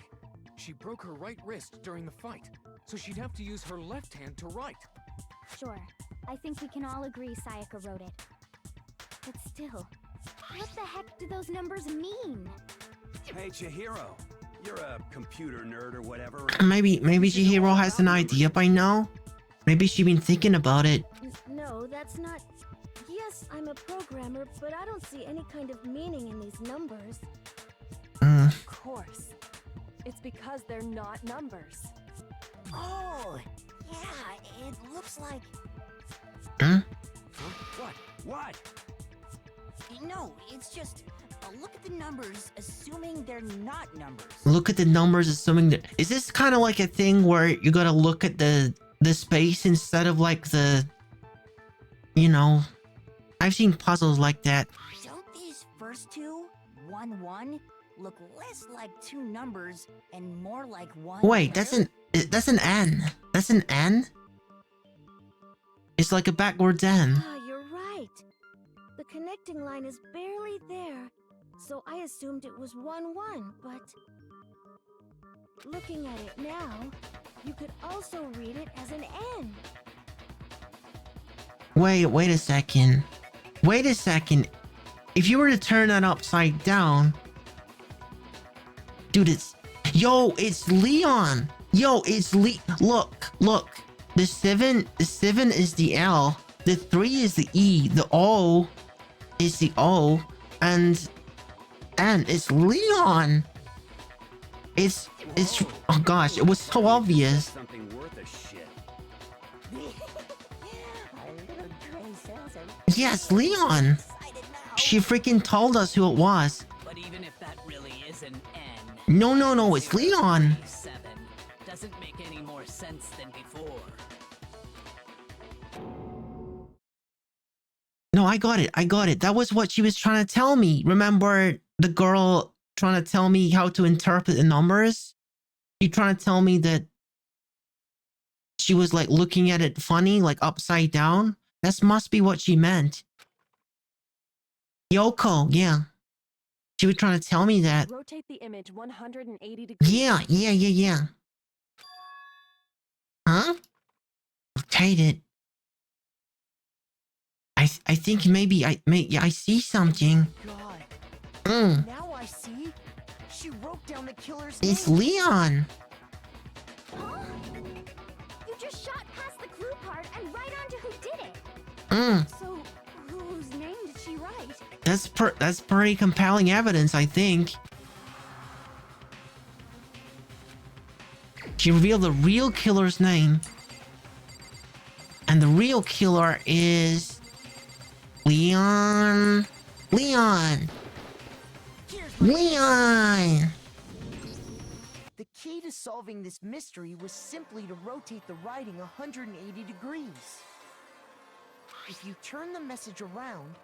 She broke her right wrist during the fight, so she'd have to use her left hand to write. Sure. I think we can all agree Sayaka wrote it. But still, what the heck do those numbers mean? Hey, Chihiro. You're a computer nerd or whatever. Maybe Chihiro has an idea by now. Maybe she's been thinking about it. No, that's not... Yes, I'm a programmer, but I don't see any kind of meaning in these numbers. Of course. It's because they're not numbers. Oh, yeah, it looks like... Huh? What? No, it's just... look at the numbers, assuming they're not numbers. Look at the numbers, assuming that... Is this kind of like a thing where you gotta look at the space instead of like the... You know... I've seen puzzles like that. Don't these first two, 1-1, look less like two numbers and more like one... Wait, that's an N. That's an N? It's like a backwards N. Ah, you're right. The connecting line is barely there, so I assumed it was 1-1, but... Looking at it now, you could also read it as an N. Wait a second. Wait a second. if you were to turn that upside down, dude, it's Leon. Yo, it's Look. The 7 is the L. The 3 is the E. The O is the O, and it's Leon. It's oh gosh, it was so obvious. Something worth a shit. Yes, Leon. She freaking told us who it was. But even if that really is an N, No, it's Leon. 7 doesn't make any more sense than before. No, I got it. That was what she was trying to tell me. Remember the girl trying to tell me how to interpret the numbers? You trying to tell me that she was like looking at it funny, like upside down? That must be what she meant. Yoko, yeah. She was trying to tell me that. Rotate the image 180 degrees. Yeah. Huh? Rotate it. I think maybe I see something. God. Now I see. She wrote down the killer's name. It's Leon. Huh? You just shot past the clue part and right onto who did it. So, whose name did she write? That's pretty compelling evidence, I think. She revealed the real killer's name. And the real killer is Leon. The key to solving this mystery was simply to rotate the writing 180 degrees. If you turn the message around,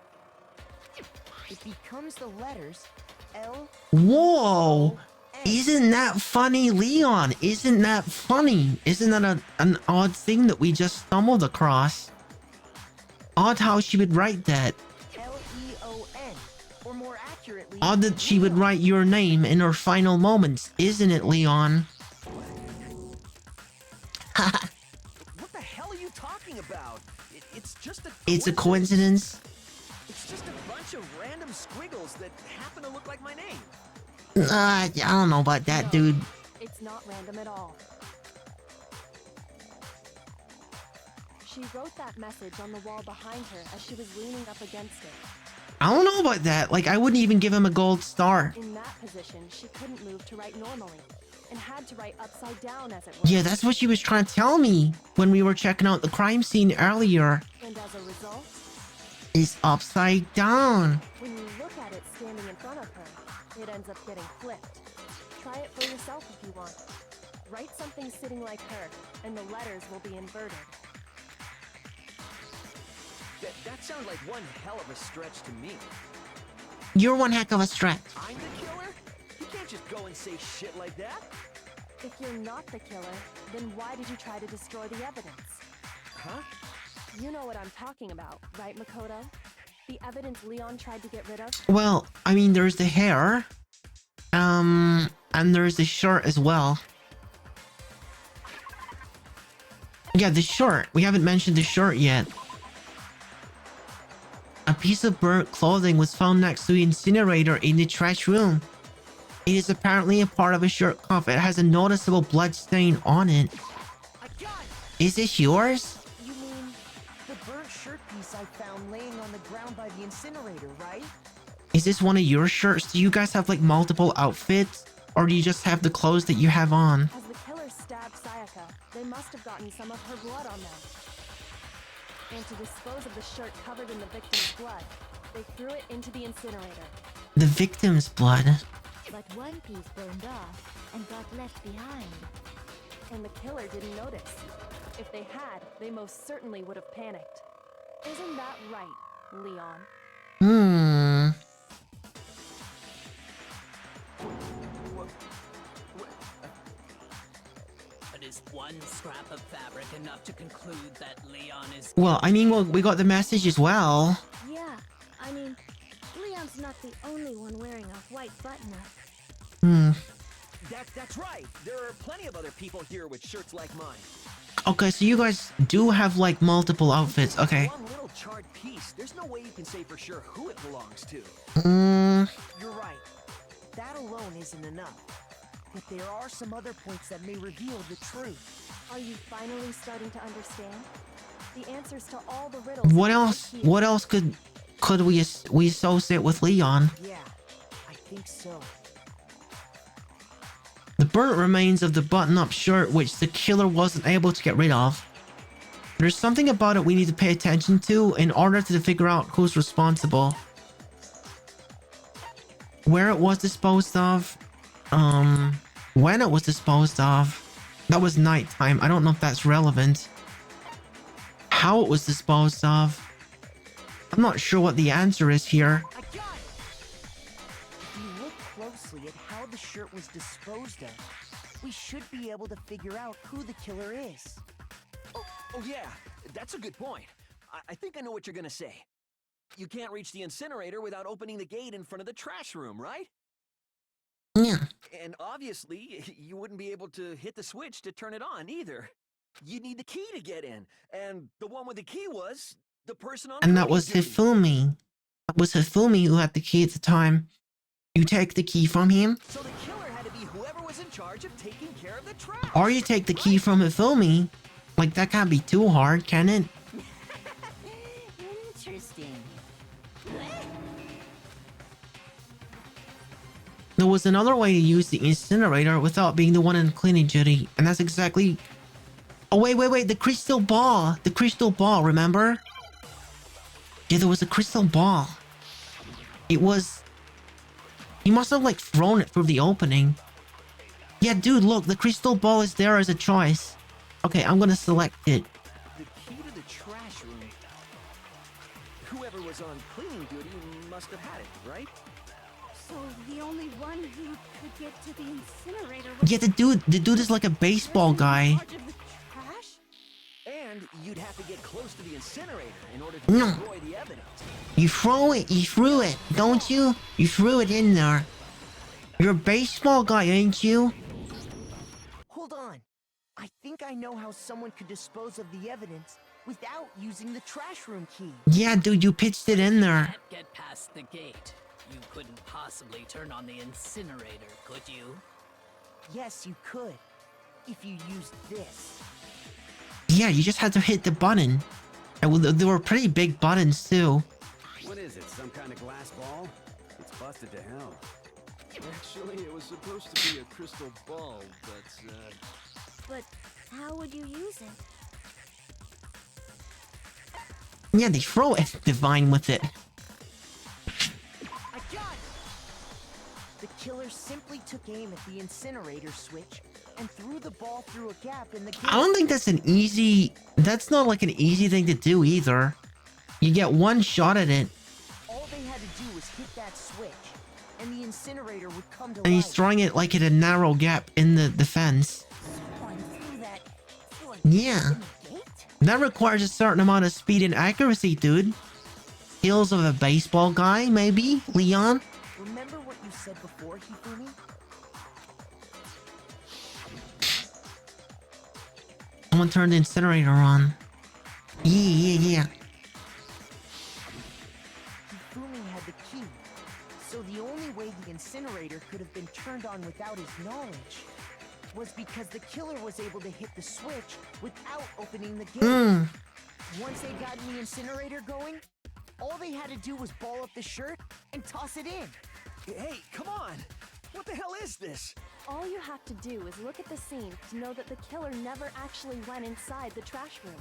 it becomes the letters L. Whoa! Isn't that funny, Leon? Isn't that funny? Isn't that an odd thing that we just stumbled across? Odd how she would write that. L-E-O-N, or more accurately... Odd that she would write your name in her final moments, isn't it, Leon? What the hell are you talking about? It's just a It's a coincidence. It's just a bunch of random squiggles that happen to look like my name. I don't know about that, dude. It's not random at all. She wrote that message on the wall behind her as she was leaning up against it. I don't know about that. Like, I wouldn't even give him a gold star. In that position, she couldn't move to write normally, and had to write upside down as it were. Yeah, that's what she was trying to tell me when we were checking out the crime scene earlier. And as a result, it's upside down. when you look at it standing in front of her, it ends up getting flipped. Try it for yourself if you want. Write something sitting like her, and the letters will be inverted. That sounds like one hell of a stretch to me. You're one heck of a stretch. I'm the killer? You can't just go and say shit like that. If you're not the killer, then why did you try to destroy the evidence? Huh? You know what I'm talking about, right, Makoto? The evidence Leon tried to get rid of? Well, I mean, there's the hair. And there's the shirt as well. Yeah, the shirt. We haven't mentioned the shirt yet. A piece of burnt clothing was found next to the incinerator in the trash room. It is apparently a part of a shirt cuff. It has a noticeable blood stain on it. Is this yours? You mean the burnt shirt piece I found laying on the ground by the incinerator, right? Is this one of your shirts? Do you guys have like multiple outfits? Or do you just have the clothes that you have on? As the killer stabbed Sayaka, they must have gotten some of her blood on them. And to dispose of the shirt covered in the victim's blood, they threw it into the incinerator. The victim's blood. But one piece burned off and got left behind. And the killer didn't notice. If they had, they most certainly would have panicked. Isn't that right, Leon? But is one scrap of fabric enough to conclude that Leon is... Well, I mean, we got the message as well. Yeah, I mean, Leon's not the only one wearing a white button-up. That's right. There are plenty of other people here with shirts like mine. Okay, so you guys do have like multiple outfits. Okay. One little charred piece. There's no way you can say for sure who it belongs to. You're right. That alone isn't enough. But there are some other points that may reveal the truth. Are you finally starting to understand? The answers to all the riddles. What else? What else could we associate with Leon? Yeah, I think so. The burnt remains of the button-up shirt which the killer wasn't able to get rid of. There's something about it we need to pay attention to in order to figure out who's responsible. Where it was disposed of. When it was disposed of. That was nighttime. I don't know if that's relevant. How it was disposed of. I'm not sure what the answer is here. I got it! If you look closely at how the shirt was disposed of, we should be able to figure out who the killer is. Oh yeah, that's a good point. I think I know what you're gonna say. You can't reach the incinerator without opening the gate in front of the trash room, right? Yeah. And obviously, you wouldn't be able to hit the switch to turn it on either. You'd need the key to get in, and the one with the key was the person on. And that was Hifumi. That was Hifumi who had the key at the time. You take the key from him. So the killer had to be whoever was in charge of taking care of the trash. Or you take the key from Hifumi. Like, that can't be too hard, can it? Interesting. There was another way to use the incinerator without being the one in cleaning duty. And that's exactly... Oh, wait. The crystal ball. The crystal ball, remember? Yeah, there was a crystal ball. It was... He must have, like, thrown it through the opening. Yeah, dude, look. The crystal ball is there as a choice. Okay, I'm gonna select it. The key to the trash room. Whoever was on cleaning duty must have had it, right? So the only one who could get to the incinerator was Yeah, the dude is like a baseball guy. in charge of the trash? And you'd have to get close to the incinerator in order to destroy the evidence. You throw it, don't you? You threw it in there. You're a baseball guy, ain't you? Hold on. I think I know how someone could dispose of the evidence without using the trash room key. Yeah, dude, you pitched it in there. Can't get past the gate. You couldn't possibly turn on the incinerator, could you? Yes, you could. If you used this. Yeah, you just had to hit the button. And there were pretty big buttons, too. What is it, some kind of glass ball? It's busted to hell. Actually, it was supposed to be a crystal ball, But how would you use it? Yeah, they throw it divine with it. I got it! The killer simply took aim at the incinerator switch and threw the ball through a gap in the gate. I don't think that's an easy... That's not like an easy thing to do either. You get one shot at it. All they had to do was hit that switch, and the incinerator would come to And he's life. throwing it like at a narrow gap in the fence. Someone threw that through a Yeah. in the gate? That requires a certain amount of speed and accuracy, dude. Skills of a baseball guy, maybe? Leon? Remember what you said before, Hifumi? Someone turned the incinerator on. Yeah. Hifumi had the key, so the only way the incinerator could have been turned on without his knowledge was because the killer was able to hit the switch without opening the gate. Once they got the incinerator going, all they had to do was ball up the shirt and toss it in. Hey, come on! What the hell is this? All you have to do is look at the scene to know that the killer never actually went inside the trash room.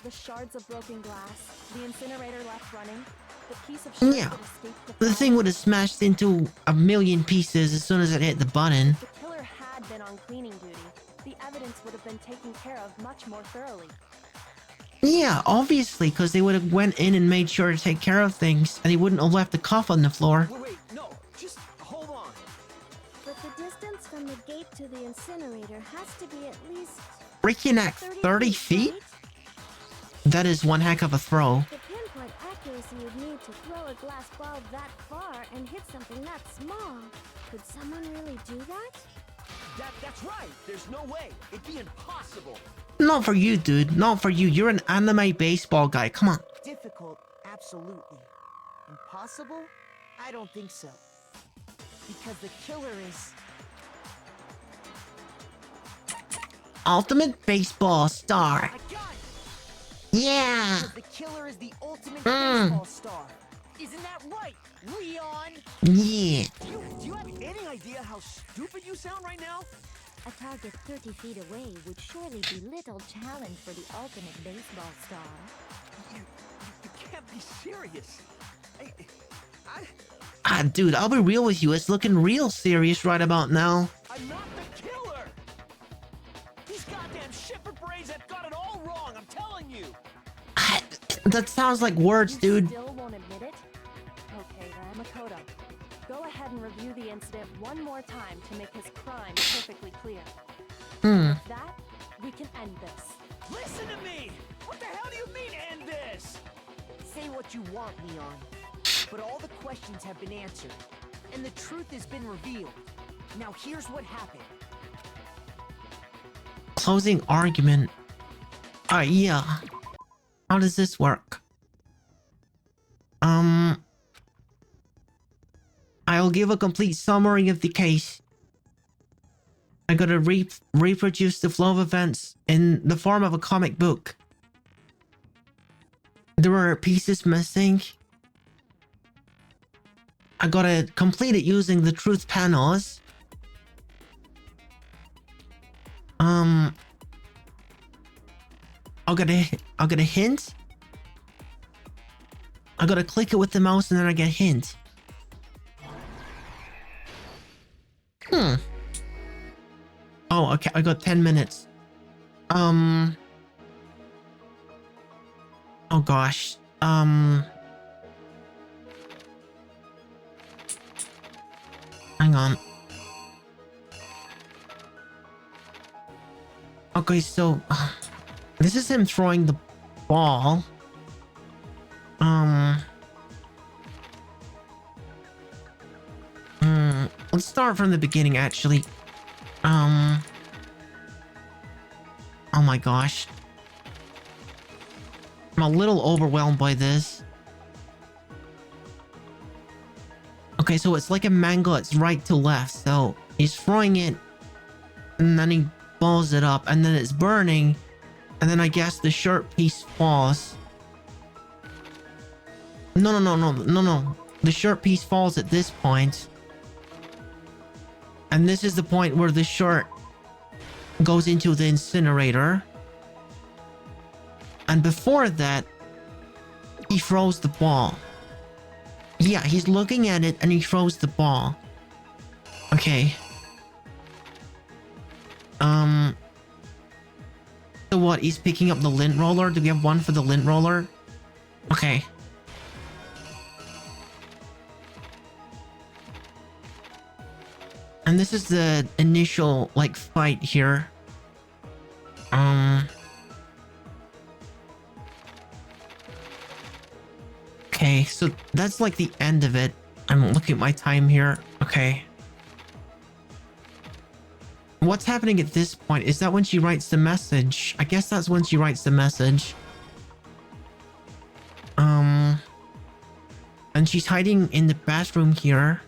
The shards of broken glass, the incinerator left running, the piece of shirt Yeah. that escaped the The fire. thing would have smashed into a million pieces as soon as it hit the button. If the killer had been on cleaning duty, the evidence would have been taken care of much more thoroughly. Yeah, obviously, because they would have went in and made sure to take care of things, and he wouldn't have left the cuff on the floor. Wait, no, just hold on. But the distance from the gate to the incinerator has to be at least Freaking at 30 feet? right? That is one heck of a throw. The pinpoint accuracy you'd need to throw a glass ball that far and hit something that small. Could someone really do that? That's right. There's no way. It'd be impossible. Not for you, dude. Not for you. You're an anime baseball guy. Come on. Difficult, absolutely. Impossible? I don't think so. Because the killer is... Ultimate baseball star. Yeah. Because the killer is the ultimate baseball star. Isn't that right, Leon? Yeah. Do you have any idea how stupid you sound right now? A target 30 feet away would surely be little challenge for the ultimate baseball star. You can't be serious. Ah, dude, I'll be real with you. It's looking real serious right about now. I'm not the killer! These goddamn shepherd brains have got it all wrong, I'm telling you! That sounds like words, dude. Still won't admit it? Okay then. Makoto, go ahead and review the incident one more time to make his crime perfectly clear. With that, we can end this. Listen to me! What the hell do you mean, end this? Say what you want, Leon. But all the questions have been answered. And the truth has been revealed. Now here's what happened. Closing argument. Yeah. How does this work? I'll give a complete summary of the case. I gotta reproduce the flow of events in the form of a comic book. There were pieces missing. I gotta complete it using the truth panels. I'll get a hint. I gotta click it with the mouse and then I get a hint. Oh, okay, I got 10 minutes. Oh gosh. Hang on. Okay, so this is him throwing the ball. Let's start from the beginning, actually. Oh my gosh. I'm a little overwhelmed by this. Okay, so it's like a manga, it's right to left. So he's throwing it, and then he balls it up, and then it's burning, and then I guess the shirt piece falls. No. The shirt piece falls at this point. And this is the point where the shirt goes into the incinerator. And before that, he throws the ball. Yeah, he's looking at it and he throws the ball. Okay. So what? He's picking up the lint roller? Do we have one for the lint roller? Okay. And this is the initial, like, fight here. Okay, so that's like the end of it. I'm looking at my time here. Okay. What's happening at this point? Is that when she writes the message? I guess that's when she writes the message. And she's hiding in the bathroom here.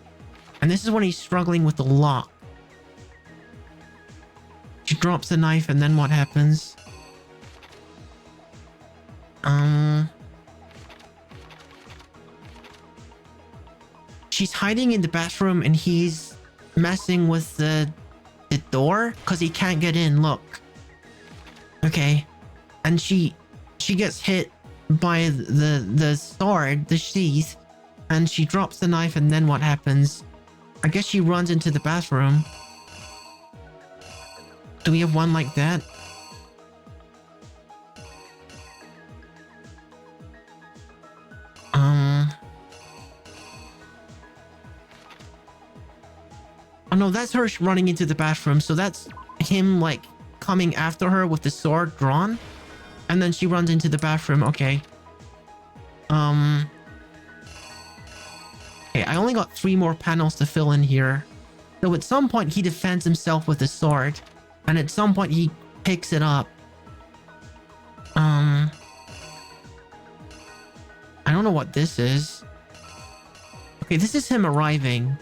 And this is when he's struggling with the lock. She drops the knife and then what happens? She's hiding in the bathroom and he's messing with the door because he can't get in. Look. Okay. And she gets hit by the sword, the sheath, and she drops the knife and then what happens? I guess she runs into the bathroom. Do we have one like that? Oh no, that's her running into the bathroom. So that's him like coming after her with the sword drawn. And then she runs into the bathroom. Okay. Okay, I only got 3 more panels to fill in here. So at some point he defends himself with the sword. And at some point he picks it up. what this is. Okay, this is him arriving.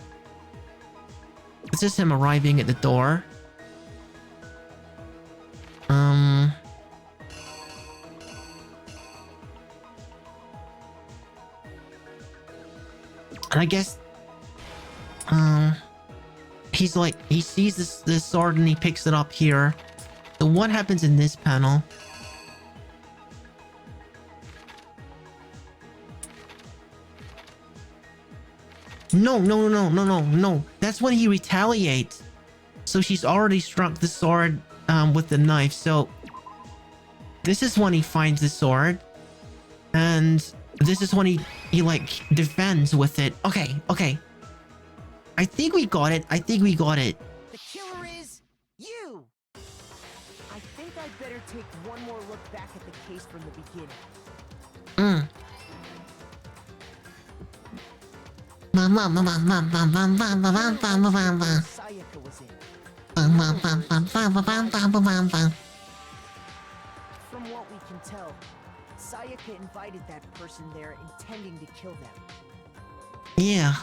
This is him arriving at the door. And I guess he's like, he sees this sword and he picks it up here. So what happens in this panel? No. That's when he retaliates. So she's already struck the sword with the knife. So this is when he finds the sword. And this is when he like defends with it. Okay. I think we got it. The killer is you! I think I'd better take one more look back at the case from the beginning. Sayaka was in. From what we can tell, Sayaka invited that person there intending to kill them. Yeah.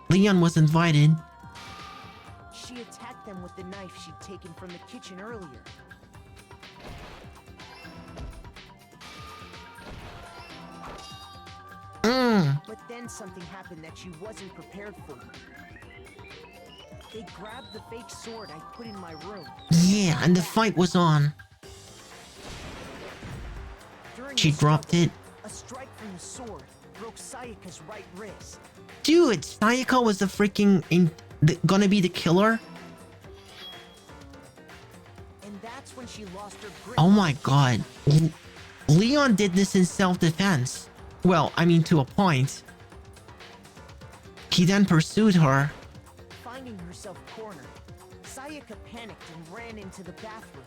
Leon was invited. She attacked them with the knife she'd taken from the kitchen earlier. But then something happened that she wasn't prepared for. They grabbed the fake sword I put in my room. Yeah, and the fight was on. She dropped it. A strike from the sword broke Sayaka's right wrist. Dude, Sayaka was the freaking gonna be the killer? And that's when she lost her grip. Oh my god. Leon did this in self-defense. Well, I mean, to a point. He then pursued her. Finding herself cornered, Sayaka panicked and ran into the bathroom.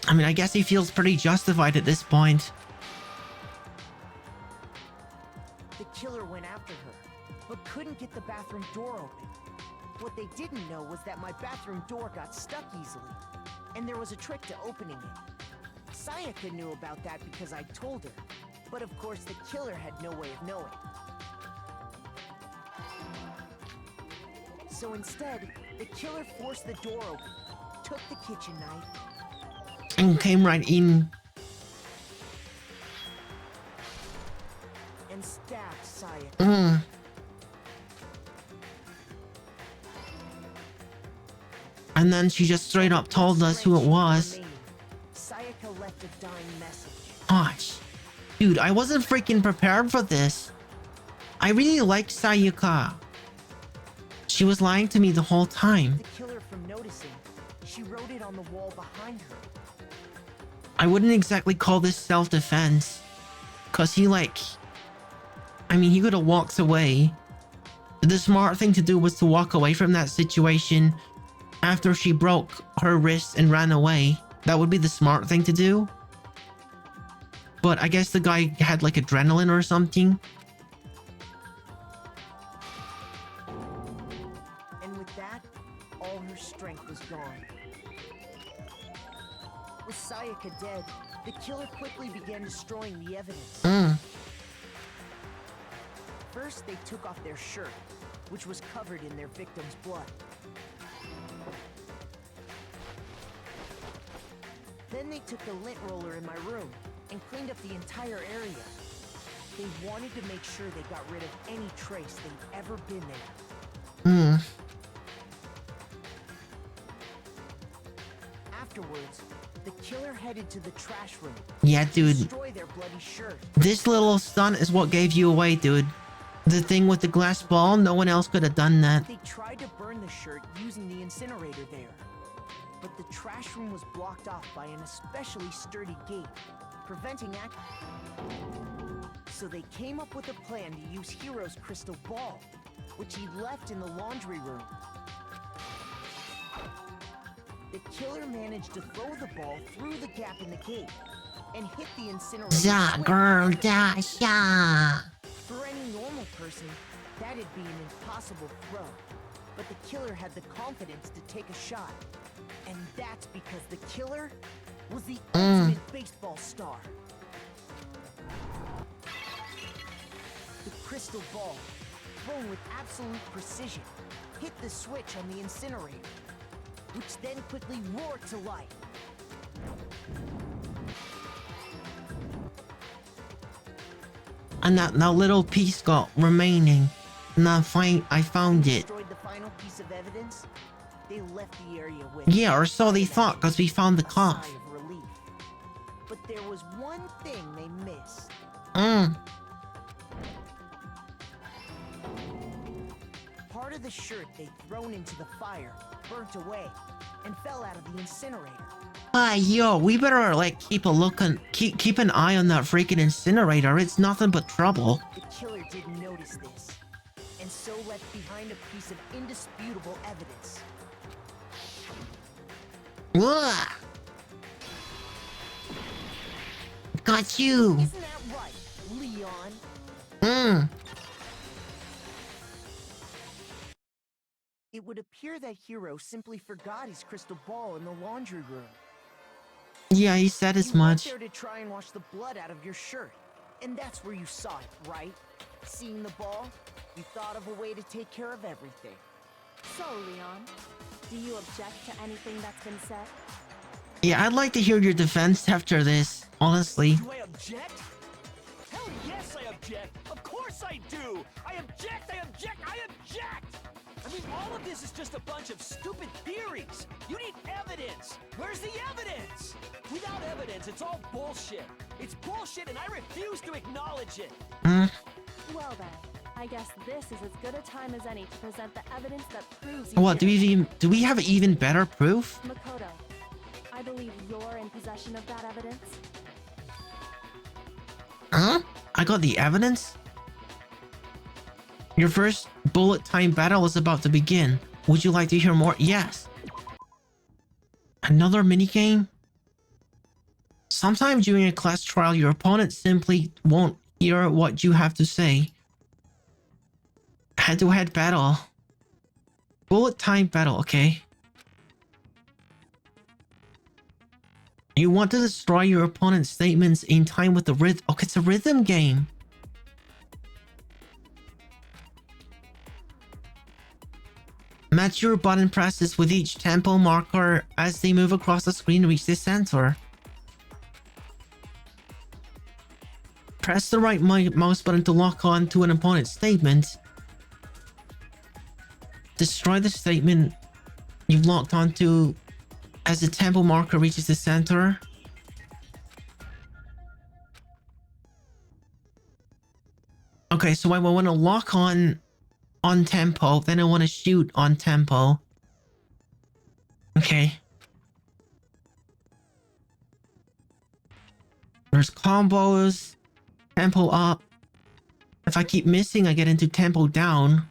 I mean, I guess he feels pretty justified at this point. The killer went after her, but couldn't get the bathroom door open. What they didn't know was that my bathroom door got stuck easily, and there was a trick to opening it. Sayaka knew about that because I told her, but of course the killer had no way of knowing. So instead, the killer forced the door open, took the kitchen knife, and came right in. And stabbed Sayaka. And then she just straight up told us who it was. Sayaka left a dying message. Gosh. Dude, I wasn't freaking prepared for this. I really liked Sayaka. She was lying to me the whole time. The killer from noticing, she wrote it on the wall behind her. I wouldn't exactly call this self-defense. Cause he he could have walked away. The smart thing to do was to walk away from that situation after she broke her wrist and ran away. That would be the smart thing to do. But I guess the guy had like adrenaline or something. And with that, all her strength was gone. With Sayaka dead, the killer quickly began destroying the evidence. First, they took off their shirt, which was covered in their victim's blood. Then they took the lint roller in my room and cleaned up the entire area. They wanted to make sure they got rid of any trace they'd ever been there. Afterwards, the killer headed to the trash room. Yeah, dude. Destroy their bloody shirt. This little stunt is what gave you away, dude. The thing with the glass ball, no one else could have done that. They tried to burn the shirt using the incinerator there. But the trash room was blocked off by an especially sturdy gate, preventing So they came up with a plan to use Hiro's crystal ball, which he left in the laundry room. The killer managed to throw the ball through the gap in the gate and hit the incinerator. For any normal person, that'd be an impossible throw. But the killer had the confidence to take a shot. And that's because the killer was the ultimate baseball star. crystal ball, thrown with absolute precision, hit the switch on the incinerator, which then quickly roared to life. And that little piece got remaining. And I found it. Destroyed the final piece of evidence. They left the area with. Yeah, or so they thought, because we found the cough. Sigh of relief. But there was one thing they missed. Part of the shirt they'd thrown into the fire burnt away and fell out of the incinerator. Yo, we better like keep an eye on that freaking incinerator. It's nothing but trouble. The killer didn't notice this, and so left behind a piece of indisputable evidence. Ugh. Got you. Isn't that right, Leon? It would appear that Hero simply forgot his crystal ball in the laundry room. Yeah, he said as much. You went there to try and wash the blood out of your shirt, and that's where you saw it, right? Seeing the ball, you thought of a way to take care of everything. So, Leon, do you object to anything that's been said? Yeah, I'd like to hear your defense after this, honestly. Do I object? Hell yes, I object. Of course I do. I object. I object. I object. I mean, all of this is just a bunch of stupid theories. You need evidence. Where's the evidence? Without evidence, it's all bullshit. It's bullshit, and I refuse to acknowledge it. Well then, I guess this is as good a time as any to present the evidence that proves you What, do we have even better proof? Makoto, I believe you're in possession of that evidence. Huh? I got the evidence? Your first bullet time battle is about to begin. Would you like to hear more? Yes. Another minigame? Sometimes during a class trial, your opponent simply won't hear what you have to say. Head-to-head battle. Bullet time battle, okay. You want to destroy your opponent's statements in time with the rhythm. Okay, it's a rhythm game. Match your button presses with each tempo marker as they move across the screen to reach the center. Press the right mouse button to lock on to an opponent's statement. Destroy the statement you've locked onto as the tempo marker reaches the center. Okay, so I want to lock on tempo, then I want to shoot on tempo. Okay. There's combos, tempo up. If I keep missing, I get into tempo down.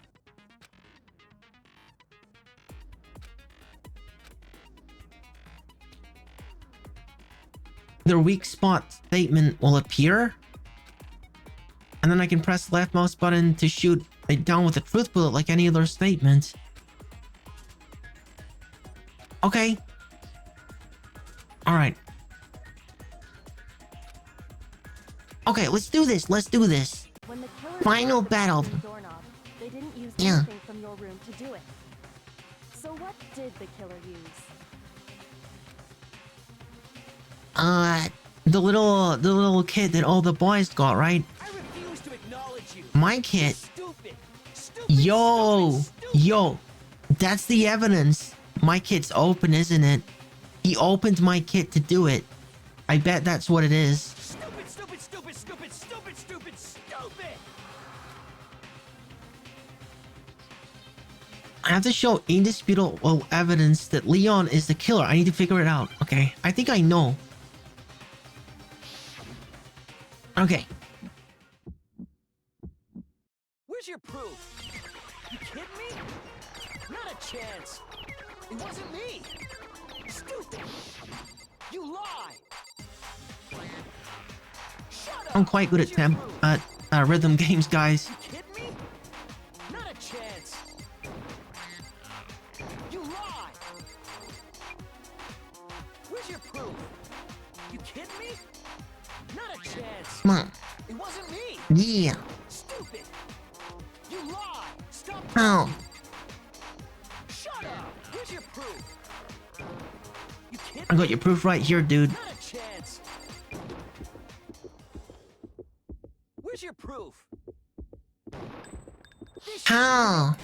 Their weak spot statement will appear. And then I can press the left mouse button to shoot it down with a truth bullet like any other statement. Okay. Alright. Okay, let's do this. Let's do this. When the killer Final battle. Doorknob, they didn't use Yeah. anything from your room to do it. So what did the killer use? The little kit that all the boys got, right? I refuse to acknowledge you. My kit. Stupid. Yo, that's the evidence. My kit's open, isn't it? He opened my kit to do it. I bet that's what it is. Stupid, stupid, stupid, stupid, stupid, stupid, stupid. I have to show indisputable evidence that Leon is the killer. I need to figure it out. Okay, I think I know. Okay. Where's your proof? You kidding me? Not a chance. It wasn't me. Stupid. You lie. Shut up. I'm quite good at rhythm games, guys. You kidding me? Not a chance. You lie. Where's your proof? You kidding me? Not a chance. Come on. It wasn't me. Yeah. Stupid. You lie! Stop How? Shut up! Where's your proof? You kidding? I got your proof right here, dude. Not a chance. Where's your proof? How?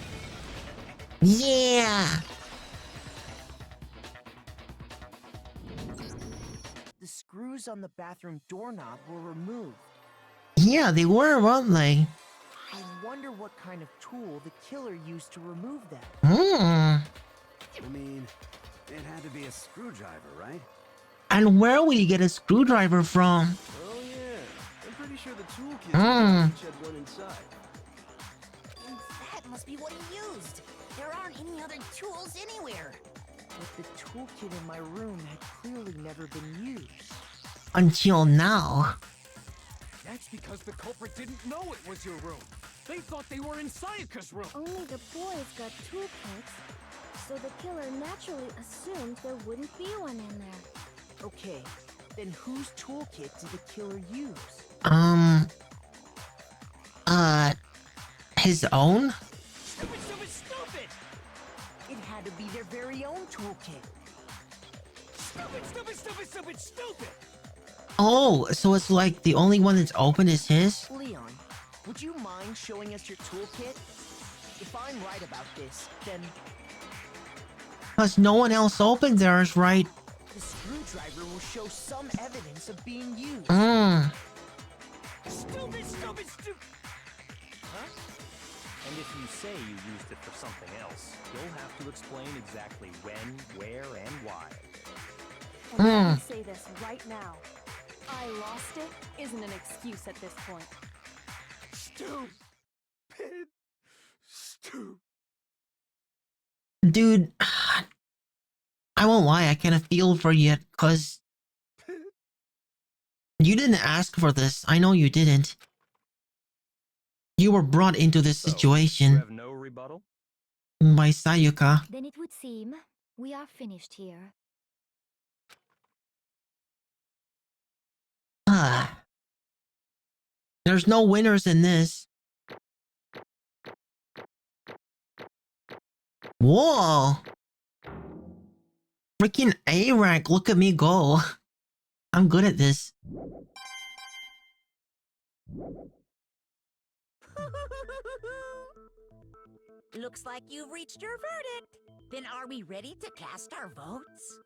Yeah. The screws on the bathroom doorknob were removed. Yeah, they were, weren't they? I wonder what kind of tool the killer used to remove them. Hmm. I mean, it had to be a screwdriver, right? And where will you get a screwdriver from? Oh yeah, I'm pretty sure the toolkit Hmm. had one inside. And that must be what he used. There aren't any other tools anywhere. But the toolkit in my room had clearly never been used. Until now. That's because the culprit didn't know it was your room. They thought they were in Sayaka's room. Only the boys got toolkits, so the killer naturally assumed there wouldn't be one in there. Okay, then whose toolkit did the killer use? His own? Stupid, stupid, stupid! It had to be their very own toolkit. Stupid, stupid, stupid, stupid, stupid! Oh, so it's like the only one that's open is his? Leon, would you mind showing us your toolkit? If I'm right about this, then Cause no one else opened theirs, right? the screwdriver will show some evidence of being used. Stupid, stupid, stupid! Huh? And if you say you used it for something else, you'll have to explain exactly when, where, and why. And let me say this right now. I lost it isn't an excuse at this point. Stupid. Stupid. Dude, I won't lie, I kind of feel for you, cause you didn't ask for this. I know you didn't. You were brought into this You situation have no rebuttal? by Sayaka. Then it would seem we are finished here. There's no winners in this. Whoa! Freaking A rank, look at me go. I'm good at this. Looks like you've reached your verdict. Then are we ready to cast our votes?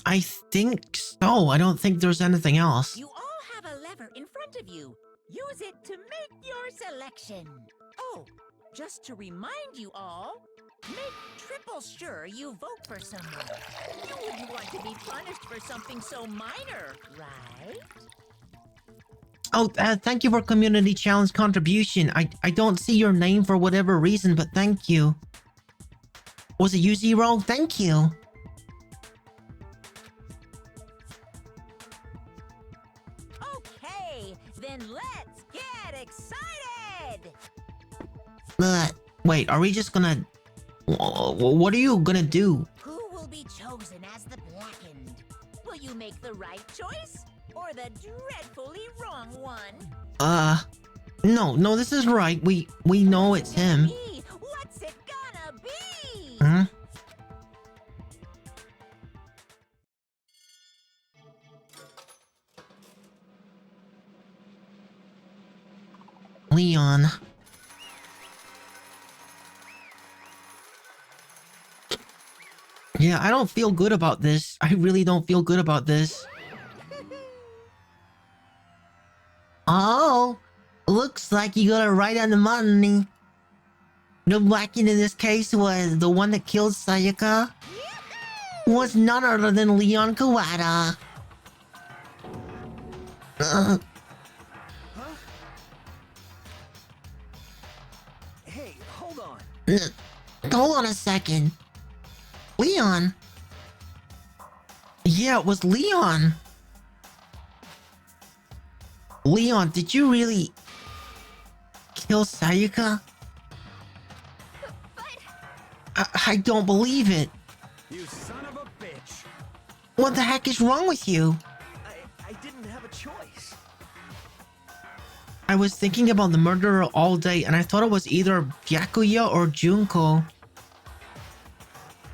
I think so. I don't think there's anything else. You all have a lever in front of you. Use it to make your selection. Oh, just to remind you all, make triple sure you vote for someone. You wouldn't want to be punished for something so minor, right? Oh, thank you for community challenge contribution. I don't see your name for whatever reason, but thank you. Was it you, Zero? Thank you. Okay, then let's get excited! Wait, are we just gonna... What are you gonna do? Who will be chosen as the blackened? Will you make the right choice? Or the dreadfully wrong one? No, this is right. We know it's him. What's it gonna be? Huh? Leon. Yeah, I don't feel good about this. I really don't feel good about this. Oh, looks like you got it right on the money. The blacking in this case was the one that killed Sayaka. Was none other than Leon Kawada. Hey, hold on. Hold on a second. Leon? Yeah, it was Leon. Leon, did you really kill Sayaka? I don't believe it. You son of a bitch. What the heck is wrong with you? I didn't have a choice. I was thinking about the murderer all day and I thought it was either Byakuya or Junko.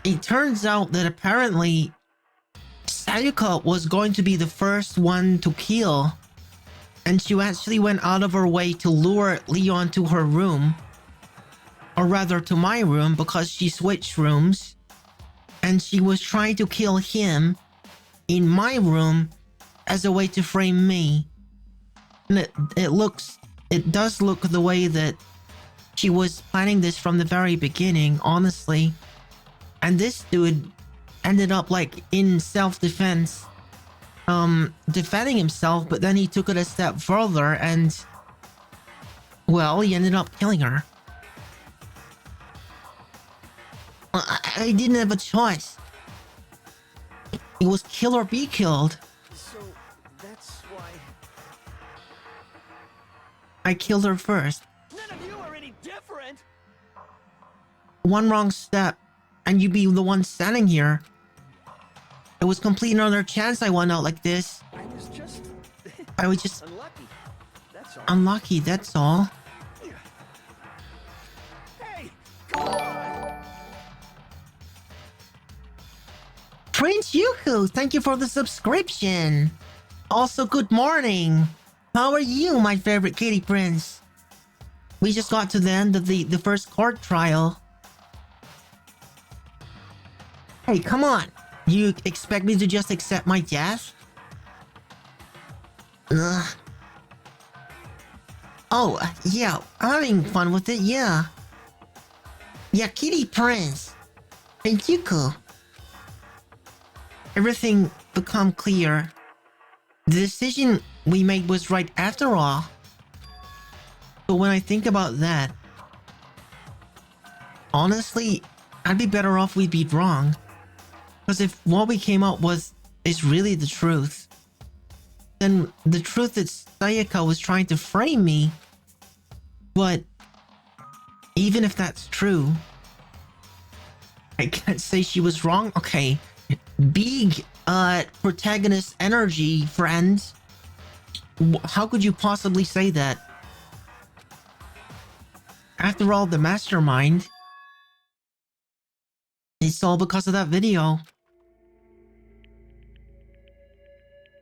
It turns out that apparently Sayaka was going to be the first one to kill, and she actually went out of her way to lure Leon to her room, or rather to my room, because she switched rooms, and she was trying to kill him in my room as a way to frame me. And it does look the way that she was planning this from the very beginning, honestly. And this dude ended up like in self-defense, defending himself, but then he took it a step further and, well, he ended up killing her. I didn't have a choice. It was kill or be killed. So, that's why... I killed her first. None of you are any different! One wrong step, and you'd be the one standing here. It was complete another chance I won out like this. I was just... unlucky. That's all. Unlucky, that's all. Hey, come on! Prince Yuku, thank you for the subscription. Also, good morning. How are you, my favorite kitty prince? We just got to the end of the first court trial. Hey, come on. You expect me to just accept my death? Ugh. Oh, yeah, I'm having fun with it, yeah. Yeah, kitty prince. And Yuku. Everything become clear. The decision we made was right after all. But when I think about that, honestly, I'd be better off we'd be wrong. Because if what we came up with is really the truth, then the truth that Sayaka was trying to frame me. But even if that's true, I can't say she was wrong. Okay, big protagonist energy, friend. How could you possibly say that? After all, the mastermind. It's all because of that video.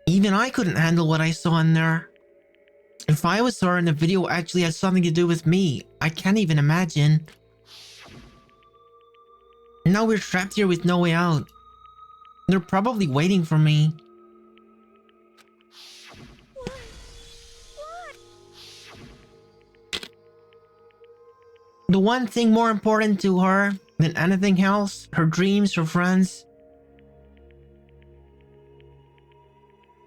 Even I couldn't handle what I saw in there. If I was her and the video actually had something to do with me, I can't even imagine. Now we're trapped here with no way out. They're probably waiting for me. The one thing more important to her than anything else, her dreams, her friends.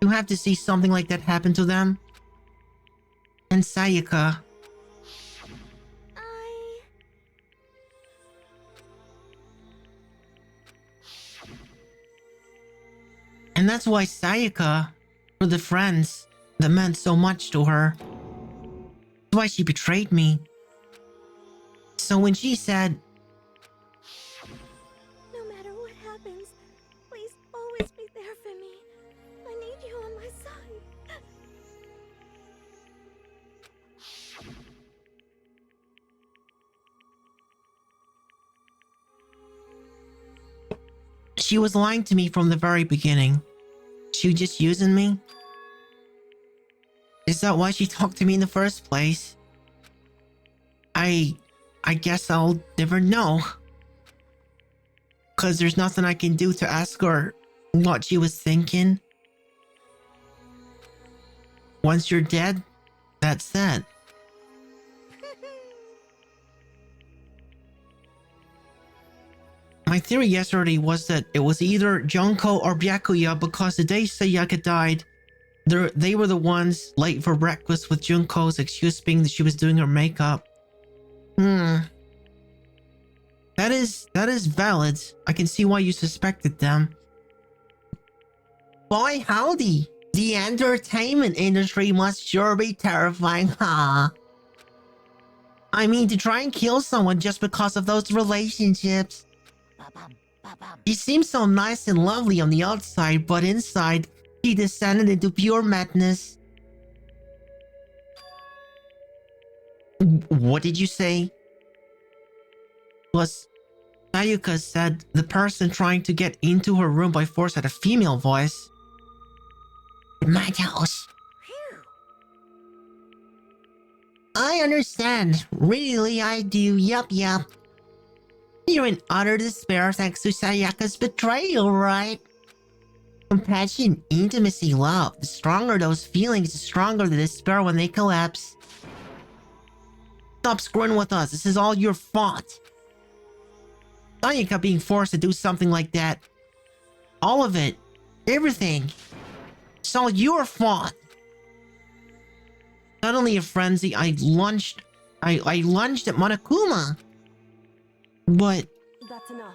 You have to see something like that happen to them. And Sayaka. And that's why Sayaka, for the friends that meant so much to her, that's why she betrayed me. So when she said, No matter what happens, please always be there for me. I need you on my side. she was lying to me from the very beginning. She was just using me? Is that why she talked to me in the first place? I guess I'll never know. Cause there's nothing I can do to ask her what she was thinking. Once you're dead, that's that. My theory yesterday was that it was either Junko or Byakuya because the day Sayaka died, they were the ones late for breakfast with Junko's excuse being that she was doing her makeup. That is valid. I can see why you suspected them. Boy howdy, the entertainment industry must sure be terrifying, huh? I mean, to try and kill someone just because of those relationships. She seems so nice and lovely on the outside, but inside, she descended into pure madness. What did you say? Was Sayaka said the person trying to get into her room by force had a female voice. Madhouse. I understand. Really, I do. Yup. You're in utter despair thanks to Sayaka's betrayal, right? Compassion, intimacy, love. The stronger those feelings, the stronger the despair when they collapse. Stop screwing with us. This is all your fault. Sayaka being forced to do something like that. All of it. Everything. It's all your fault. Suddenly a frenzy, I lunged at Monokuma. But That's enough.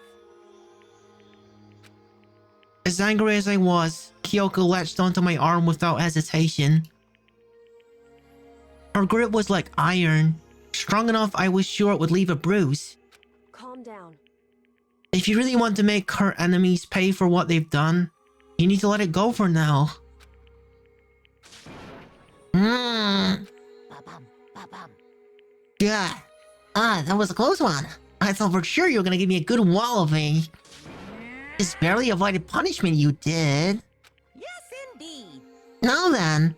as angry as I was, Kyoko latched onto my arm without hesitation. Her grip was like iron, strong enough I was sure it would leave a bruise. Calm down. If you really want to make her enemies pay for what they've done, you need to let it go for now. Yeah. That was a close one. I thought for sure you were gonna give me a good walloping. Just barely avoided punishment you did. Yes, indeed. Now then,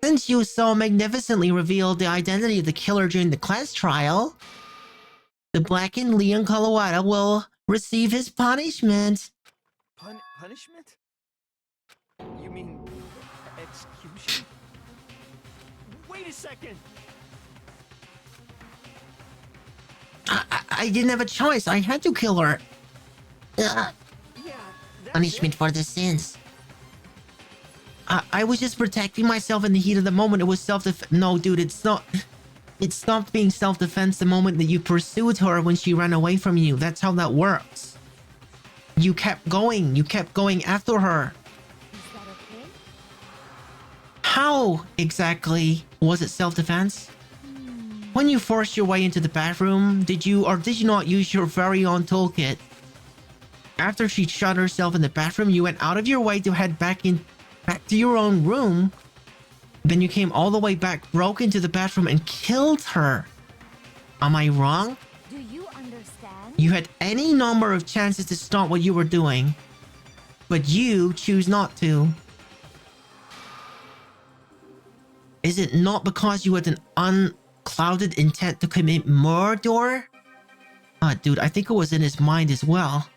since you so magnificently revealed the identity of the killer during the class trial, the blackened Leon Kawawata will receive his punishment. Punishment? You mean execution? Wait a second! I didn't have a choice. I had to kill her. Punishment for the sins. I was just protecting myself in the heat of the moment. It was self-defense. No, dude, it's not. It stopped being self-defense the moment that you pursued her when she ran away from you. That's how that works. You kept going. You kept going after her. Is that okay? How exactly was it self-defense? When you forced your way into the bathroom, did you or did you not use your very own toolkit? After she shot herself in the bathroom, you went out of your way to head back to your own room. Then you came all the way back, broke into the bathroom, and killed her. Am I wrong? Do you understand? You had any number of chances to stop what you were doing, but you choose not to. Is it not because you had an unclouded intent to commit murder? Dude, I think it was in his mind as well.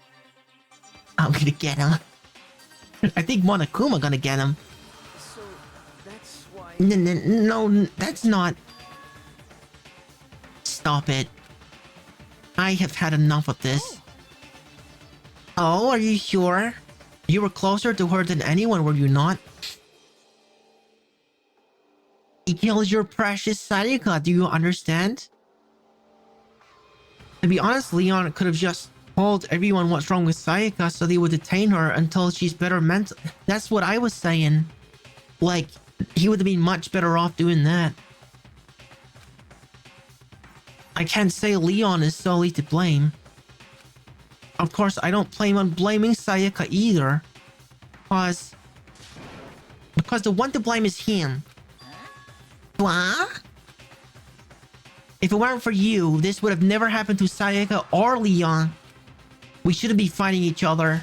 I'm gonna get him. I think Monokuma gonna get him. So, that's why... No, that's not... Stop it. I have had enough of this. Oh, are you sure? You were closer to her than anyone, were you not? He killed your precious Sayaka, do you understand? To be honest, Leon could have just told everyone what's wrong with Sayaka so they would detain her until she's better mental. That's what I was saying. Like, he would have been much better off doing that. I can't say Leon is solely to blame. Of course, I don't plan on blaming Sayaka either. Because the one to blame is him. What? If it weren't for you, this would have never happened to Sayaka or Leon. We shouldn't be fighting each other.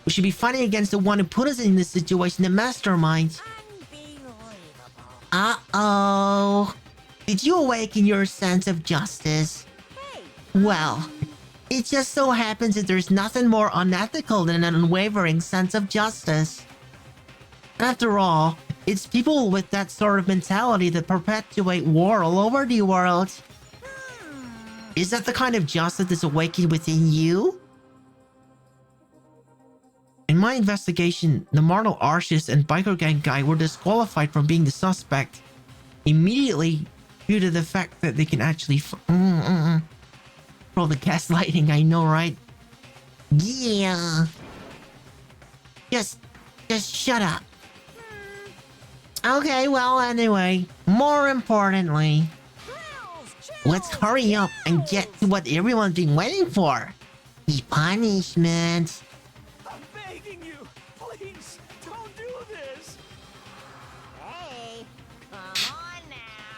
We should be fighting against the one who put us in this situation, the mastermind. Uh-oh. Did you awaken your sense of justice? Well, it just so happens that there's nothing more unethical than an unwavering sense of justice. After all, it's people with that sort of mentality that perpetuate war all over the world. Is that the kind of justice that's awakened within you? In my investigation, the Marno Archist and biker gang guy were disqualified from being the suspect immediately due to the fact that they can actually for the gaslighting, I know, right? Yeah. Just shut up. Okay, well, anyway, more importantly, let's hurry up and get to what everyone's been waiting for. The punishment. I'm begging you, please, don't do this. Hey, come on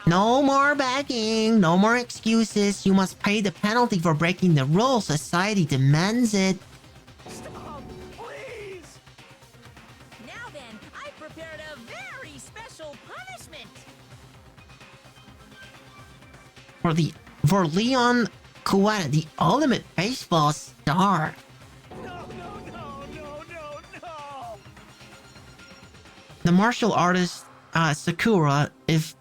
now. No more begging, no more excuses. You must pay the penalty for breaking the rules. Society demands it. Stop, please! Now then, I prepared a very special punishment. For Leon Kuwata, the ultimate baseball star. No! The martial artist Sakura, if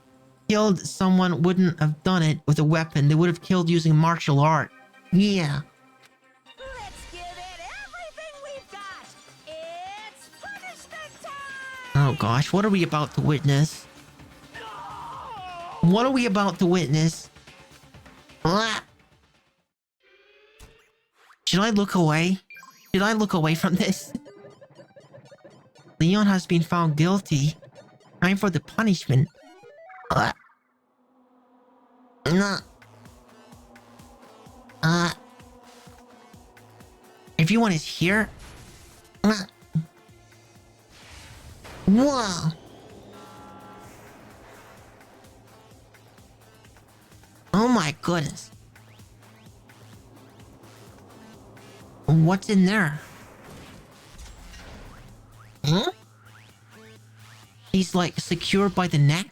killed someone, wouldn't have done it with a weapon. They would have killed using martial art. Yeah. Let's give it everything we've got. It's punishment time. Oh gosh, what are we about to witness? What are we about to witness? Ah. Should I look away? Should I look away from this? Leon has been found guilty. Time for the punishment. Everyone is here? Whoa! Oh my goodness. What's in there? Huh? He's like secured by the neck?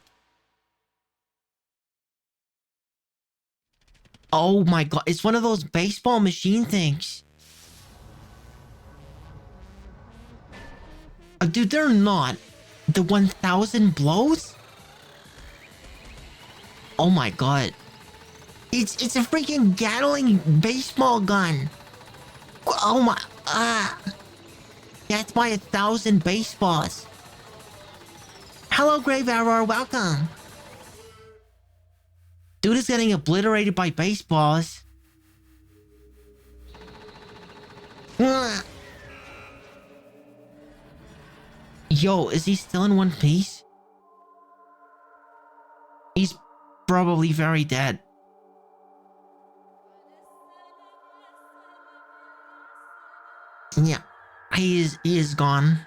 Oh my god, it's one of those baseball machine things. Dude, they're not. The 1000 blows? Oh my god. It's a freaking Gatling baseball gun. Oh my... That's by 1000 baseballs. Hello, Grave Error, welcome. Dude is getting obliterated by baseballs. Yo, is he still in one piece? He's probably very dead. Yeah, he is gone.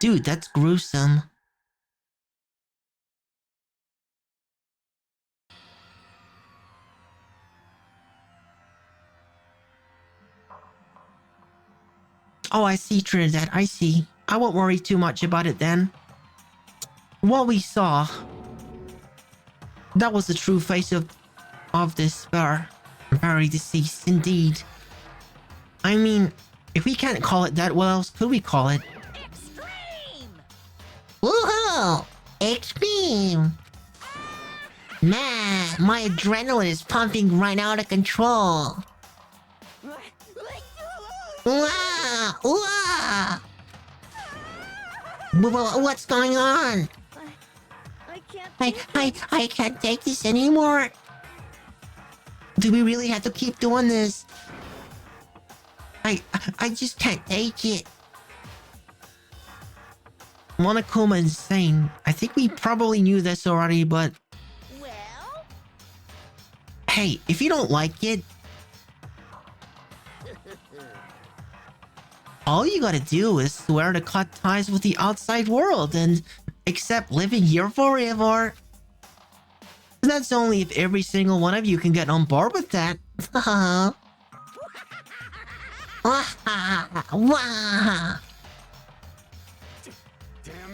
Dude, that's gruesome. Oh, I see, Trinidad, I see. I won't worry too much about it then. What we saw... That was the true face of despair. Very deceased, indeed. I mean, if we can't call it that, what else could we call it? Extreme! Woohoo! Extreme! Man, my adrenaline is pumping right out of control. Wow! Wow! What's going on? I can't take this anymore. Do we really have to keep doing this? I just can't take it. Monokuma insane. I think we probably knew this already, but... Well? Hey, if you don't like it... all you gotta do is swear to cut ties with the outside world and accept living here forever. That's only if every single one of you can get on board with that. Damn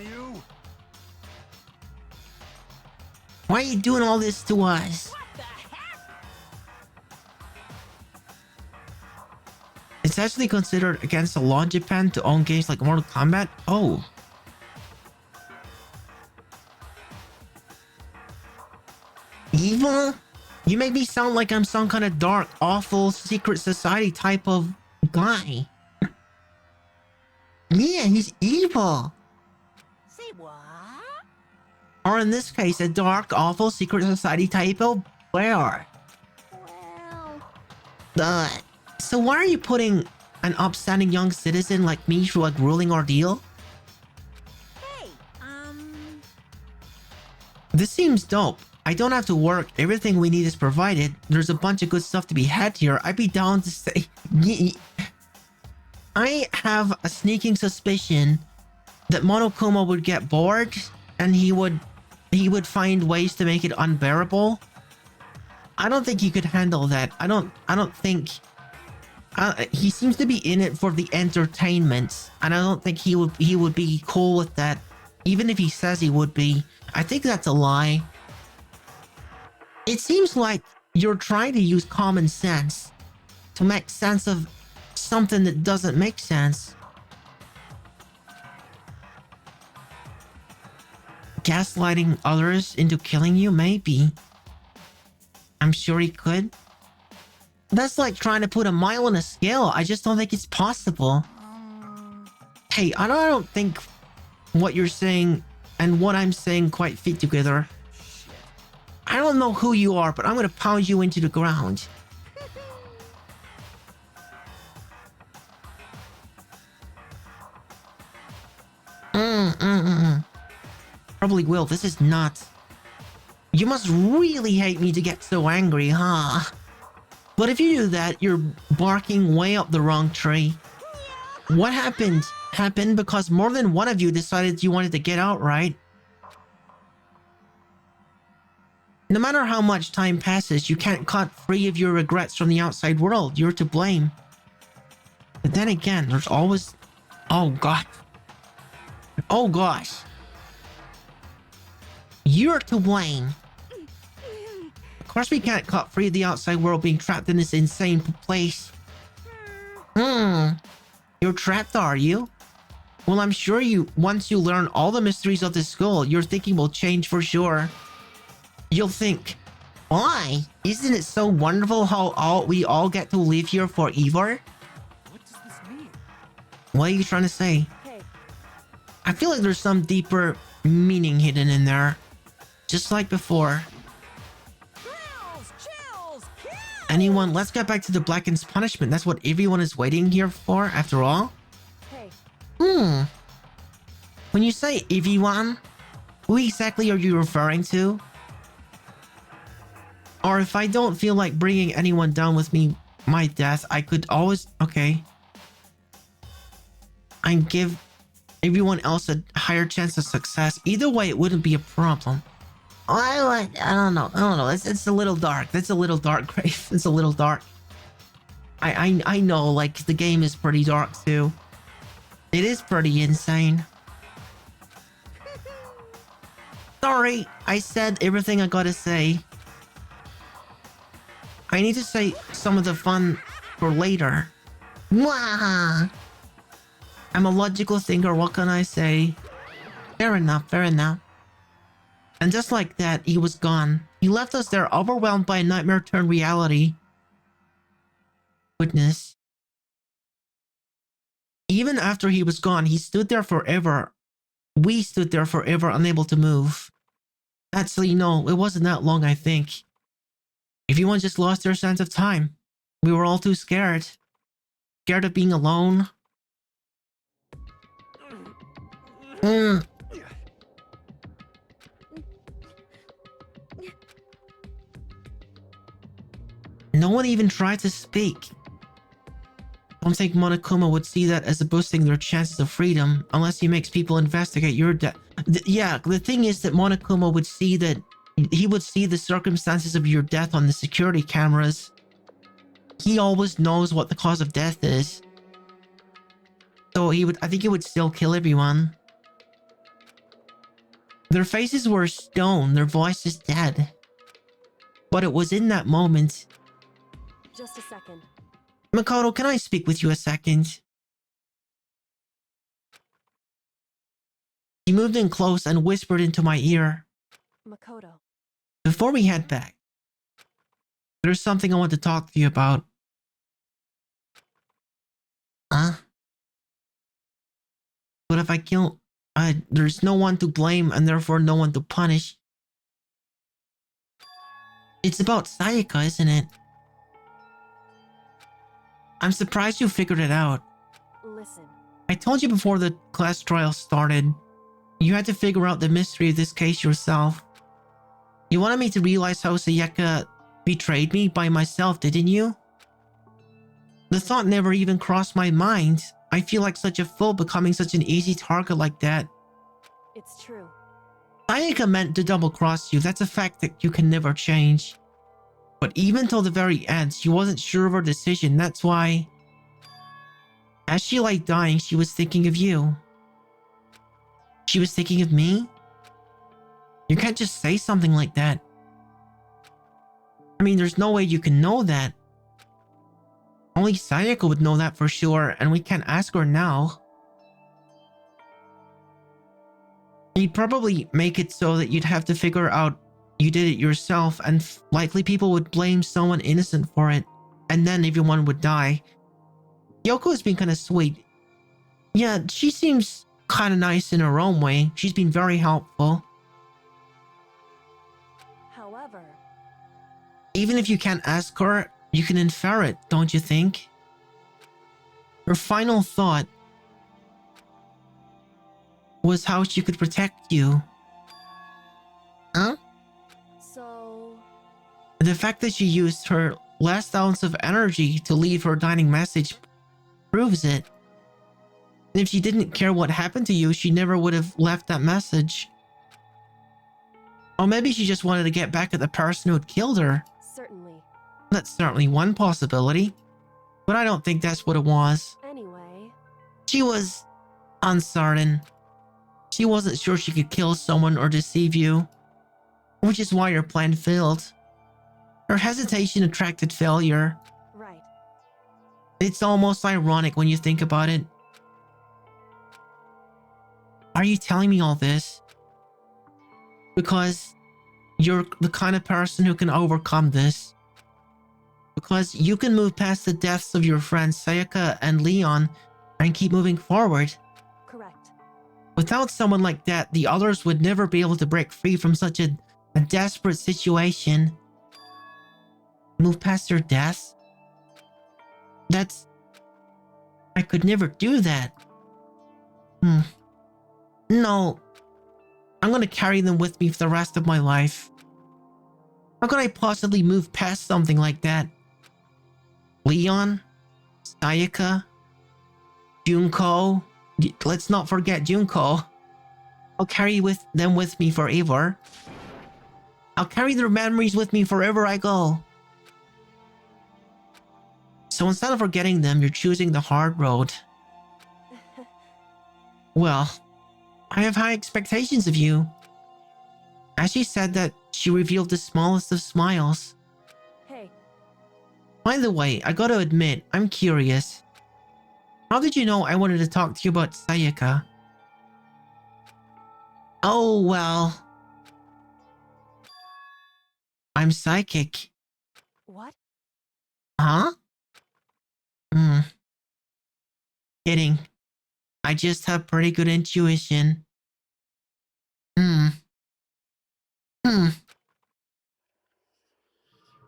you! Why are you doing all this to us? It's actually considered against the law in Japan to own games like Mortal Kombat? Oh. Evil? You make me sound like I'm some kind of dark, awful, secret society type of guy. Yeah, he's evil. Say what? Or in this case, a dark, awful, secret society type of bear. Well... So why are you putting an upstanding young citizen like me through a grueling ordeal? Hey, This seems dope. I don't have to work. Everything we need is provided. There's a bunch of good stuff to be had here. I'd be down to say... I have a sneaking suspicion that Monokuma would get bored and he would find ways to make it unbearable. I don't think he could handle that. I don't think he seems to be in it for the entertainment, and I don't think he would be cool with that, even if he says he would be. I think that's a lie. It seems like you're trying to use common sense to make sense of something that doesn't make sense. Gaslighting others into killing you? Maybe. I'm sure he could. That's like trying to put a mile on a scale. I just don't think it's possible. Hey, I don't think what you're saying and what I'm saying quite fit together. I don't know who you are, but I'm gonna pound you into the ground. Probably will. This is not... You must really hate me to get so angry, huh? But if you do that, you're barking way up the wrong tree. What happened? Happened because more than one of you decided you wanted to get out, right? No matter how much time passes, you can't cut free of your regrets from the outside world. You're to blame. But then again, there's always... Oh, God. Oh, gosh. You're to blame. Of course we can't cut free of the outside world being trapped in this insane place. You're trapped, are you? Well, I'm sure once you learn all the mysteries of the school, your thinking will change for sure. You'll think, why? Isn't it so wonderful how we all get to live here forever? What does this mean? What are you trying to say? Hey. I feel like there's some deeper meaning hidden in there. Just like before. Anyone, let's get back to the Blackened's punishment. That's what everyone is waiting here for, after all. Hey. When you say everyone, who exactly are you referring to? Or if I don't feel like bringing anyone down with me, my death, I could always... Okay. And give everyone else a higher chance of success. Either way, it wouldn't be a problem. I don't know. It's a little dark. That's a little dark, Grave. It's a little dark. I know, like, the game is pretty dark, too. It is pretty insane. Sorry, I said everything I gotta say. I need to say some of the fun for later. Mwah! I'm a logical thinker, what can I say? Fair enough, fair enough. And just like that, he was gone. He left us there overwhelmed by a nightmare turned reality. Goodness. Even after he was gone, he stood there forever. We stood there forever, unable to move. Actually, no, it wasn't that long, I think. Everyone just lost their sense of time. We were all too scared. Scared of being alone. No one even tried to speak. I don't think Monokuma would see that as boosting their chances of freedom, unless he makes people investigate your death. Yeah, the thing is that Monokuma would see that... He would see the circumstances of your death on the security cameras. He always knows what the cause of death is. So I think he would still kill everyone. Their faces were stone, their voices dead. But it was in that moment... Just a second. Makoto, can I speak with you a second? He moved in close and whispered into my ear. Makoto. Before we head back, there's something I want to talk to you about. Huh? But if I kill... there's no one to blame and therefore no one to punish. It's about Sayaka, isn't it? I'm surprised you figured it out. Listen. I told you before the class trial started. You had to figure out the mystery of this case yourself. You wanted me to realize how Sayaka betrayed me by myself, didn't you? The thought never even crossed my mind. I feel like such a fool becoming such an easy target like that. It's true. Sayaka meant to double-cross you. That's a fact that you can never change. But even till the very end, she wasn't sure of her decision. That's why, as she lay dying, she was thinking of you. She was thinking of me? You can't just say something like that. I mean, there's no way you can know that. Only Sayaka would know that for sure, and we can't ask her now. You'd probably make it so that you'd have to figure out you did it yourself, and likely people would blame someone innocent for it, and then everyone would die. Yoko has been kind of sweet. Yeah, she seems kind of nice in her own way. She's been very helpful. However, even if you can't ask her, you can infer it, don't you think? Her final thought was how she could protect you. Huh? so... The fact that she used her last ounce of energy to leave her dying message proves it. And if she didn't care what happened to you, she never would have left that message. Or maybe she just wanted to get back at the person who had killed her. Certainly. That's certainly one possibility. But I don't think that's what it was. Anyway... She was uncertain. She wasn't sure she could kill someone or deceive you. Which is why her plan failed. Her hesitation attracted failure. Right. It's almost ironic when you think about it. Are you telling me all this because you're the kind of person who can overcome this? Because you can move past the deaths of your friends Sayaka and Leon and keep moving forward? Correct. Without someone like that, the others would never be able to break free from such a desperate situation. Move past their deaths? I could never do that. No. I'm gonna carry them with me for the rest of my life. How could I possibly move past something like that? Leon? Sayaka? Junko? Let's not forget Junko. I'll carry them with me forever. I'll carry their memories with me wherever I go. So instead of forgetting them, you're choosing the hard road. Well, I have high expectations of you. As she said that, she revealed the smallest of smiles. Hey. By the way, I gotta admit, I'm curious. How did you know I wanted to talk to you about Sayaka? Oh, well. I'm psychic. What? Huh? Kidding. I just have pretty good intuition.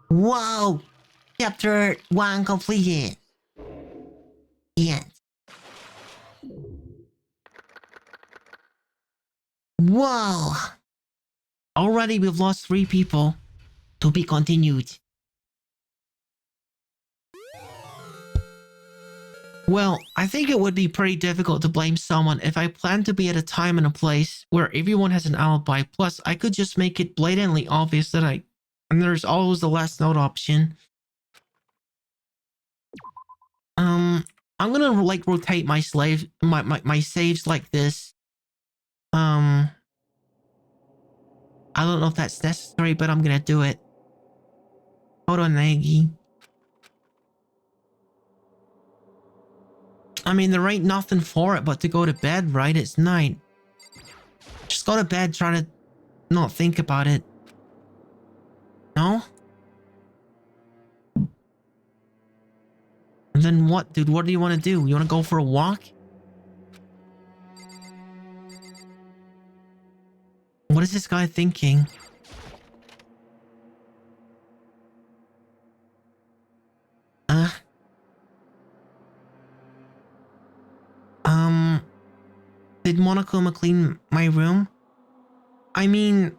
Whoa! Chapter 1 completed. Yes. Whoa! Already we've lost 3 people. To be continued. Well, I think it would be pretty difficult to blame someone if I plan to be at a time and a place where everyone has an alibi. Plus, I could just make it blatantly obvious that and there's always the last note option. I'm gonna like rotate my my saves like this. I don't know if that's necessary, but I'm gonna do it. Hold on, Nagi. I mean, there ain't nothing for it but to go to bed, right? It's night. Just go to bed trying to not think about it. No? And then what, dude? What do you want to do? You want to go for a walk? What is this guy thinking? Did Monokuma clean my room? I mean,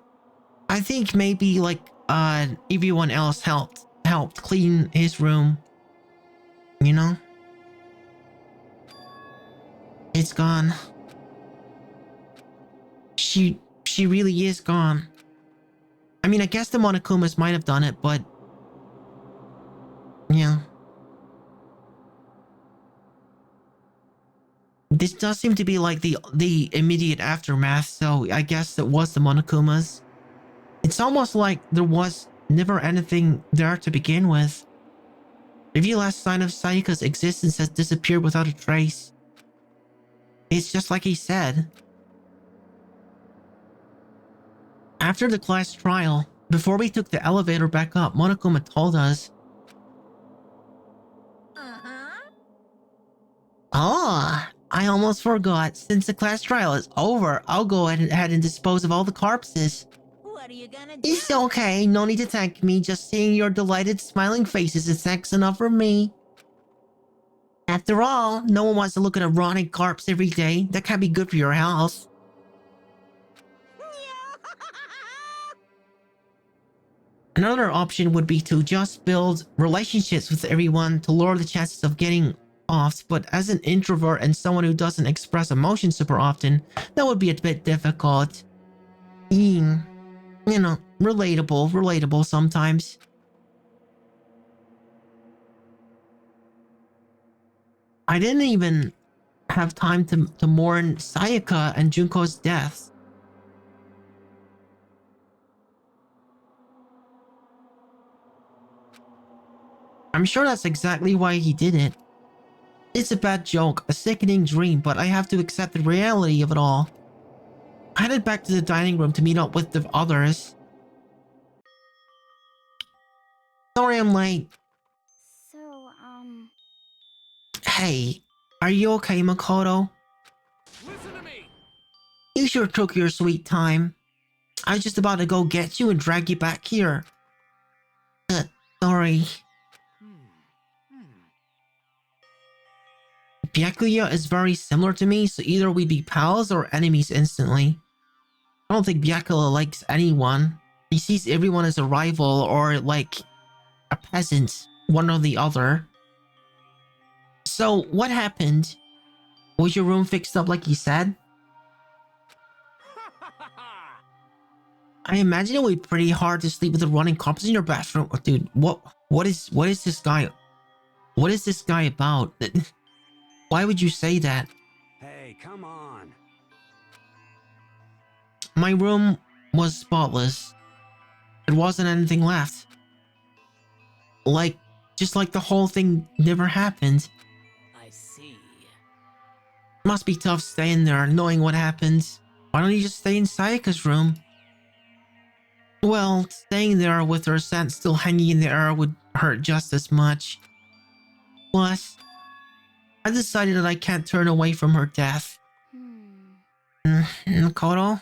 I think maybe like everyone else helped clean his room. You know? It's gone. She really is gone. I mean, I guess the Monokumas might have done it, but yeah. This does seem to be like the immediate aftermath, so I guess it was the Monokumas. It's almost like there was never anything there to begin with. Every last sign of Sayaka's existence has disappeared without a trace. It's just like he said. After the class trial, before we took the elevator back up, Monokuma told us, "Oh, I almost forgot. Since the class trial is over, I'll go ahead and dispose of all the corpses." What are you gonna do? It's okay. No need to thank me. Just seeing your delighted, smiling faces is thanks enough for me. After all, no one wants to look at a rotting corpse every day. That can't be good for your health. Another option would be to just build relationships with everyone to lower the chances of getting off, but as an introvert and someone who doesn't express emotions super often, that would be a bit difficult. You know, relatable sometimes. I didn't even have time to mourn Sayaka and Junko's deaths. I'm sure that's exactly why he did it. It's a bad joke, a sickening dream, but I have to accept the reality of it all. I headed back to the dining room to meet up with the others. Sorry I'm late. So, Hey, are you okay, Makoto? Listen to me! You sure took your sweet time. I was just about to go get you and drag you back here. Sorry. Byakuya is very similar to me, so either we'd be pals or enemies instantly. I don't think Byakuya likes anyone. He sees everyone as a rival or like a peasant, one or the other. So, what happened? Was your room fixed up like you said? I imagine it would be pretty hard to sleep with a running corpse in your bathroom. Oh, dude, what is this guy? What is this guy about? Why would you say that? Hey, come on. My room was spotless. There wasn't anything left. Just like the whole thing never happened. I see. Must be tough staying there, knowing what happened. Why don't you just stay in Sayaka's room? Well, staying there with her scent still hanging in the air would hurt just as much. Plus, I decided that I can't turn away from her death. Makoto?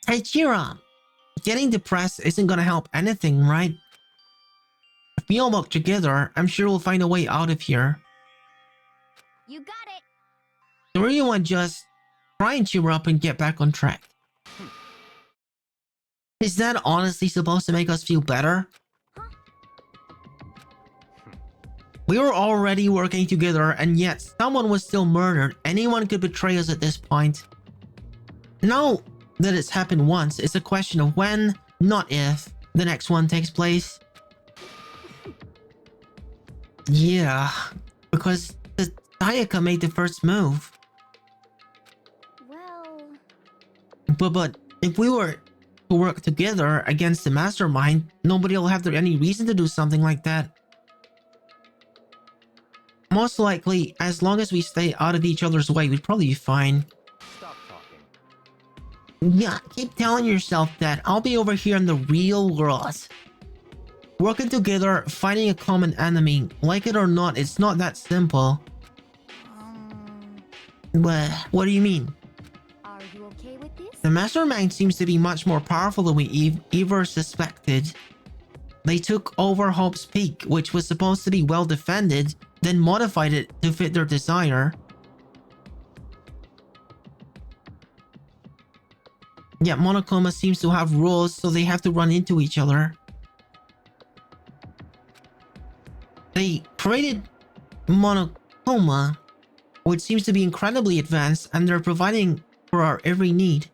Hey, cheer up. Getting depressed isn't gonna help anything, right? If we all work together, I'm sure we'll find a way out of here. you got it. So everyone just try and cheer up and get back on track. Is that honestly supposed to make us feel better? We were already working together and yet someone was still murdered. Anyone could betray us at this point. Now that it's happened once, it's a question of when, not if, the next one takes place. Yeah, because the Sayaka made the first move. Well... But if we were to work together against the mastermind, nobody will have any reason to do something like that. Most likely, as long as we stay out of each other's way, we'd probably be fine. Stop talking. Yeah, keep telling yourself that. I'll be over here in the real world. Working together, fighting a common enemy. Like it or not, it's not that simple. What do you mean? Are you okay with this? The mastermind seems to be much more powerful than we ever suspected. They took over Hope's Peak, which was supposed to be well defended, then modified it to fit their desire. Yet Monokuma seems to have rules, so they have to run into each other. They created Monokuma which seems to be incredibly advanced, and they're providing for our every need.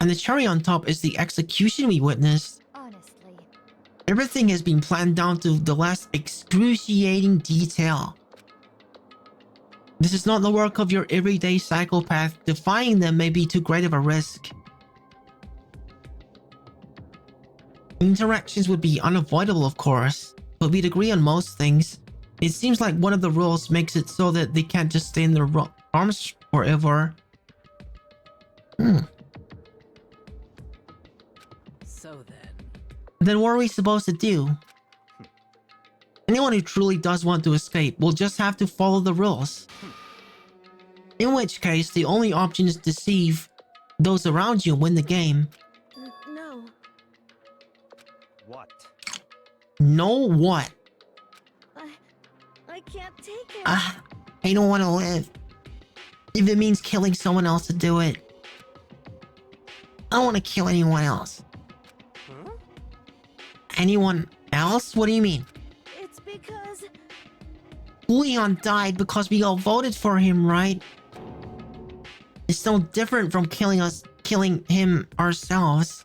And the cherry on top is the execution we witnessed. Honestly. Everything has been planned down to the last excruciating detail. This is not the work of your everyday psychopath. Defying them may be too great of a risk. Interactions would be unavoidable, of course, but we'd agree on most things. It seems like one of the rules makes it so that they can't just stay in their arms forever. So then what are we supposed to do? Anyone who truly does want to escape will just have to follow the rules. In which case, the only option is to deceive those around you and win the game. No. What? No what? I can't take it. I don't want to live. If it means killing someone else to do it. I don't want to kill anyone else. Huh? Anyone else? What do you mean? It's because... Leon died because we all voted for him, right? It's no different from killing him ourselves.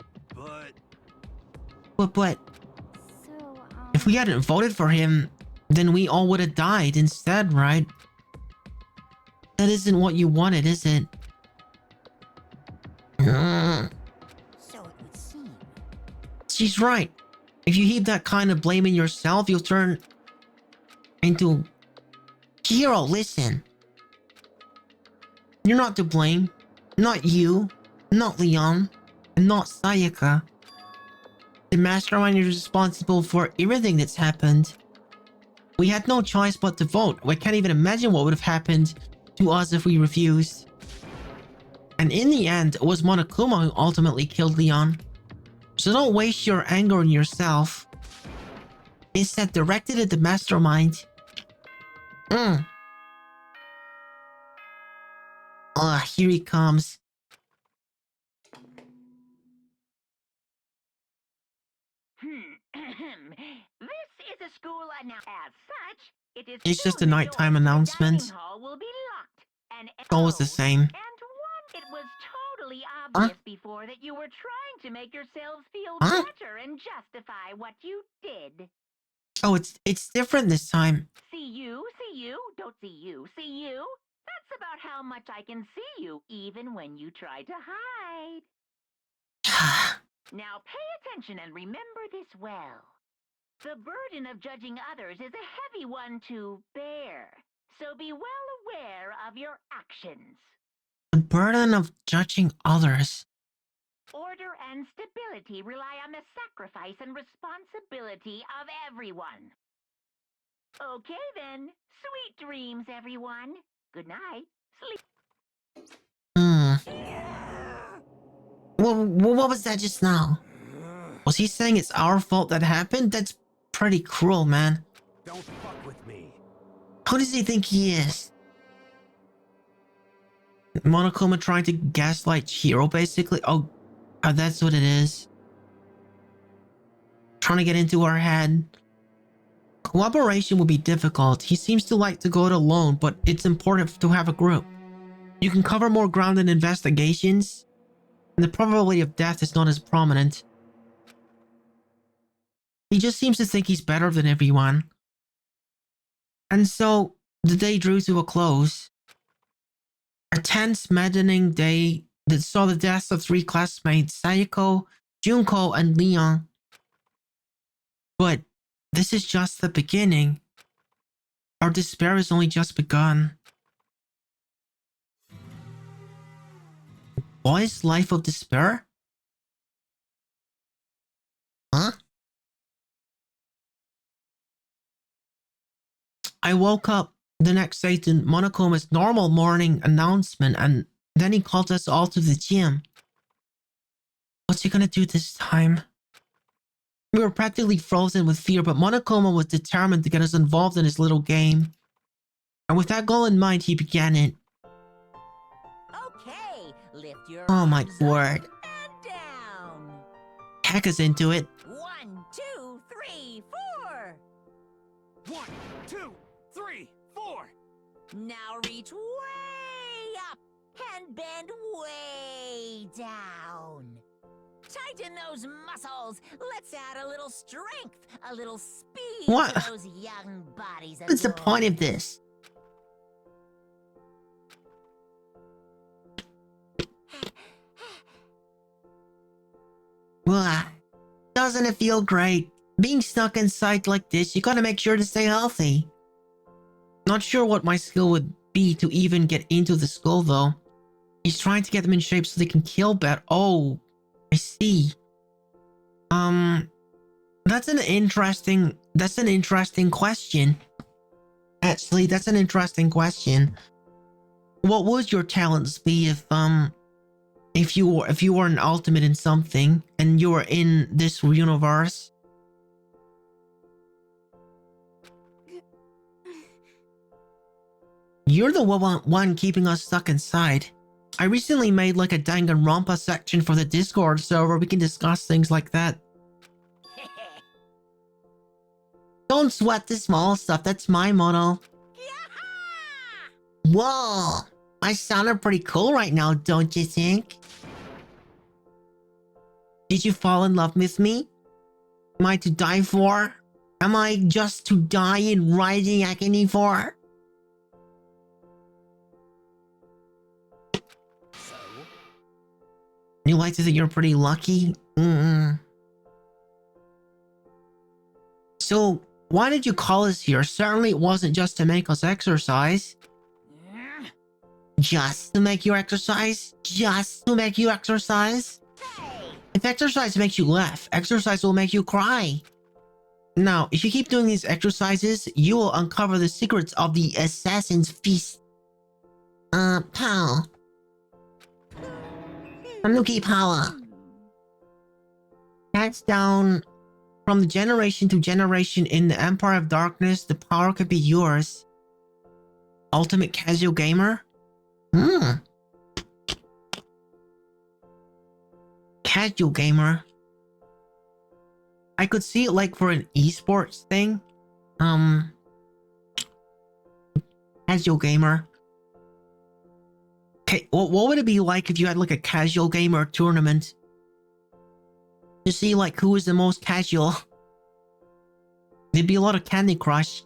But So, if we hadn't voted for him, then we all would have died instead, right? That isn't what you wanted, is it? So it would seem. She's right. If you heap that kind of blame in yourself, you'll turn into... Hero, listen. You're not to blame. Not you. Not Leon. And not Sayaka. The mastermind is responsible for everything that's happened. We had no choice but to vote. We can't even imagine what would have happened to us if we refused. And in the end, it was Monokuma who ultimately killed Leon. So don't waste your anger on yourself. Instead, directed at the mastermind. Here he comes. This is a school announcement. As such, it is It's just a soon the nighttime doors to the announcement. dining hall will be locked. And Always the same. And it was totally obvious before that you were trying to make yourselves feel better and justify what you did. Oh, it's different this time. See you, don't see you, see you. That's about how much I can see you, even when you try to hide. Now pay attention and remember this well. The burden of judging others is a heavy one to bear, so be well aware of your actions. The burden of judging others. Order and stability rely on the sacrifice and responsibility of everyone. Okay then, sweet dreams, everyone. Good night. Sleep. What was that just now? Was he saying it's our fault that happened? That's pretty cruel, man. Don't fuck with me. Who does he think he is? Monokuma trying to gaslight Hiro, basically? Oh, that's what it is. Trying to get into our head. Cooperation will be difficult. He seems to like to go it alone, but it's important to have a group. You can cover more ground in investigations, and the probability of death is not as prominent. He just seems to think he's better than everyone. And so, the day drew to a close. A tense, maddening day that saw the deaths of 3 classmates, Sayako, Junko, and Leon. But this is just the beginning. Our despair has only just begun. Boy's life of despair? Huh? I woke up the next day to Monokuma's normal morning announcement, and then he called us all to the gym. What's he gonna do this time? We were practically frozen with fear, but Monokuma was determined to get us involved in his little game. And with that goal in mind, he began it. Okay, lift your Oh my arms word. up and down. Heck is into it. 1, 2, 3, 4. 1, 2, 3, 4. Now reach way up and bend way down. Tighten those muscles. Let's add a little strength, a little speed What? to those young bodies of What's the point of yours. this? Ugh. Doesn't it feel great? Being stuck inside like this, you gotta make sure to stay healthy. Not sure what my skill would be to even get into the school though. He's trying to get them in shape so they can kill better. Oh, I see. That's an interesting question. Actually, that's an interesting question. What would your talents be if you were an ultimate in something and you were in this universe? You're the one keeping us stuck inside. I recently made like a Danganronpa section for the Discord server. We can discuss things like that. Don't sweat the small stuff. That's my motto. Whoa! I sounded pretty cool right now, don't you think? Did you fall in love with me? Am I to die for? Am I just to die in rising agony for? You like to think you're pretty lucky? So, why did you call us here? Certainly it wasn't just to make us exercise. Just to make you exercise? Just to make you exercise? If exercise makes you laugh, exercise will make you cry. Now, if you keep doing these exercises, you will uncover the secrets of the Assassin's Feast. Pal. Tanuki power. Passed down from the generation to generation in the Empire of Darkness, the power could be yours. Ultimate casual gamer? Casual gamer. I could see it like for an esports thing. Casual gamer. Okay, what would it be like if you had like a casual gamer tournament? To see like who is the most casual. There'd be a lot of Candy Crush.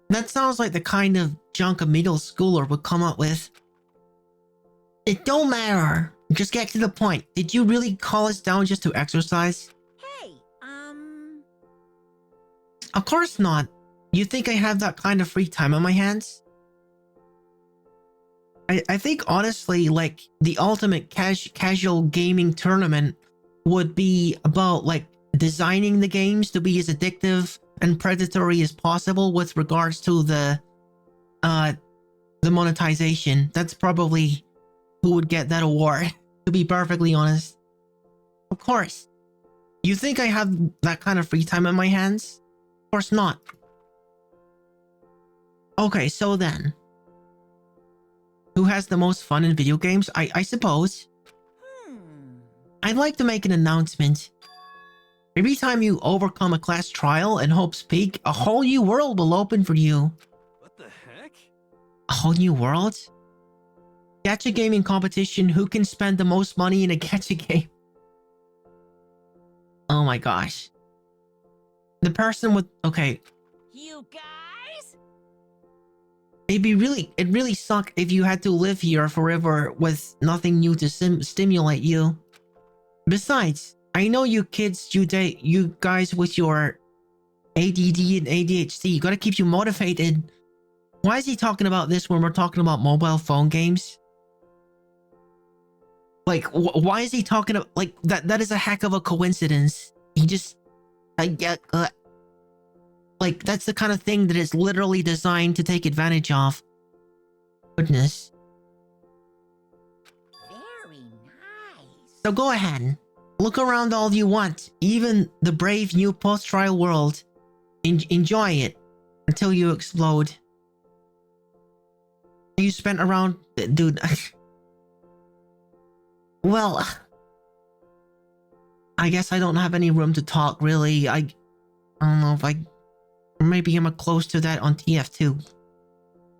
That sounds like the kind of junk a middle schooler would come up with. It don't matter. Just get to the point. Did you really call us down just to exercise? Hey, Of course not. You think I have that kind of free time on my hands? I think honestly, like, the ultimate casual gaming tournament would be about, like, designing the games to be as addictive and predatory as possible with regards to the monetization. That's probably who would get that award, to be perfectly honest. Of course. You think I have that kind of free time on my hands? Of course not. Okay, so then. Who has the most fun in video games? I suppose. I'd like to make an announcement. Every time you overcome a class trial and hopes peak, a whole new world will open for you. What the heck? A whole new world? Gacha gaming competition, who can spend the most money in a gacha game? Oh my gosh. The person with... Okay. You guys? It'd really suck if you had to live here forever with nothing new to stimulate you. Besides, I know you kids, you guys with your ADD and ADHD, gotta keep you motivated. Why is he talking about this when we're talking about mobile phone games? Like, why is he talking about, like, that is a heck of a coincidence. He just, like, that's the kind of thing that is literally designed to take advantage of. Goodness. Very nice. So go ahead. Look around all you want. Even the brave new post-trial world. Enjoy it. Until you explode. You spent around... Dude. Well... I guess I don't have any room to talk, really. I don't know if I Or maybe I'm close to that on TF2.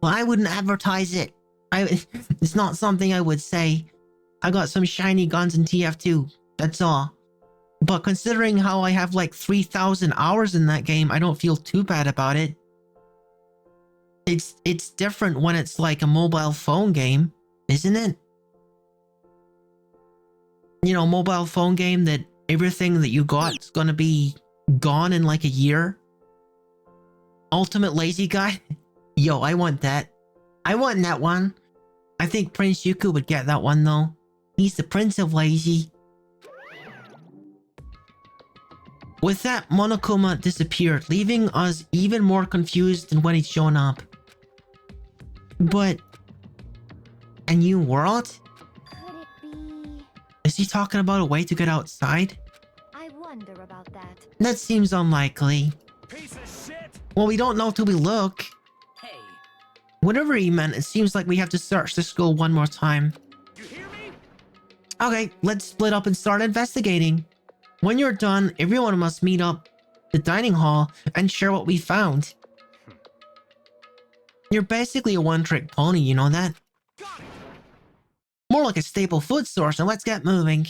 Well, I wouldn't advertise it. It's not something I would say. I got some shiny guns in TF2. That's all. But considering how I have like 3,000 hours in that game, I don't feel too bad about it. It's different when it's like a mobile phone game, isn't it? You know, mobile phone game that everything that you got is gonna be gone in like a year. Ultimate Lazy Guy? Yo, I want that. I want that one. I think Prince Yuku would get that one though. He's the Prince of Lazy. With that, Monokuma disappeared, leaving us even more confused than when he'd shown up. But... a new world? Could it be... Is he talking about a way to get outside? I wonder about that. That seems unlikely. Piece of shit! Well, we don't know till we look. Hey, Whatever he meant, it seems like we have to search the school one more time. You hear me? Okay, let's split up and start investigating. When you're done, everyone must meet up the dining hall and share what we found. You're basically a one-trick pony, you know that? More like a staple food source, and let's get moving.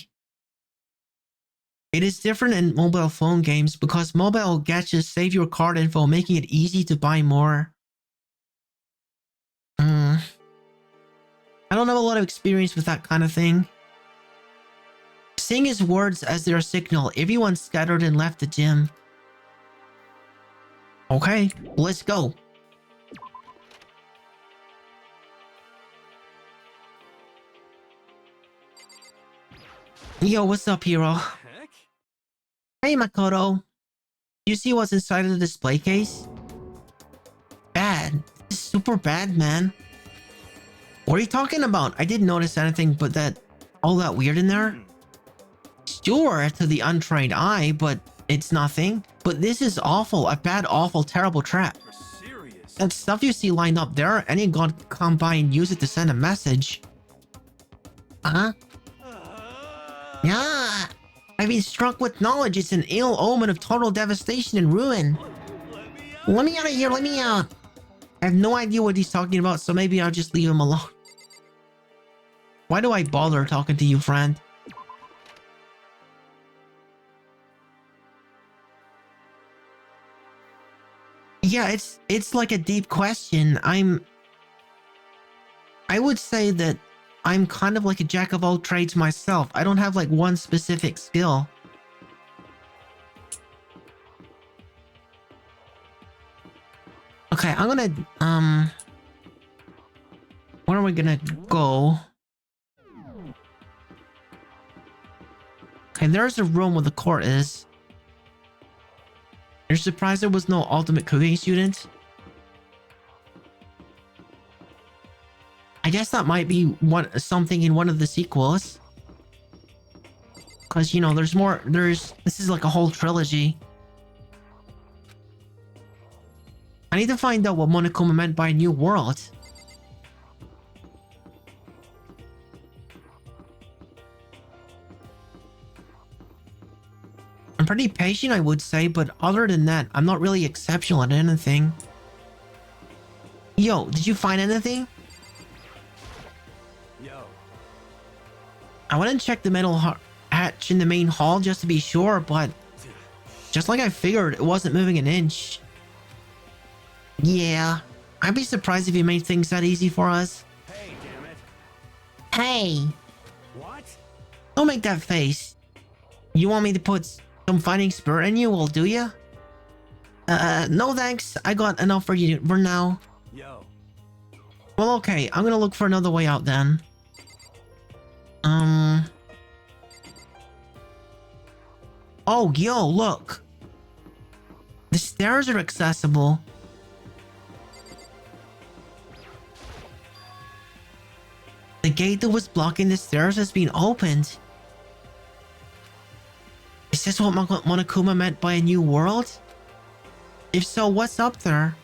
It is different in mobile phone games because mobile gadgets save your card info, making it easy to buy more. I don't have a lot of experience with that kind of thing. Seeing his words as their signal, everyone scattered and left the gym. Okay, let's go. Yo, what's up, hero? Heck? Hey, Makoto. You see what's inside of the display case? Bad. This is super bad, man. What are you talking about? I didn't notice anything but that... all that weird in there. Sure, to the untrained eye, but it's nothing. But this is awful. A bad, awful, terrible trap. You're serious? That stuff you see lined up there, any god could come by and use it to send a message. Huh? Yeah! I've been struck with knowledge. It's an ill omen of total devastation and ruin. Let me out of here, let me out! I have no idea what he's talking about, so maybe I'll just leave him alone. Why do I bother talking to you, friend? Yeah, it's like a deep question. I would say that I'm kind of like a jack of all trades myself. I don't have like one specific skill. Okay, I'm gonna, where are we gonna go? Okay, there's a room where the court is. You're surprised there was no ultimate cooking student? I guess that might be something in one of the sequels. Cause you know, there's more, this is like a whole trilogy. I need to find out what Monokuma meant by New World. I'm pretty patient, I would say, but other than that, I'm not really exceptional at anything. Yo, did you find anything? Yo. I went and checked the metal hatch in the main hall just to be sure, but just like I figured, it wasn't moving an inch. Yeah, I'd be surprised if you made things that easy for us. Hey, damn it. Hey! What? Don't make that face. You want me to put some fighting spirit in you, well, do ya? No thanks. I got enough for you for now. Yo. Well, okay. I'm gonna look for another way out then. Oh, yo, look. The stairs are accessible. The gate that was blocking the stairs has been opened. Is this what Monokuma meant by a new world? If so, what's up there?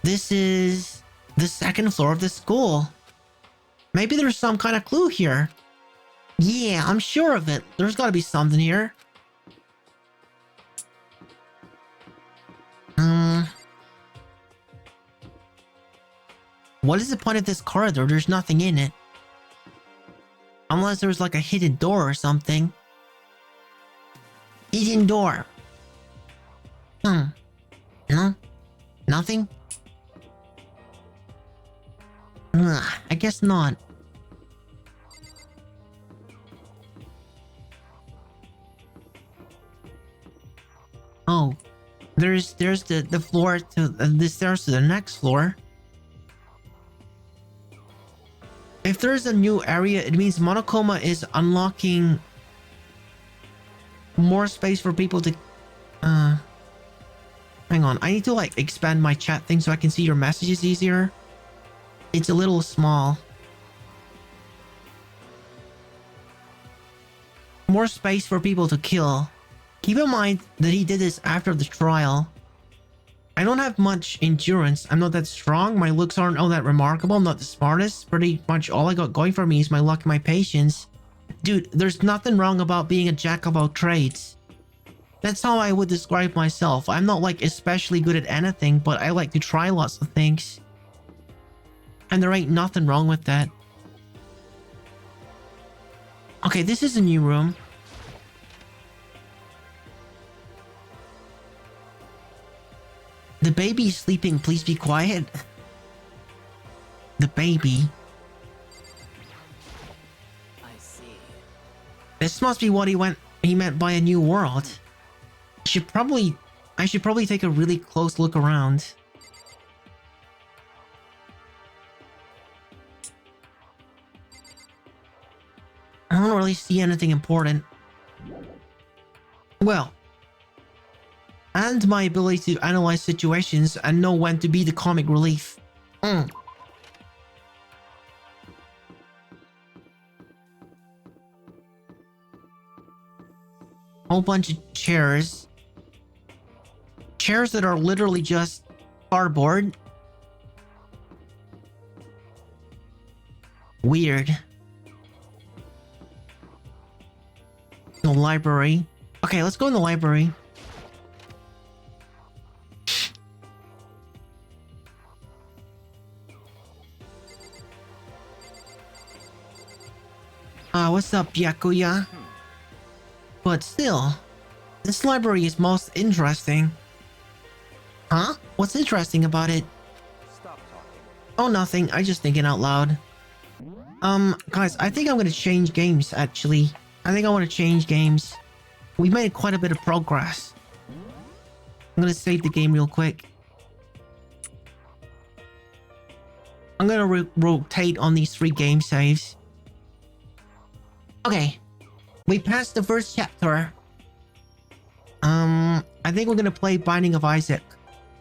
This is the second floor of the school. Maybe there's some kind of clue here. Yeah, I'm sure of it. There's gotta be something here. What is the point of this corridor? There's nothing in it. Unless there's like a hidden door or something. Hidden door. No? Nothing? I guess not. Oh. There's the floor to the stairs to the next floor. If there's a new area, it means Monokuma is unlocking more space for people to... Hang on, I need to like expand my chat thing so I can see your messages easier. It's a little small. More space for people to kill. Keep in mind that he did this after the trial. I don't have much endurance. I'm not that strong. My looks aren't all that remarkable. I'm not the smartest. Pretty much all I got going for me is my luck and my patience. Dude, there's nothing wrong about being a jack of all trades. That's how I would describe myself. I'm not like especially good at anything, but I like to try lots of things. And there ain't nothing wrong with that. Okay, this is a new room. The baby is sleeping. Please be quiet. The baby. I see. This must be what he meant by a new world. I should probably take a really close look around. I don't really see anything important. Well, and my ability to analyze situations and know when to be the comic relief. Whole bunch of chairs. Chairs that are literally just cardboard. Weird. The library. Okay, let's go in the library. What's up, Yakuya? But still, this library is most interesting. Huh? What's interesting about it? Stop talking. Oh, nothing. I just thinking out loud. Guys, I think I'm gonna change games, actually. I think I want to change games. We made quite a bit of progress. I'm gonna save the game real quick. I'm gonna rotate on these 3 game saves. Okay. We passed the first chapter. I think we're gonna play Binding of Isaac.